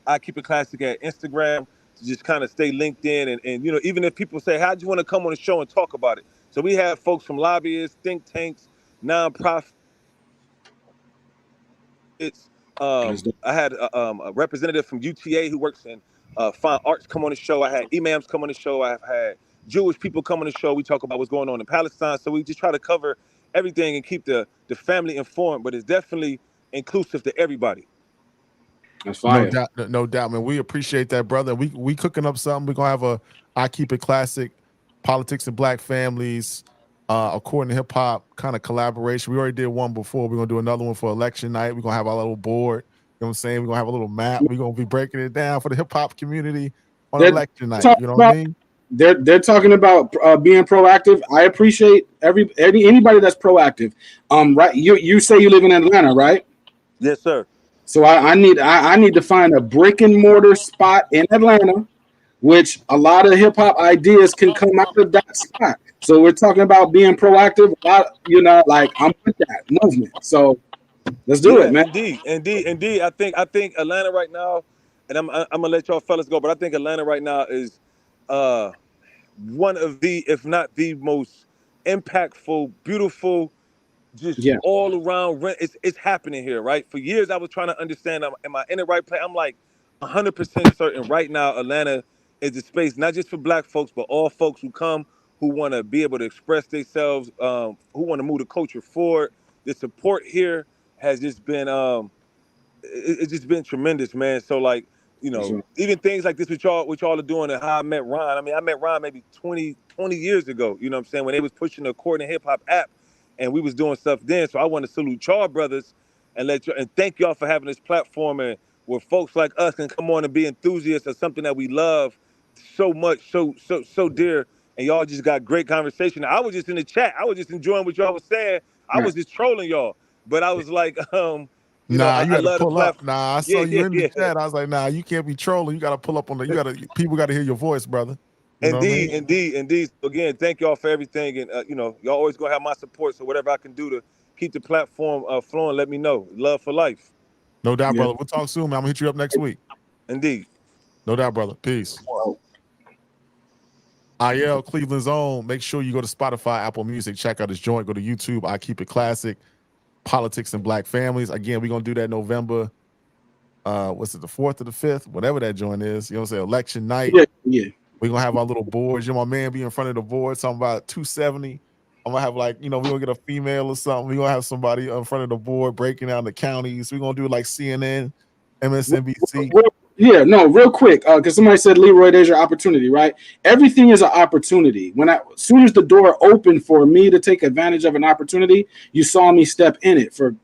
I Keep It Classic at Instagram to just kind of stay linked in. And even if people say, how'd you want to come on the show and talk about it? So we have folks from lobbyists, think tanks, nonprofits. I had a representative from UTA who works in fine arts come on the show. I had imams come on the show. I've had Jewish people come on the show. We talk about what's going on in Palestine. So we just try to cover everything and keep the family informed, but it's definitely inclusive to everybody. That's fire. No doubt, man. We appreciate that, brother. We cooking up something. We're gonna have a I Keep It Classic, politics and black families, according to hip hop kind of collaboration. We already did one before. We're gonna do another one for election night. We're gonna have our little board. You know what I'm saying? We're gonna have a little map. We're gonna be breaking it down for the hip hop community on election night. You know what I mean? They're talking about being proactive. I appreciate anybody that's proactive. Right? You say you live in Atlanta, right? Yes, sir. So I need to find a brick and mortar spot in Atlanta, which a lot of hip hop ideas can come out of that spot. So we're talking about being proactive. Like I'm with that movement. So let's do it, man. Indeed. I think Atlanta right now, and I'm gonna let y'all fellas go, but I think Atlanta right now is one of the, if not the most impactful, beautiful, just all around. It's happening here, right? For years I was trying to understand, am I in the right place? I'm like 100% certain right now Atlanta is a space not just for black folks, but all folks who come, who want to be able to express themselves, who want to move the culture forward. The support here has just been it's just been tremendous, man. So like, even things like this which y'all are doing, and how I met Ron. I mean, I met Ron maybe 20 years ago, you know what I'm saying, when they was pushing the According to Hip Hop app, and we was doing stuff then. So I want to salute y'all brothers and thank y'all for having this platform, and where folks like us can come on and be enthusiasts of something that we love so much, so dear. And y'all just got great conversation. I was just in the chat. I was just enjoying what y'all was saying. I was just trolling y'all, but I was like, you got to pull up. I saw you in the chat. I was like, you can't be trolling. You got to pull up on people got to hear your voice, brother. You know what I mean? Indeed. So again, thank y'all for everything, and y'all always gonna have my support. So whatever I can do to keep the platform flowing, let me know. Love for life. No doubt, brother. We'll talk soon, man. I'm gonna hit you up next week. Indeed. No doubt, brother. Peace. IL Cleveland's own. Make sure you go to Spotify, Apple Music, check out his joint. Go to YouTube. I Keep It Classic, politics and black families. Again, we're gonna do that November. What's it, the 4th or the 5th? Whatever that joint is. You know what I'm saying? Election night. Yeah. We're gonna have our little boards. My man be in front of the board, talking about 270. I'm gonna have we're gonna get a female or something. We're gonna have somebody in front of the board breaking down the counties. We're gonna do like CNN, MSNBC. Real quick, because somebody said, Leroy, there's your opportunity, right? Everything is an opportunity. As soon as the door opened for me to take advantage of an opportunity, you saw me step in it for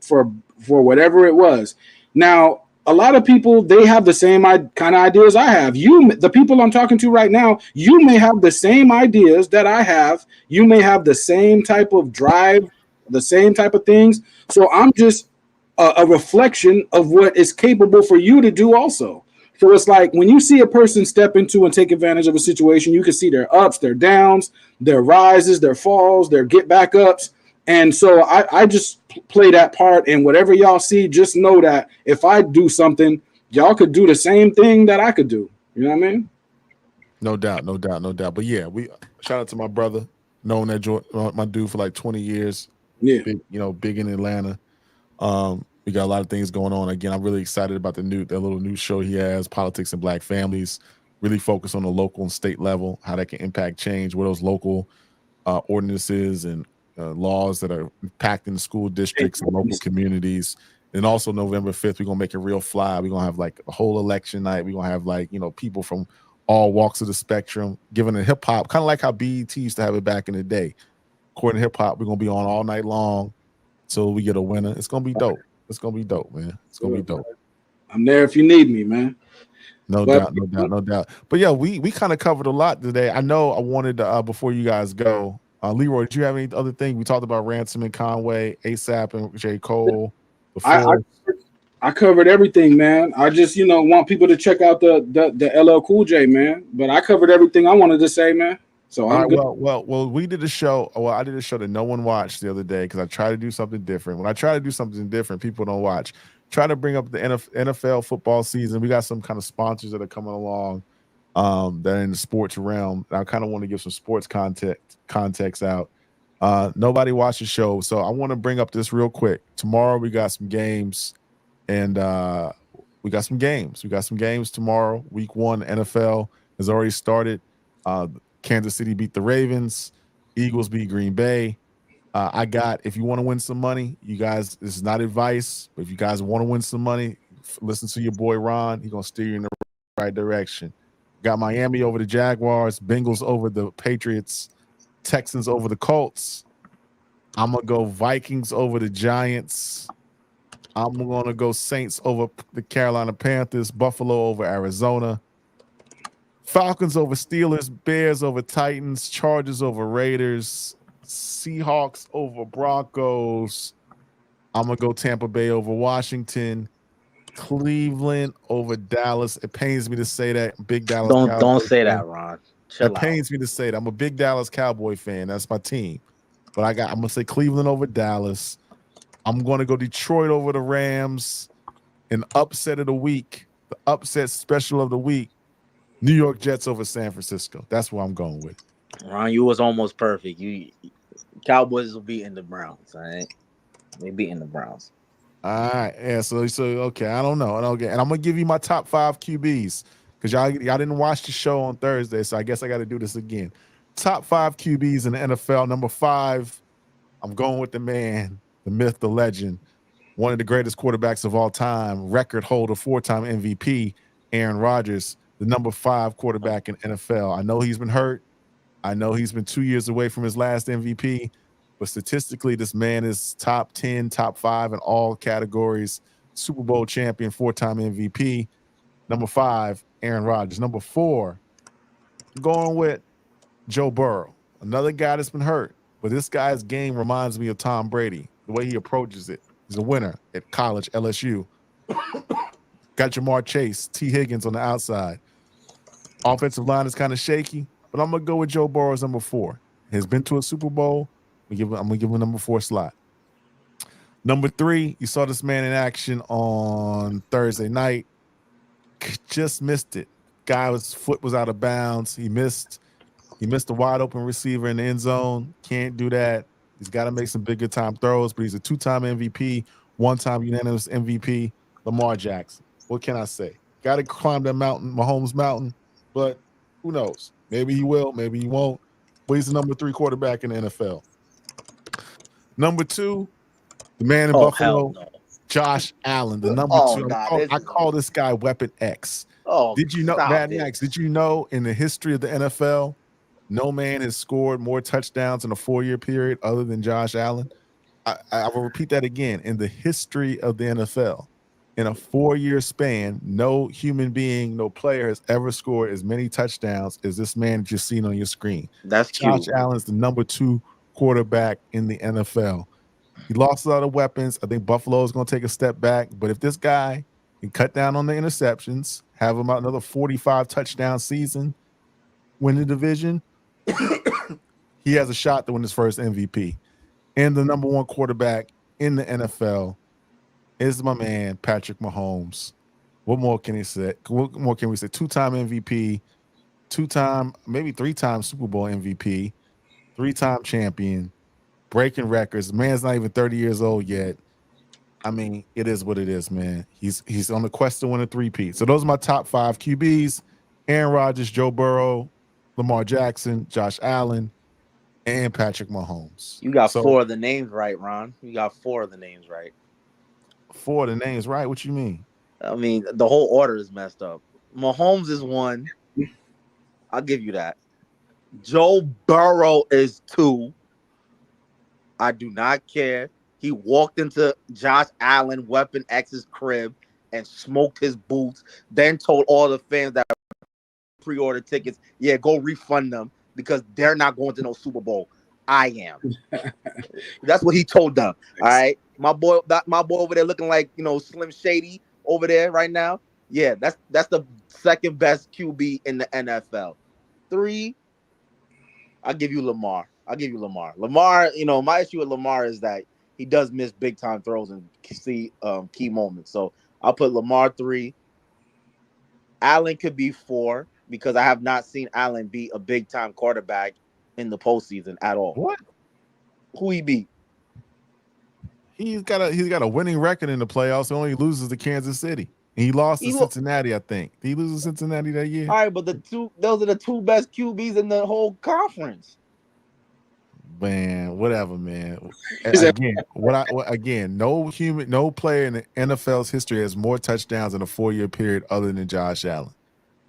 whatever it was. Now, a lot of people, they have the same kind of ideas I have. The people I'm talking to right now, you may have the same ideas that I have. You may have the same type of drive, the same type of things. So I'm just a reflection of what is capable for you to do also. So it's like when you see a person step into and take advantage of a situation, you can see their ups, their downs, their rises, their falls, their get back ups. And so I just play that part, and whatever y'all see, just know that if I do something, y'all could do the same thing that I could do. You know what I mean? No doubt. But yeah, we shout out to my brother, knowing that my dude for like 20 years. Yeah. Big in Atlanta. We got a lot of things going on. Again, I'm really excited about the little new show he has, Politics and Black Families, really focus on the local and state level, how that can impact change, what those local ordinances and laws that are impacting the school districts and local communities. And also November 5th, we're going to make it real fly. We're going to have like a whole election night. We're going to have people from all walks of the spectrum, giving it hip hop, kind of like how BET used to have it back in the day. According to hip hop, we're going to be on all night long till we get a winner. It's going to be dope. It's going to be dope, man. It's going to be dope. I'm there if you need me, man. No doubt. But yeah, we kind of covered a lot today. I know I wanted to, before you guys go, Leroy, did you have any other thing? We talked about Ransom and Conway, ASAP and J. Cole. I covered everything, man. I just, want people to check out the LL Cool J, man. But I covered everything I wanted to say, man. So I'm good. Well, we did a show. Well, I did a show that no one watched the other day because I try to do something different. When I try to do something different, people don't watch. Try to bring up the NFL football season. We got some kind of sponsors that are coming along that are in the sports realm. I kind of want to give some sports context out. Nobody watched the show, so I want to bring up this real quick. Tomorrow we got some games, and we got some games. We got some games tomorrow. Week 1 NFL has already started. Kansas City beat the Ravens. Eagles beat Green Bay. If you want to win some money, you guys, this is not advice, but if you guys want to win some money, listen to your boy Ron. He's going to steer you in the right direction. Got Miami over the Jaguars, Bengals over the Patriots, Texans over the Colts. I'm going to go Vikings over the Giants. I'm going to go Saints over the Carolina Panthers, Buffalo over Arizona, Falcons over Steelers, Bears over Titans, Chargers over Raiders, Seahawks over Broncos. I'm going to go Tampa Bay over Washington, Cleveland over Dallas. It pains me to say that. Big Dallas Cowboy Don't say fan. that, Ron. Chill It pains me to say that. I'm a big Dallas Cowboy fan. That's my team. But I'm going to say Cleveland over Dallas. I'm going to go Detroit over the Rams. An upset of the week. The upset special of the week. New York Jets over San Francisco. That's what I'm going with. Ron, you was almost perfect. You Cowboys will beating the Browns, all right? They beating the Browns. All right. Yeah, so okay, I don't know. Okay. And I'm gonna give you my top 5 QBs because y'all didn't watch the show on Thursday, so I guess I gotta do this again. Top 5 QBs in the NFL. Number 5, I'm going with the man, the myth, the legend, one of the greatest quarterbacks of all time, record holder, 4-time MVP, Aaron Rodgers, the number 5 quarterback in NFL. I know he's been hurt. I know he's been 2 years away from his last MVP, but statistically, this man is top 10, top 5 in all categories. Super Bowl champion, 4-time MVP. Number 5, Aaron Rodgers. Number 4, I'm going with Joe Burrow, another guy that's been hurt, but this guy's game reminds me of Tom Brady, the way he approaches it. He's a winner at college, LSU. Got Jamar Chase, T. Higgins on the outside. Offensive line is kind of shaky, but I'm going to go with Joe Burrow as number 4. He's been to a Super Bowl. I'm going to give him a number 4 slot. Number 3, you saw this man in action on Thursday night. Just missed it. Guy's foot was out of bounds. He missed a wide open receiver in the end zone. Can't do that. He's got to make some bigger time throws, but he's a 2-time MVP, 1-time unanimous MVP, Lamar Jackson. What can I say? Got to climb that mountain, Mahomes Mountain, but who knows? Maybe he will, maybe he won't. But he's the number 3 quarterback in the NFL. Number 2, the man in Buffalo, no. Josh Allen, the number 2. I call this guy Weapon X. Did you know, Mad Max, did you know in the history of the NFL, no man has scored more touchdowns in a 4-year period other than Josh Allen? I will repeat that again. In the history of the NFL, in a 4-year span, no human being, no player has ever scored as many touchdowns as this man that you're seeing on your screen. That's Josh cute. Allen's the number 2 quarterback in the NFL. He lost a lot of weapons. I think Buffalo is going to take a step back. But if this guy can cut down on the interceptions, have him out another 45 touchdown season, win the division, he has a shot to win his first MVP. And the number 1 quarterback in the NFL is my man, Patrick Mahomes. What more can he say? What more can we say? 2-time MVP, 2-time, maybe 3-time Super Bowl MVP, 3-time champion, breaking records. Man's not even 30 years old yet. I mean, it is what it is, man. He's on the quest to win a 3-peat. So those are my top 5 QBs: Aaron Rodgers, Joe Burrow, Lamar Jackson, Josh Allen, and Patrick Mahomes. You got 4 of the names right, Ron. You got 4 of the names right. 4 of the names right? What you mean? I mean, the whole order is messed up. Mahomes is 1. I'll give you that. Joe Burrow is 2. I do not care. He walked into Josh Allen, Weapon X's crib, and smoked his boots, then told all the fans that pre-order tickets, yeah, go refund them because they're not going to no Super Bowl. I am. That's what he told them. All right. My boy over there looking like, Slim Shady over there right now. Yeah, that's the second best QB in the NFL. 3, I'll give you Lamar. Lamar, my issue with Lamar is that he does miss big time throws and see key moments. So I'll put Lamar 3. Allen could be 4 because I have not seen Allen be a big time quarterback in the postseason at all. What? Who he beat? He's got a winning record in the playoffs. He only loses to Kansas City. He lost to Cincinnati, I think. Did he lose to Cincinnati that year? All right, but those are the two best QBs in the whole conference. Man, whatever, man. Again, no player in the NFL's history has more touchdowns in a 4-year period other than Josh Allen.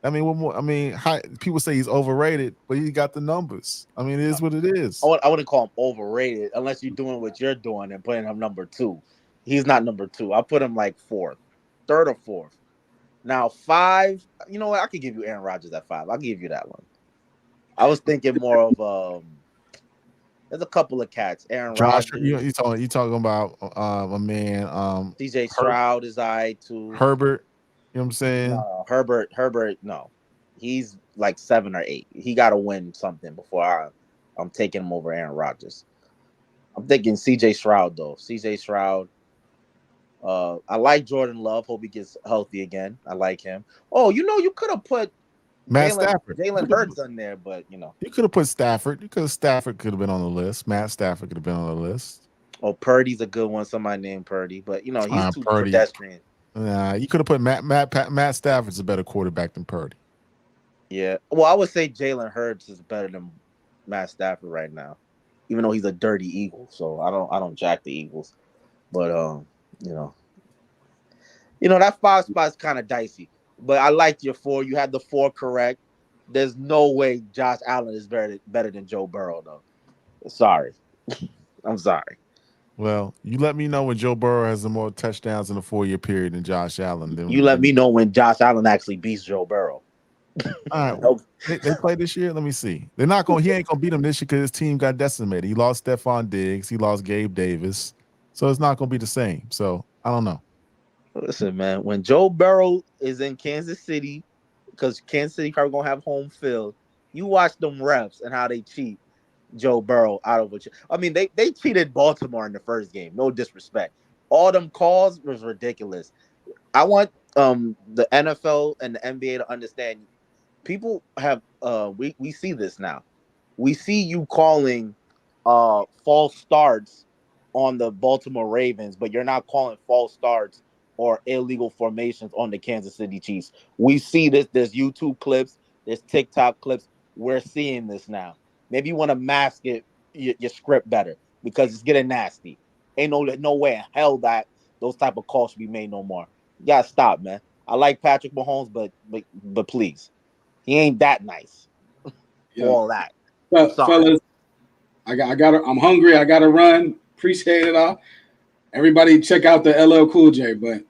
I mean, what more? I mean, people say he's overrated, but he got the numbers. I mean, it is what it is. I wouldn't call him overrated unless you're doing what you're doing and putting him number 2. He's not number 2. I'll put him like 4th, 3rd or 4th. Now 5, you know what? I could give you Aaron Rodgers at 5. I'll give you that one. I was thinking more of there's a couple of cats. Aaron Rodgers. You talking about a man. CJ Stroud is I too. Herbert. You know what I'm saying? No, Herbert, no. He's like 7 or 8. He got to win something before I'm taking him over Aaron Rodgers. I'm thinking CJ Stroud, though. CJ Stroud. I like Jordan Love. Hope he gets healthy again. I like him. Oh, you could have put Jalen Hurts on there, but you could have put Stafford. Stafford could have been on the list. Matt Stafford could have been on the list. Oh, Purdy's a good one. Somebody named Purdy, but he's too Purdy. pedestrian. You could have put Matt Stafford's a better quarterback than Purdy. Yeah. Well, I would say Jalen Hurts is better than Matt Stafford right now, even though he's a dirty Eagle. So I don't jack the Eagles, but that 5 spot is kind of dicey. But I liked your 4. You had the 4 correct. There's no way Josh Allen is better than Joe Burrow, though. Sorry. I'm sorry. Well, you let me know when Joe Burrow has the more touchdowns in a 4-year period than Josh Allen. You let me know when Josh Allen actually beats Joe Burrow. All right. They play this year? Let me see. He ain't going to beat him this year because his team got decimated. He lost Stephon Diggs. He lost Gabe Davis. So it's not going to be the same. So I don't know. Listen, man, when Joe Burrow is in Kansas City, because Kansas City probably going to have home field, you watch them refs and how they cheat Joe Burrow out of it. I mean, they cheated Baltimore in the first game. No disrespect. All them calls was ridiculous. I want the NFL and the NBA to understand. People have we see this now. We see you calling false starts on the Baltimore Ravens, but you're not calling false starts or illegal formations on the Kansas City Chiefs. We see this. There's YouTube clips. There's TikTok clips. We're seeing this now. Maybe you want to mask it, your script better because it's getting nasty. Ain't no way in hell that those type of calls should be made no more. You gotta stop, man. I like Patrick Mahomes, but please, he ain't that nice. Yeah. All that. But fellas, I'm hungry. I gotta run. Appreciate it all. Everybody check out the LL Cool J, but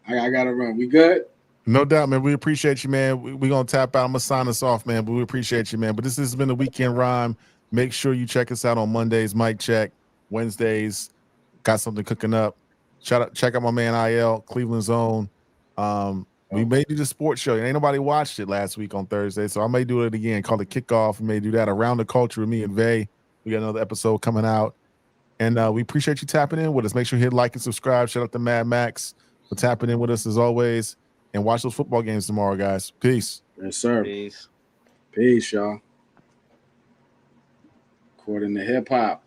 I gotta run. We good? No doubt, man. We appreciate you, man. We're going to tap out. I'm going to sign us off, man, but we appreciate you, man. But this has been the Weekend Rhyme. Make sure you check us out on Mondays, Mic Check. Wednesdays, got something cooking up. Check out my man IL, Cleveland Zone. We may do the sports show. Ain't nobody watched it last week on Thursday, so I may do it again. Call it Kickoff. We may do that Around the Culture with me and Vay. We got another episode coming out. And we appreciate you tapping in with us. Make sure you hit like and subscribe. Shout out to Mad Max for tapping in with us as always. And watch those football games tomorrow, guys. Peace. Yes, sir. Peace, y'all. According to hip hop.